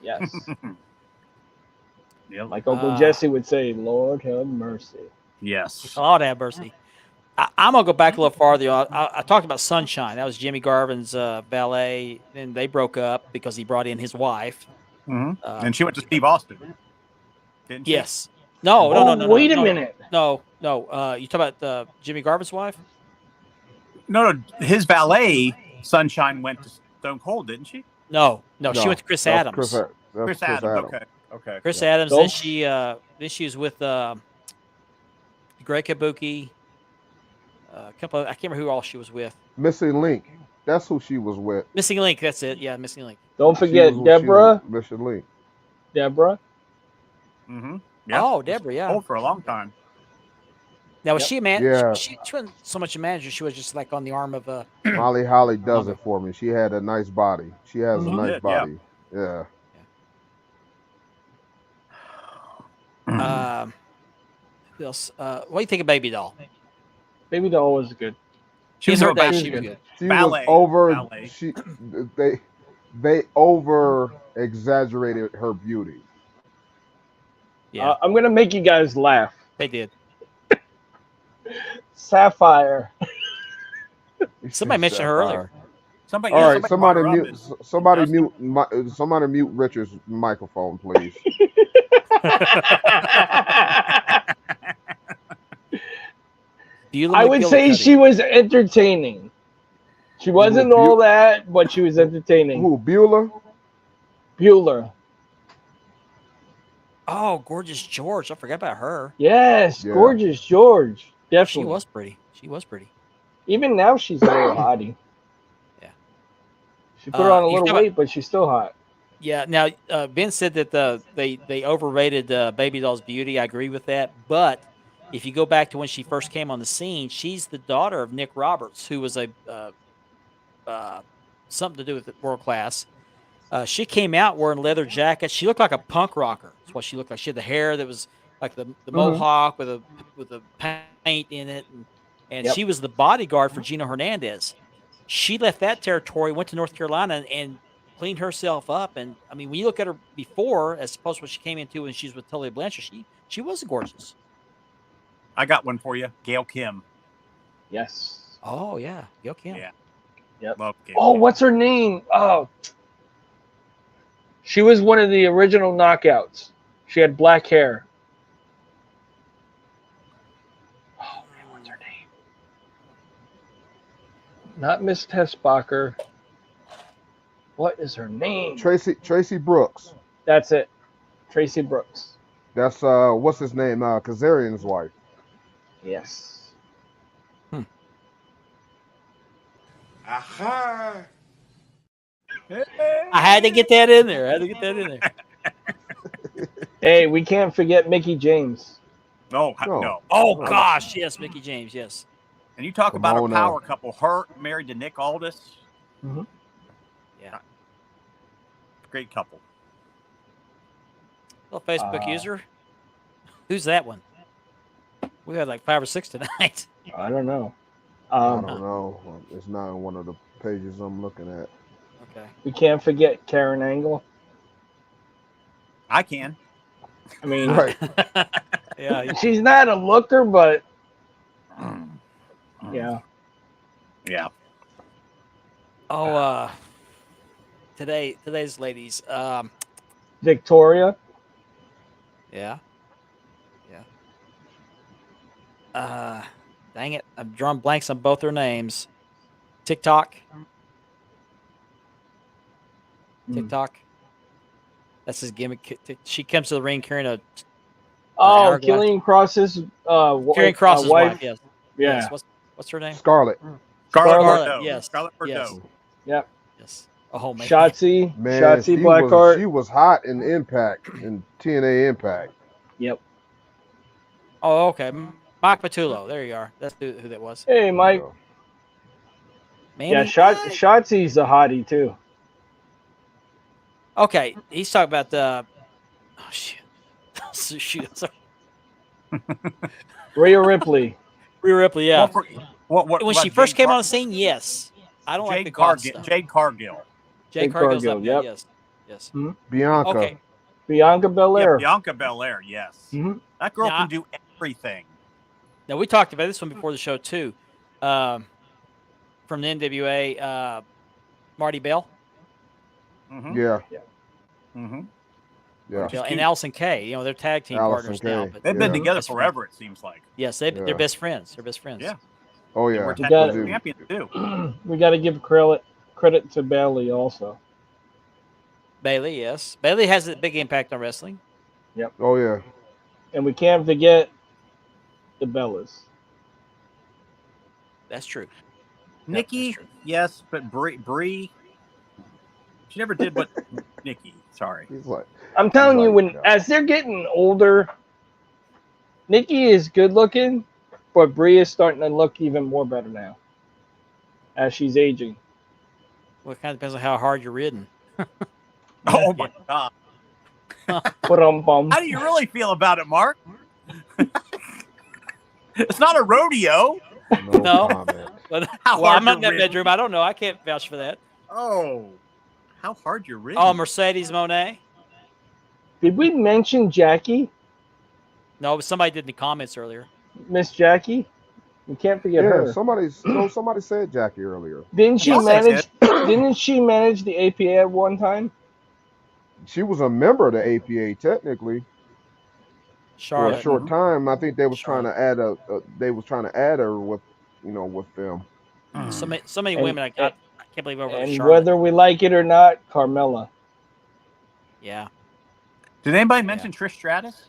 Yes.
Yep.
Like Uncle Jesse would say, Lord have mercy.
Yes.
Lord have mercy. I'm gonna go back a little farther. I talked about Sunshine. That was Jimmy Garvin's ballet, and they broke up because he brought in his wife.
Mm-hmm.
Uh,
And she went to Steve Austin. Didn't she?
Yes. No.
Wait a
no,
minute.
No. You talk about Jimmy Garvin's wife?
No. His valet, Sunshine, went to Stone Cold, didn't she?
No. She went to Chris
That's
Adams.
Chris Adams. Okay.
Chris
Yeah.
Adams.
Don't-
Then she was with Greg Kabuki. A couple. I can't remember who all she was with.
Missing Link. That's who she was with.
Missing Link. That's it. Yeah, Missing Link.
Don't forget
She was
Deborah.
Missing Link.
Deborah.
Mm-hmm. Yeah.
Oh, Deborah. Yeah.
Cold for a long time.
Now was
Yep.
she a man?
Yeah.
She wasn't so much a manager. She was just like on the arm of a.
Molly Holly does it for me. She had a nice body. She has a
Mhm.
nice
Did, yeah.
body. Yeah.
Who else? What do you think of Baby Doll?
Baby Doll was good.
She was
In her
so
day,
bad.
she was good.
She
Ballet.
was over.
Ballet.
She they over exaggerated her beauty.
Yeah,
I'm gonna make you guys laugh.
they did.
Sapphire.
Somebody mentioned her earlier.
Somebody.
All
yeah,
right,
somebody brought her up
somebody
Dustin.
mute Richard's microphone, please.
Beulah
I would say
McGillicuddy.
she was entertaining. She wasn't all that, but she was entertaining.
Who, Beulah?
Bueller.
Oh, Gorgeous George. I forgot about her.
Yes,
Yeah.
gorgeous George.
She
Definitely.
was pretty. She was pretty.
Even now, she's a little hottie.
Yeah.
She put on a
you
little
talk
weight, but she's still hot.
Yeah. Now, Ben said that they overrated Baby Doll's beauty. I agree with that. But if you go back to when she first came on the scene, she's the daughter of Nick Roberts, who was a something to do with World Class. She came out wearing leather jackets. She looked like a punk rocker. That's what she looked like. She had the hair that was like the mohawk with a paint in it, and
Yep.
she was the bodyguard for Gino Hernandez. She left that territory, went to North Carolina, and cleaned herself up. And I mean, when you look at her before, as opposed to what she came into when she was with Tully Blanchard, she was gorgeous.
I got one for you. Gail Kim.
Yes.
Oh yeah, Gail Kim.
Yeah.
Yep.
Love Gail
Oh,
Kim.
what's her name? Oh, she was one of the original knockouts. She had black hair. Oh man, what's her name? Not Miss Tessbacher. What is her name?
Tracy Brooks.
That's it. Tracy Brooks.
That's what's his name? Kazarian's wife.
Yes.
Aha!
I had to get that in there.
Hey, we can't forget Mickey James.
No,
No.
no.
Oh gosh, yes, Mickey James, yes.
And you talk about a
Pomona.
power couple. Her married to Nick Aldis.
Yeah.
Great couple.
Little Facebook
Uh,
user. Who's that one? We had like 5 or 6 tonight.
I don't know.
I don't know. It's not in one of the pages I'm looking at.
Okay.
We can't forget Karen Angle.
I can.
I mean,
Right.
Yeah.
she's not a looker, but yeah.
Yeah.
Oh, today's ladies.
Victoria.
Yeah. Dang it, I'm drawing blanks on both their names. TikTok. That's his gimmick. She comes to the ring carrying a
Oh,
hourglass.
Killian Cross's
carrying Cross's wife. Yes.
Yeah.
Yes. What's her name?
Scarlett.
Scarlett
Scarlett,
Bordeaux.
yes,
Scarlett
yes.
Bordeaux.
Yep.
Yes. Oh man.
Shotzi.
Man,
Shotzi
she
Blackheart.
was hot in Impact, in TNA Impact.
Yep.
Oh, okay. Mike Patullo. There you are. That's who that was.
Hey, Mike.
Manny?
Yeah, Shotzi's a hottie too.
Okay, he's talking about the. Oh shit! Shoot, sorry.
Rhea Ripley.
Rhea Ripley, yeah.
What
when
about
she first
Jade
came on
Car-
the scene, yes. I don't like the
Jade
God
Cargill.
stuff.
Jade Cargill.
Jade
Jade
Cargill's
Cargill,
up there,
yep.
yes.
Bianca.
Okay.
Bianca
Yeah,
Belair.
Bianca Belair. Yes.
Mhm.
That girl
Yeah,
can do everything.
Now we talked about this one before the show too. From the NWA, Marty Bell,
Mm-hmm.
Yeah,
Mm-hmm.
yeah.
Bell and Allison Kay. You know they're tag team
Allison
partners now,
Kay.
but
They've been
Yeah.
together
Best friends.
forever. It seems like.
yes,
Yeah.
they're best friends. They're best friends.
Yeah.
Oh
They
yeah.
were
You
tag
got
team
it.
champions too.
We got to give credit to Bailey also.
Bailey, yes. Bailey has a big impact on wrestling.
Oh yeah.
And we can't forget the Bellas.
That's true.
Nikki,
that's true.
yes, but Brie, she never did what Nikki. Sorry.
He's like,
I'm telling you,
Right, yeah.
as they're getting older, Nikki is good looking, but Brie is starting to look even more better now as she's aging.
Well, it kind of depends on how hard you're ridden.
Oh my God.
Ba-dum-bum.
How do you really feel about it, Mark? It's not a rodeo.
No.
comment.
But
How
well,
hard
I'm not in
you're
that
ridden.
bedroom. I don't know. I can't vouch for that.
Oh, how hard you're ridden.
Oh, Mercedes Monet.
Did we mention Jackie?
No, but somebody did in the comments earlier.
Miss Jackie? We can't forget
Yeah,
her.
somebody said Jackie earlier.
Didn't she
Yes, I
manage? Didn't she manage the APA at one time?
She was a member of the APA technically. for a
Charlotte.
short time. I think they was trying to
Charlotte.
add they was trying to add her with, with them.
So many
And-
women. I can't believe over to
And
Charlotte.
whether we like it or not, Carmella.
Yeah.
Did anybody mention Trish Stratus?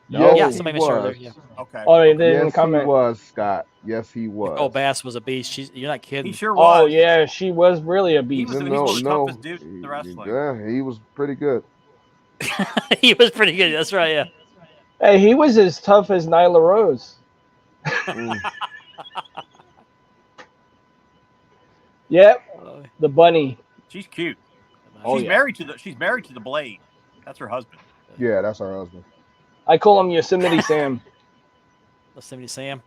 Yes,
Yeah,
he
somebody mentioned her there.
was.
Yeah.
Okay.
Oh, they didn't
Yes,
comment.
he was, Scott. Yes, he was.
Nicole Bass was a beast. You're not
He
kidding.
sure was.
Oh yeah, she was really a
He
beast.
was the
No,
toughest dude in the wrestling.
Yeah, he was pretty good.
He was pretty good. That's right. Yeah.
Hey, he was as tough as Nyla Rose.
Mm.
Yep, the bunny.
She's cute.
Oh,
she's
yeah.
married to the Blade. That's her husband.
Yeah, that's her husband.
I call him Yosemite Sam
Yosemite Sam.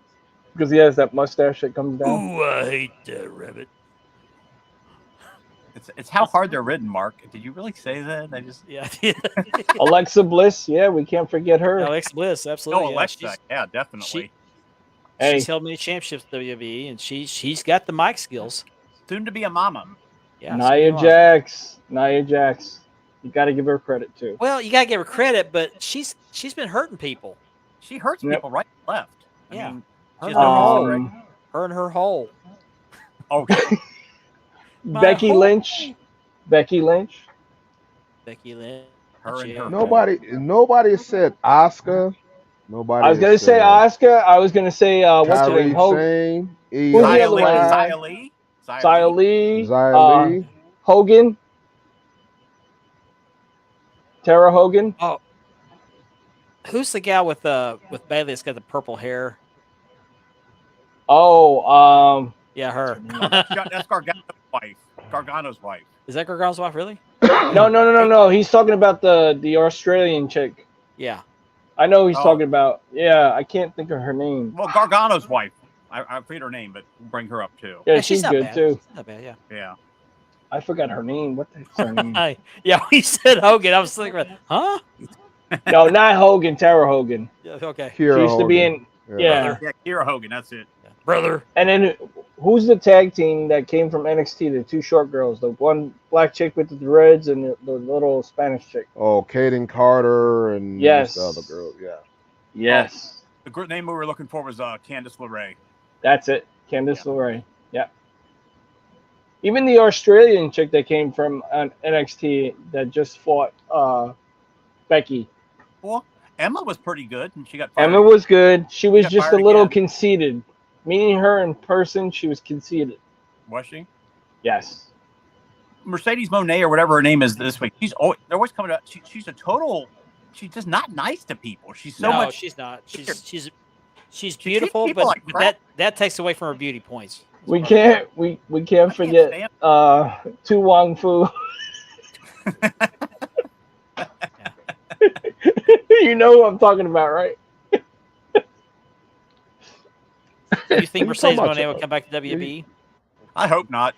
because he has that mustache that comes down.
Ooh, I hate that rabbit.
It's how hard they're ridden, Mark. Did you really say that? I just
Yeah.
Alexa Bliss, yeah, we can't forget her.
Alexa Bliss, absolutely.
oh,
yeah.
Alexa, yeah, definitely.
Hey.
She's held many championships in WWE, and she's got the mic skills.
Soon to be a mama.
Yeah.
Nia
so-
Jax. You got to give her credit too.
Well, you gotta give her credit, but she's been hurting people.
She hurts
Yep.
people right and left.
Yeah.
I mean,
Her,
she's
and her
no
hole.
reason, right?
Her and her hole.
Okay.
My
Becky
whole-
Lynch. Becky Lynch.
Becky Lynch.
Her and
yeah.
her.
Nobody said Asuka. Nobody.
I was gonna say Asuka. I was gonna say what's her name?
Kyrie Sane.
Who's the
Xia
other
Li.
one?
Xia Li.
Xia Li.
Xia Li.
Hogan. Tara Hogan.
Who's the gal with Bailey that's got the purple hair?
Oh,
Yeah, her.
That's Gargano's wife. Gargano's wife.
Is that Gargano's wife, really?
no. He's talking about the Australian chick.
Yeah.
I know he's
Oh.
talking about. Yeah, I can't think of her name.
Well, Gargano's wife. I forget her name, but we'll bring her up too.
Yeah, she's
not
good
bad.
too.
She's not bad, yeah.
Yeah.
I forgot her name. What the heck's her name?
Yeah, we said Hogan. I was thinking, huh?
No, not Hogan. Tara Hogan.
Yeah, okay.
She
Kira
used to be
Hogan.
in. Yeah.
Yeah, Kira Hogan. That's it.
Brother.
And then who's the tag team that came from NXT? The two short girls, the one black chick with the dreads and the little Spanish chick.
Oh, Kaden Carter and
Yes.
the other girl. Yeah.
Yes,
The group name we were looking for was Candice LeRae.
that's it. Candice LeRae. Yeah. Even the Australian chick that came from NXT that just fought Becky.
Well, Emma was pretty good, and she got fired.
Emma was good. She was
got
just a
fired
little
again.
conceited. Meeting her in person, she was conceited.
Was she?
Yes.
Mercedes Monet or whatever her name is this week. They're always coming up. She's a total. She's just not nice to people. She's so
No,
much.
she's not. She's
treats
beautiful,
people
but
like crap.
that takes away from her beauty points.
We can't forget
stand-
Tu Wong Fu. You know who I'm talking about, right?
Do you think
you
Mercedes
talking about,
Moné will come back to WWE?
I hope not.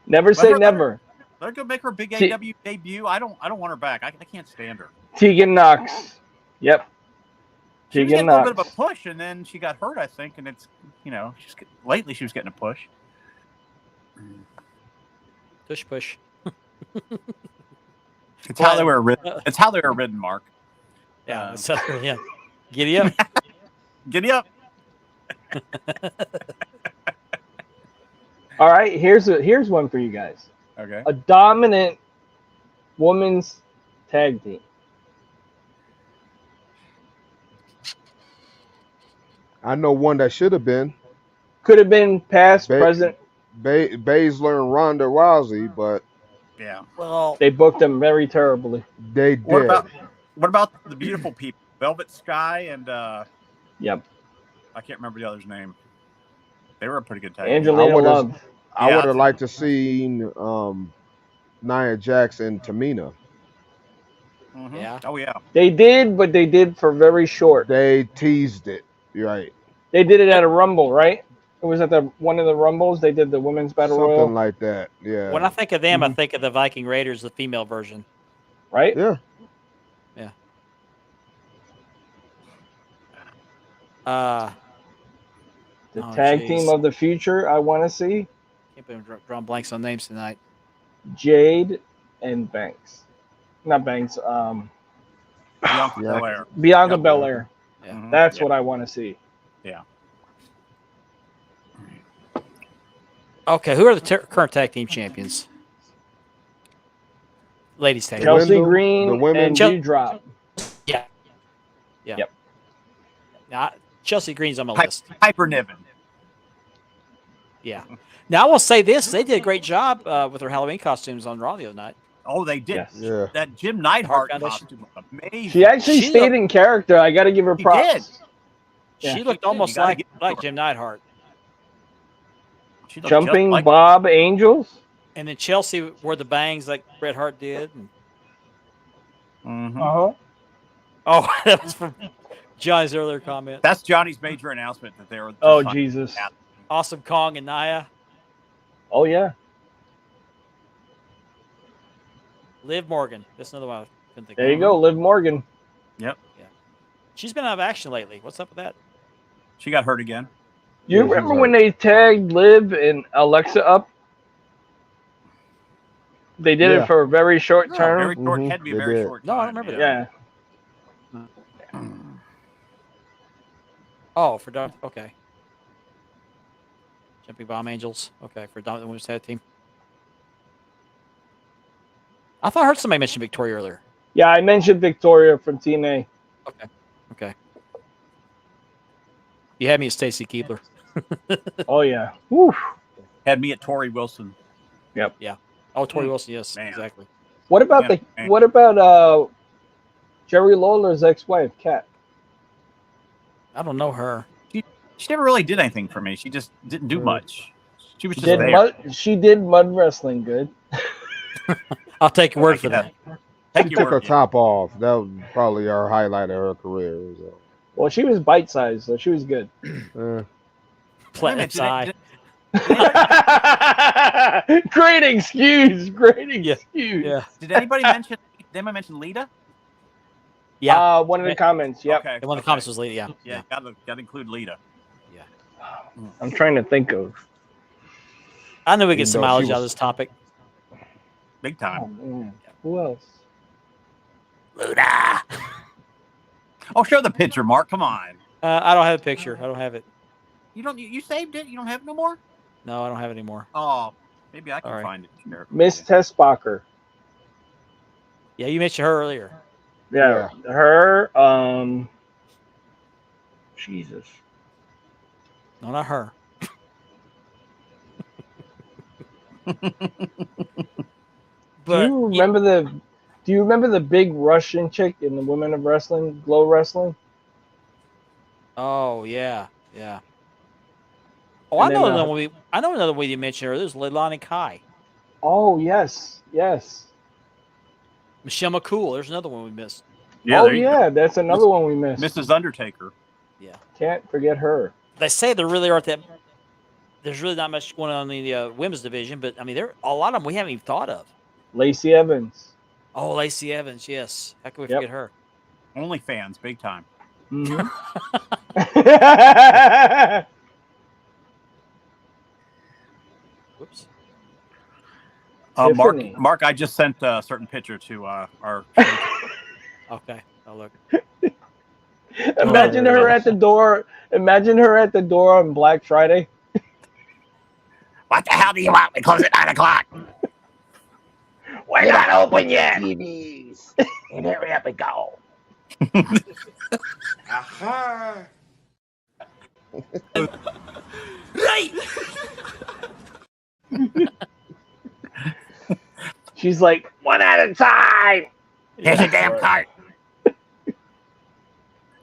Never say
her-
never.
They're gonna make her big
T-
AW debut. I don't want her back. I can't stand her.
Tegan Knox. Yep.
She was
Tegan
getting a little bit
Knox.
of a push, and then she got hurt, I think. And it's lately she was getting a push.
Push.
It's how they were ridden. It's how they were ridden, Mark.
Yeah. Yeah. Giddy up.
Giddy up.
All right, here's one for you guys.
Okay.
A dominant women's tag team.
I know one that should have been
Could have been past, present.
Baszler and Ronda Rousey, but
Yeah.
Well,
They booked them very terribly.
they did.
What about the beautiful people? Velvet Sky and
Yep.
I can't remember the other's name. They were a pretty good tag. team.
Angelina
would've-
Love.
I
Yeah.
would have liked to see Nia Jax and Tamina.
Mhm.
Yeah.
Oh yeah.
They did, but they did for very short.
They teased it. You're right.
They did it at a Rumble, right? It was at one of the Rumbles. They did the women's battle
Something
royal,
like that. Yeah.
when I think of them, I think of the Viking Raiders, the female version.
right?
Yeah.
The
Oh,
tag
jeez.
team of the future. I want to see
Can't believe I'm drawing blanks on names tonight.
Jade and Banks. Not Banks.
Bianca
Yeah.
Belair.
Bianca
Yeah.
Belair.
Yeah.
Mhm.
That's
Yeah.
what I want to see.
Okay, who are the current tag team champions? Ladies tag.
The
team.
Chelsea
women-
Green
the women-
and
Chel-
Dewdrop.
Yeah. Yeah.
Yep.
Now, Chelsea Green's on my
Hy-
list.
Hyper Niven.
Yeah. Now I will say this: they did a great job with their Halloween costumes on Raw the other night.
Oh, they did.
Yes.
Yeah.
That Jim Neidhart
Foundation.
costume was amazing.
She actually
She
stayed
looked-
in character. I got to give her
She
props.
did.
Yeah.
She looked
did.
almost
You gotta
like
give it to her.
Jim Neidhart.
She looked
Jumping
just like-
Bob Angels.
And then Chelsea wore the bangs like Bret Hart did. And,
Mhm.
Uh-huh.
oh, that was from Johnny's earlier comment.
That's Johnny's major announcement that they were.
Oh,
just-
Jesus.
Yeah.
Awesome Kong and Nia.
Oh, yeah.
Liv Morgan. That's another one I couldn't think
There you
of.
go. Liv Morgan.
She's been out of action lately. What's up with that?
She got hurt again.
You
Yeah, she's
remember
like-
when they tagged Liv and Alexa up? They did
Yeah.
it for a very short
No,
term.
very short.
Mhm,
Had to be a
they
very
did.
short.
No, I
time,
don't remember
Yeah.
Oh, for Dom. Okay. Jumping Bomb Angels. Okay, for Dominant Women's Tag Team. I thought I heard somebody mention Victoria earlier.
Yeah, I mentioned Victoria from TNA.
Okay. You had me at Stacy Keebler.
Oh, yeah. Woo.
Had me at Tori Wilson.
Oh, Tori Wilson. Yes,
Man.
exactly.
What about
Yeah,
the?
man.
What about Jerry Lawler's ex-wife, Kat?
I don't know her.
She never really did anything for me. She just didn't do much. She was just
Did
there.
she did mud wrestling good?
I'll take your word for that.
Take
She
your
took her
word.
top off. That was probably her highlight of her career. So.
Well, she was bite-sized, so she was good.
Platinum Eye.
Great excuse. Great
Yeah.
excuse.
Yeah.
Did anybody mention? Did anybody mention Lita?
Yeah.
One of the comments. Yep.
Okay.
And one of the comments was Lita. Yeah.
Yeah, gotta include Lita.
I'm trying to think of.
I knew we get some
No, she
mileage out of
was-
this topic.
Big
Oh,
time.
man. Who else?
Luda.
Oh, show the picture, Mark. Come on.
I don't have a picture. I don't have it.
You don't. You saved it. You don't have it no more.
No, I don't have it anymore.
Oh, maybe I can
All right.
find it. Sure.
Miss Tessbacher.
Yeah, you mentioned her earlier.
Yeah. Her. Jesus.
No, not her. But
Do you remember the big Russian chick in the Women of Wrestling, Glow Wrestling?
oh yeah, yeah. Oh,
And
I know
then,
another one. I know another way you mentioned her. There's Leilani Kai,
Oh yes, yes.
Michelle McCool. There's another one we missed.
Yeah.
Oh
there you
yeah, that's another one we missed.
go. Mrs. Undertaker.
Can't forget her.
They say there really aren't that. There's really not much going on in the women's division, but I mean, there a lot of them we haven't even thought of.
Lacey Evans.
Oh, Lacey Evans. Yes, how can we
Yep.
forget her?
Only fans, big time.
Mhm.
Whoops.
Mark,
Tiffany.
Mark, I just sent a certain picture to our.
Okay. Oh look.
Imagine her at the door. Imagine her at the door on Black Friday.
What the hell do you want? We close at 9 o'clock.
We're not open yet.
TVs. And hurry up and go. Aha.
She's like, one at a time.
Here's your damn cart.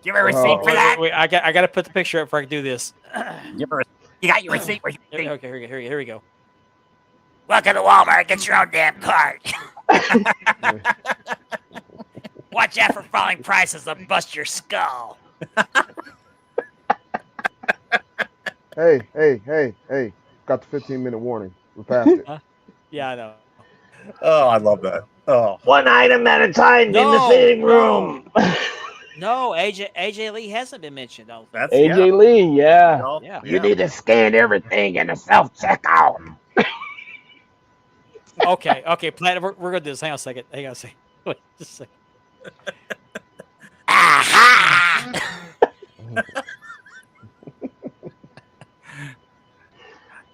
Give her a receipt
Oh.
for that.
Wait, I got to put the picture up before I can do this.
Give her. You got your receipt. Where's your receipt?
Okay, here we go.
Welcome to Walmart. Get your own damn cart. Watch out for falling prices. They'll bust your skull.
Hey. Got the 15-minute warning. We passed it.
Yeah, I know.
Oh, I love that. Oh,
One item at a time in the
No,
fitting
no.
room.
No, AJ Lee hasn't been mentioned. I don't think.
that's
AJ Lee, yeah.
Yeah.
Yeah.
You need to scan everything in the self-checkout.
Okay, Platinum. We're gonna do this. Hang on a second. Wait, just a second.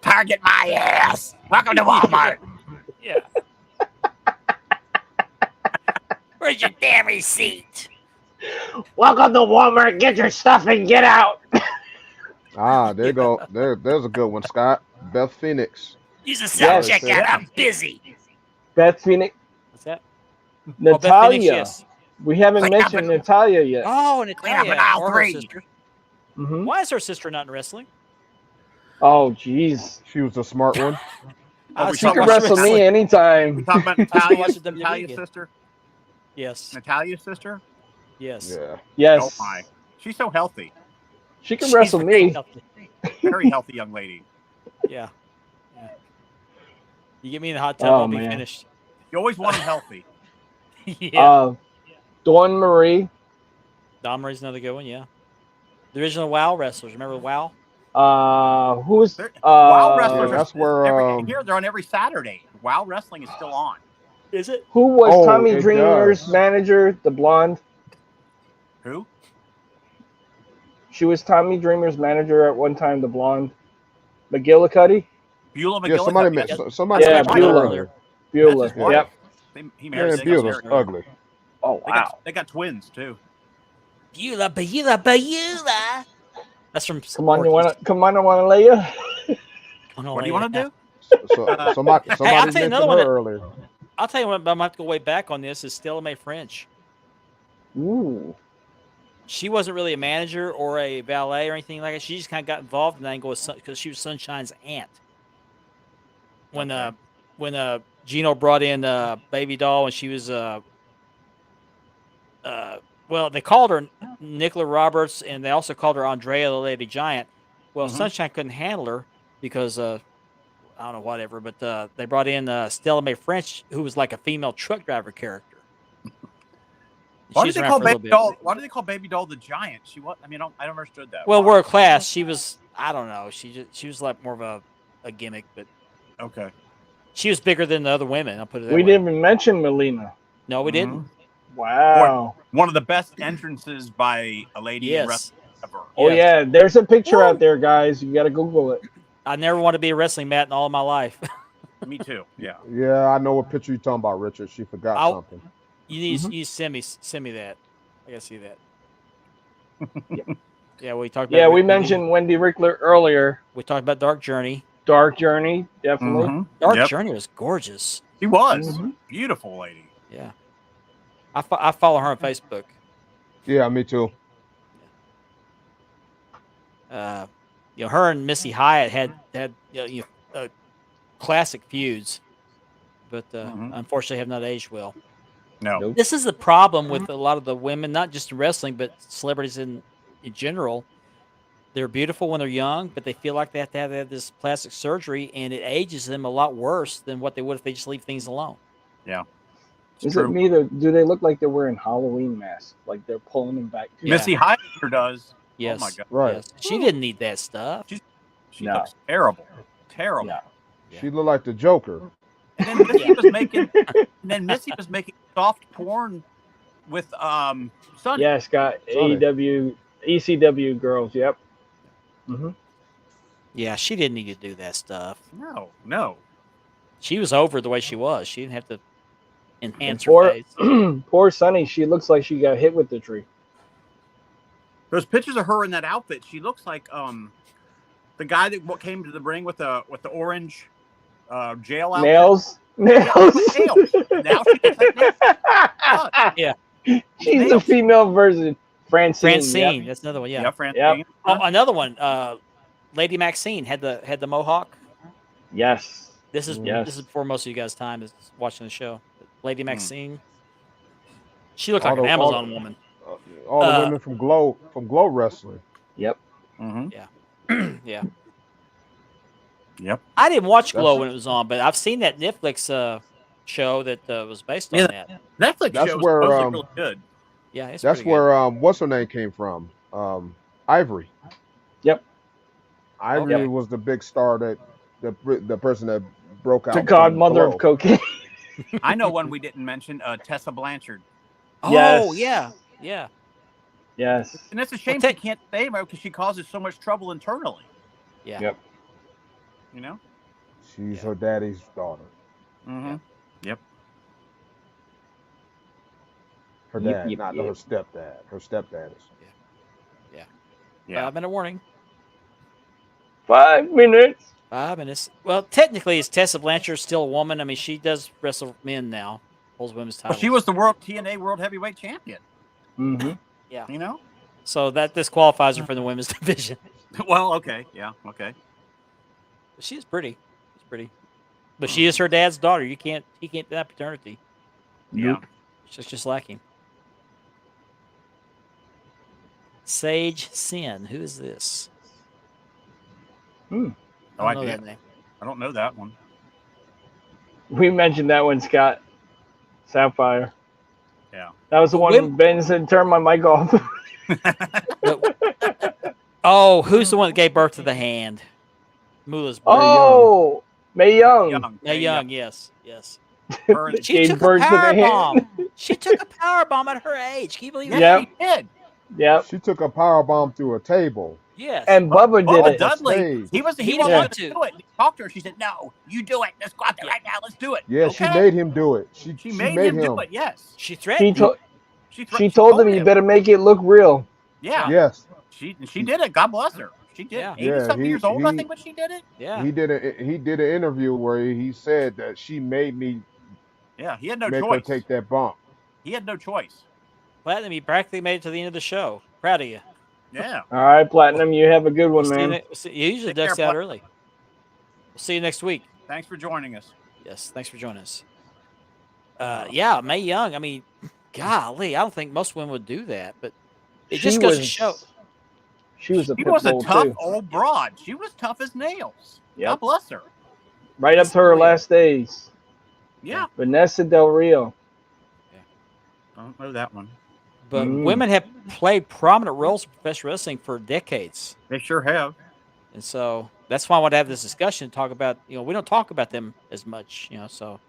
Target my ass. Welcome to Walmart.
Yeah.
Where's your damn receipt?
Welcome to Walmart. Get your stuff and get out.
Ah, there you go. There's a good one, Scott. Beth Phoenix.
Use a
Yes.
self-checkout. I'm busy.
Beth Phoenix.
What's that?
Natalia.
Oh, Beth Phoenix, yes.
We haven't
Clean up
mentioned
and-
Natalia yet.
Oh,
Clean up in
Natalia,
aisle
or her
3.
sister.
Hmm
Why is her sister not in wrestling?
Oh, jeez.
She was a smart one.
Oh, we
She
talking
can
about
wrestle me
We
anytime.
talking about
watch
Natalia's,
the WWE
Natalia's
again.
sister?
Yes.
Natalia's sister?
Yes.
Yeah.
Yes.
Oh my. She's so healthy.
She can
She's
wrestle
very
me.
healthy.
Very healthy young lady.
Yeah. Yeah. You get me in the hot tub,
Oh,
I'll be
man.
finished.
You always want them healthy.
Yeah.
Dawn Marie.
Dom Marie's another good one, yeah. The original WoW wrestlers. Remember WoW?
Who's
WoW wrestlers
that's
are
where,
here. They're on every Saturday. WoW wrestling is still on.
Is it?
who was
Oh,
Tommy
it
Dreamer's
does.
manager? The blonde.
Who?
She was Tommy Dreamer's manager at one time. The blonde. McGillicuddy.
Beulah
yeah, somebody
McGillicuddy.
met somebody
Yeah,
mentioned her
Beulah.
earlier.
Bueller.
That's his wife.
Yep.
He
Man,
married.
Beulah's ugly.
Oh wow.
They got twins too.
Beulah, Beulah, Beulah.
That's from
Come on,
Porky's.
I want to lay you.
What do you want to do?
So, somebody
I'll tell you
mentioned
another
her
one that-
earlier.
I'll tell you what, but I'm going to have to go way back on this, is Stella Mae French.
Ooh.
She wasn't really a manager or a valet or anything like that. She just kind of got involved in that angle because she was Sunshine's aunt. When Gino brought in Baby Doll and she was well, they called her Nicola Roberts and they also called her Andrea the Lady Giant. Well,
Mhm.
Sunshine couldn't handle her because I don't know whatever, but they brought in Stella Mae French, who was like a female truck driver character.
Why
She's
did they
around
call
for a little
Baby
bit.
Doll? Why did they call Baby Doll the Giant? She what? I mean, I don't understood that.
Well,
Why?
world class. She was, I don't know. She was like more of a gimmick, but
Okay.
she was bigger than the other women. I'll put it that
We
way.
didn't even mention Melina.
No, we didn't.
Mhm.
Wow.
One of the best entrances by a lady in
Yes.
wrestling ever.
Oh
Yes.
yeah, there's a picture
Woo.
out there, guys. You got to Google it.
I never want to be a wrestling mat in all of my life.
Me too. Yeah.
Yeah, I know what picture you're talking about, Richard. She forgot
I'll-
something.
You need
Mhm.
you send me that. I gotta see that.
Yep.
Yeah, we talked about.
Yeah, we mentioned Wendy Rickler earlier.
We talked about Dark Journey.
Dark Journey, definitely.
Mhm.
Dark
Yep.
Journey was gorgeous.
She was
Mhm.
beautiful lady.
Yeah, I follow her on Facebook.
Yeah, me too.
Her and Missy Hyatt had classic feuds, but
Mhm.
unfortunately have not aged well.
No.
Nope.
This is the problem with a lot of the women, not just in wrestling, but celebrities in general. They're beautiful when they're young, but they feel like they have to have this plastic surgery, and it ages them a lot worse than what they would if they just leave things alone.
It's
Is
true.
it me? Do they look like they're wearing Halloween masks? Like they're pulling them back?
Yeah.
Missy Hyatt sure does.
Yes.
Oh my god.
Right.
Yes. She didn't need that stuff.
She
No.
looks terrible. Terrible.
Yeah.
Yeah.
She looked like the Joker.
And then Missy was making soft porn with Sunny.
Yeah, Scott.
Sorry.
AEW, ECW girls. Yep. Hmm
Yeah, she didn't need to do that stuff.
No.
She was over the way she was. She didn't have to enhance her
Poor,
face.
poor Sunny. She looks like she got hit with the tree.
Those pictures of her in that outfit, she looks like the guy that came to the ring with the orange jail outfit.
Nails.
Yeah, with nails. Now she looks like that.
Yeah.
She's the
Nails.
female version. Francine.
Francine,
Yep.
that's another one. Yeah.
Yeah, Francine.
Yep.
Oh, another one. Lady Maxine had the mohawk.
Yes.
This is
Yes.
this is before most of you guys' time is watching the show. Lady
Hmm.
Maxine. She looked
All
like an
the- all
Amazon
the-
woman.
All the women from Glow Wrestling.
Yep.
Mm-hmm.
Yeah.
Yep.
I didn't watch
That's-
Glow when it was on, but I've seen that Netflix show that was based on
Yeah.
that.
Netflix
That's
show is
where,
supposedly
um,
really good.
Yeah, it's
That's
pretty
where what's her name came from? Ivory.
Yep.
Ivory
Yep.
was the big star that the person that broke out.
The
from
godmother of
Glow.
cocaine.
I know one we didn't mention, Tessa Blanchard.
good.
Yes.
Oh yeah, yeah.
Yes.
And it's a shame
Well,
she can't stay because she causes so much trouble internally.
Yeah.
Yep.
You know?
She's
Yeah.
her daddy's daughter.
Mm-hmm. Yep.
Her
Yep,
dad,
yep,
not
yep.
her stepdad. Her stepdad is.
Yeah.
5-minute warning.
5 minutes.
5 minutes. Well, technically, is Tessa Blanchard still a woman? I mean, she does wrestle men now, holds women's
Well,
titles.
she was the TNA World Heavyweight Champion.
Mm-hmm.
You know?
So that disqualifies her from the women's division.
Well, okay. Yeah. Okay.
But she is pretty. She's pretty. But she is her dad's daughter. He can't deny paternity.
Yeah.
She's just lacking. Sage Sin. Who is this?
No
I don't know
idea.
that name.
I don't know that one.
We mentioned that one, Scott. Sapphire.
Yeah.
That was the one
Women-
Ben said, turn my mic off.
Oh, who's the one that gave birth to the hand? Moolah's birth.
Oh, Mae Young.
Young.
Mae Young, yes.
Her and-
She
Gave
took a
birth to the
power
hand.
bomb. She took a power bomb at her age. Can you believe that?
Yeah.
she did.
Yep.
She took a power bomb through a table.
Yes.
And Bubba did
Bubba
it.
Dudley.
Stage.
He
He
didn't
didn't
want
want
to
to.
do it. He talked to her. She said, "No, you do it. Let's go out there right now. Let's do it."
Yeah,
Okay.
she made him do it. She
She made him do it. Yes.
She
She,
threatened.
to-
She
she told him, you better make it look real.
Yeah.
Yes,
She did it. God bless her. She did.
Yeah.
80-something
Yeah,
years old, I
he-
think, but she did it.
Yeah.
he did an interview where he said that she made me
Yeah. He had no
make her
choice.
take that bump.
He had no choice.
Platinum, you practically made it to the end of the show. Proud of you.
Yeah.
All right, Platinum, you have a good one, man.
You usually
Take care,
ducks out
Plat-
early. We'll see you next week.
Thanks for joining us.
Yes, thanks for joining us. Yeah, Mae Young. I mean, golly, I don't think most women would do that, but it just goes to show.
She was a
She
pit
was a
bull,
tough
too.
old broad. She was tough as nails.
Yep.
God bless her.
Right up to her last days.
Yeah.
Vanessa Del Rio.
I don't know that one.
But women have played prominent roles in professional wrestling for decades.
They sure have.
And so that's why I want to have this discussion, talk about, we don't talk about them as much, so.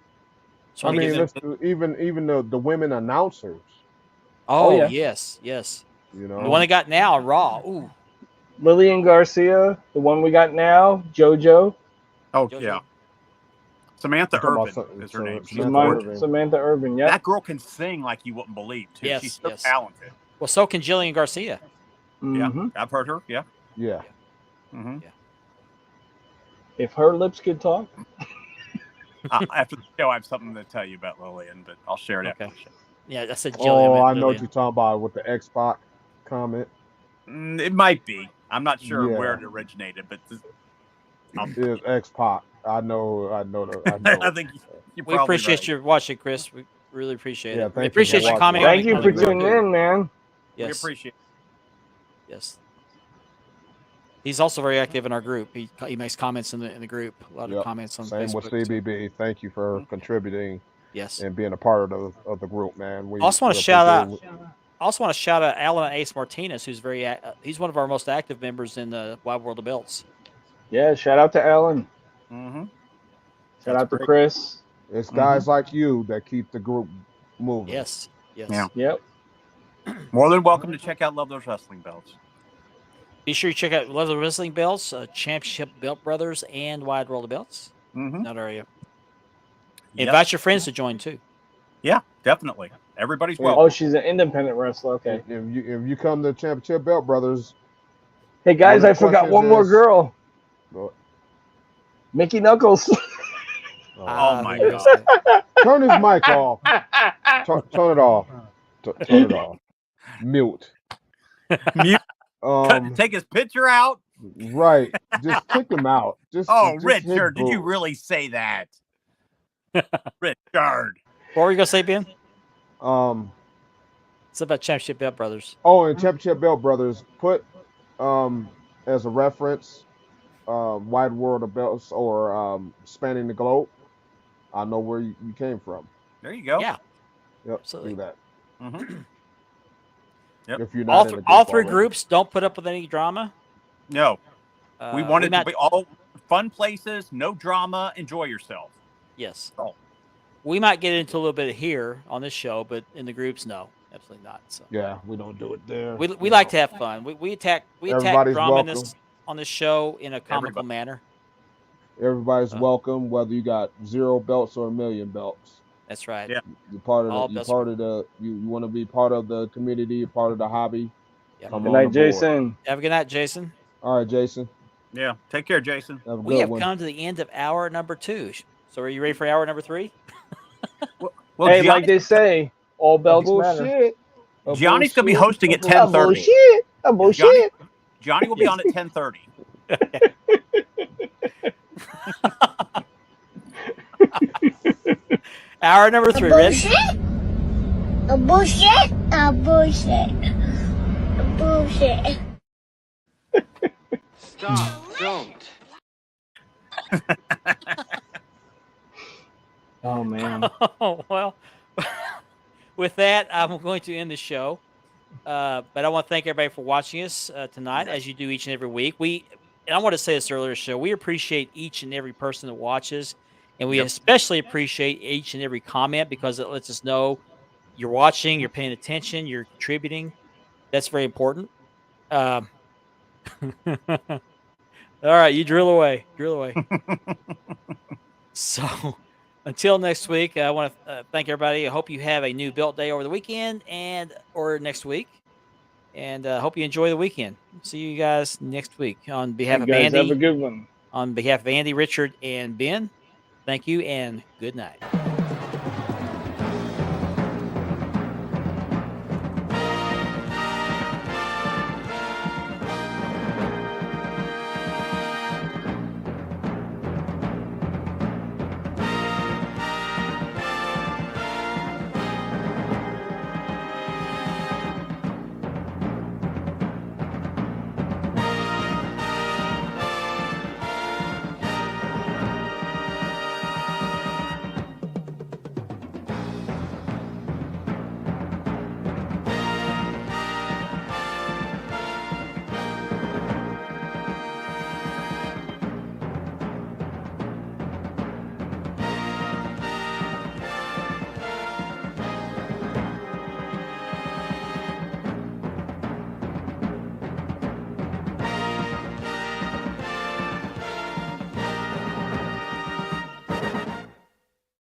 I mean,
give
let's, even the women announcers,
oh,
yeah.
yes.
you know,
The one they got now, Raw. Ooh,
Lillian Garcia, the one we got now, JoJo.
Oh,
Jojo.
yeah. Samantha
Talking about
Urban is her
Samantha
name. She's
Urban.
gorgeous.
Samantha Urban, yep.
That girl can sing like you wouldn't believe, too.
Yes,
She's so
yes.
talented.
well, so can Jillian Garcia.
Yeah.
Mhm.
I've heard her. Yeah.
yeah.
Mm-hmm.
If her lips could talk.
After the show, I have something to tell you about Lillian, but I'll share it after
Okay.
the show.
Yeah, I said Jillian.
Oh,
meant
I know what
Lillian.
you're talking about with the X-Pac comment.
It might be. I'm not sure
Yeah.
where it originated, but
It's X-Pac. I know.
I think you're
We
probably
appreciate
right.
you watching, Chris. We really appreciate
Yeah,
it.
thank
We
you
appreciate
for
you
watching.
commenting.
Thank you
on
for
the group.
tuning in, man.
We
Yes,
appreciate
yes. He's also very active in our group. He makes comments in the group. A lot of
Yep.
comments on
Same with
Facebook.
CBB. Thank you for contributing
Yes.
and being a part of the group, man. We
Also wanna
we
shout
appreciate it.
I also want to shout out Alan Ace Martinez, who's he's one of our most active members in the Wide World of Belts.
Yeah, shout out to Alan.
Mm-hmm.
Shout out to Chris.
It's guys like you that keep the group moving.
Yes.
Yeah.
Yep.
More than welcome to check out Love Those Wrestling Belts.
Be sure you check out Love the Wrestling Belts, Championship Belt Brothers, and Wide World of Belts.
Mm-hmm.
That area.
Yep.
Invite your friends to join too.
Yeah, definitely. Everybody's
Yeah.
welcome.
Oh, she's an independent wrestler. Okay.
If you come to Championship Belt Brothers,
Hey, guys,
One
I
of the
forgot one
questions
more
is-
girl.
go-
Mickey Knuckles.
Oh, my
there it is.
God.
turn his mic off. Turn it off. Turn it off. Mute.
Mute.
Um,
Take his picture out.
right. Just kick him out.
Oh,
just hit
Richard, did you
boot.
really say that? Richard.
What were you gonna say, Ben? It's about Championship Belt Brothers.
Oh, and Championship Belt Brothers, put as a reference, Wide World of Belts or Spanning the Globe. I know where you came from.
There you go.
Yeah.
Yep,
Absolutely.
do that.
Mm-hmm. Yep.
If you're not in a
All
group
three
already.
groups don't put up with any drama.
No, we wanted
might-
to be all fun places, no drama, enjoy yourself.
Yes.
Oh.
We might get into a little bit here on this show, but in the groups, no. absolutely not. So
Yeah, we don't do it there.
we like to have fun. We attack
Everybody's
drama
welcome.
on this show in a comical manner.
Everybody's welcome, whether you got 0 belts or 1,000,000 belts.
That's right.
Yeah.
You're part of
All
the. You're
belts
part of the. You want to be part of the community. You're part of the hobby.
Yeah.
Come
Good
on
night,
aboard.
Jason.
Have a good night, Jason.
All right, Jason.
Yeah. Take care, Jason.
Have a
We
good
have
one.
come to the end of hour number 2. So are you ready for hour number 3?
Well,
Hey,
Johnny-
like they say, all belts matter.
Bullshit.
Johnny's gonna be
Bullshit.
hosting at
Bullshit.
10:30.
Bullshit.
Johnny will be on at 10:30.
Hour number 3, ready?
Bullshit. Bullshit. Bullshit.
Stop. Don't.
Oh man.
Oh, well, with that, I'm going to end the show. But I want to thank everybody for watching us tonight, as you do each and every week. And I want to say this earlier in the show, we appreciate each and every person that watches, and we especially appreciate each and every comment, because it lets us know you're watching, you're paying attention, you're contributing. That's very important. All right, you drill away. So until next week, I want to thank everybody. I hope you have a new belt day over the weekend or next week. And hope you enjoy the weekend. See you guys next week. On behalf
You
of
guys
Andy,
have a good one.
on behalf of Andy, Richard, and Ben, thank you and good night.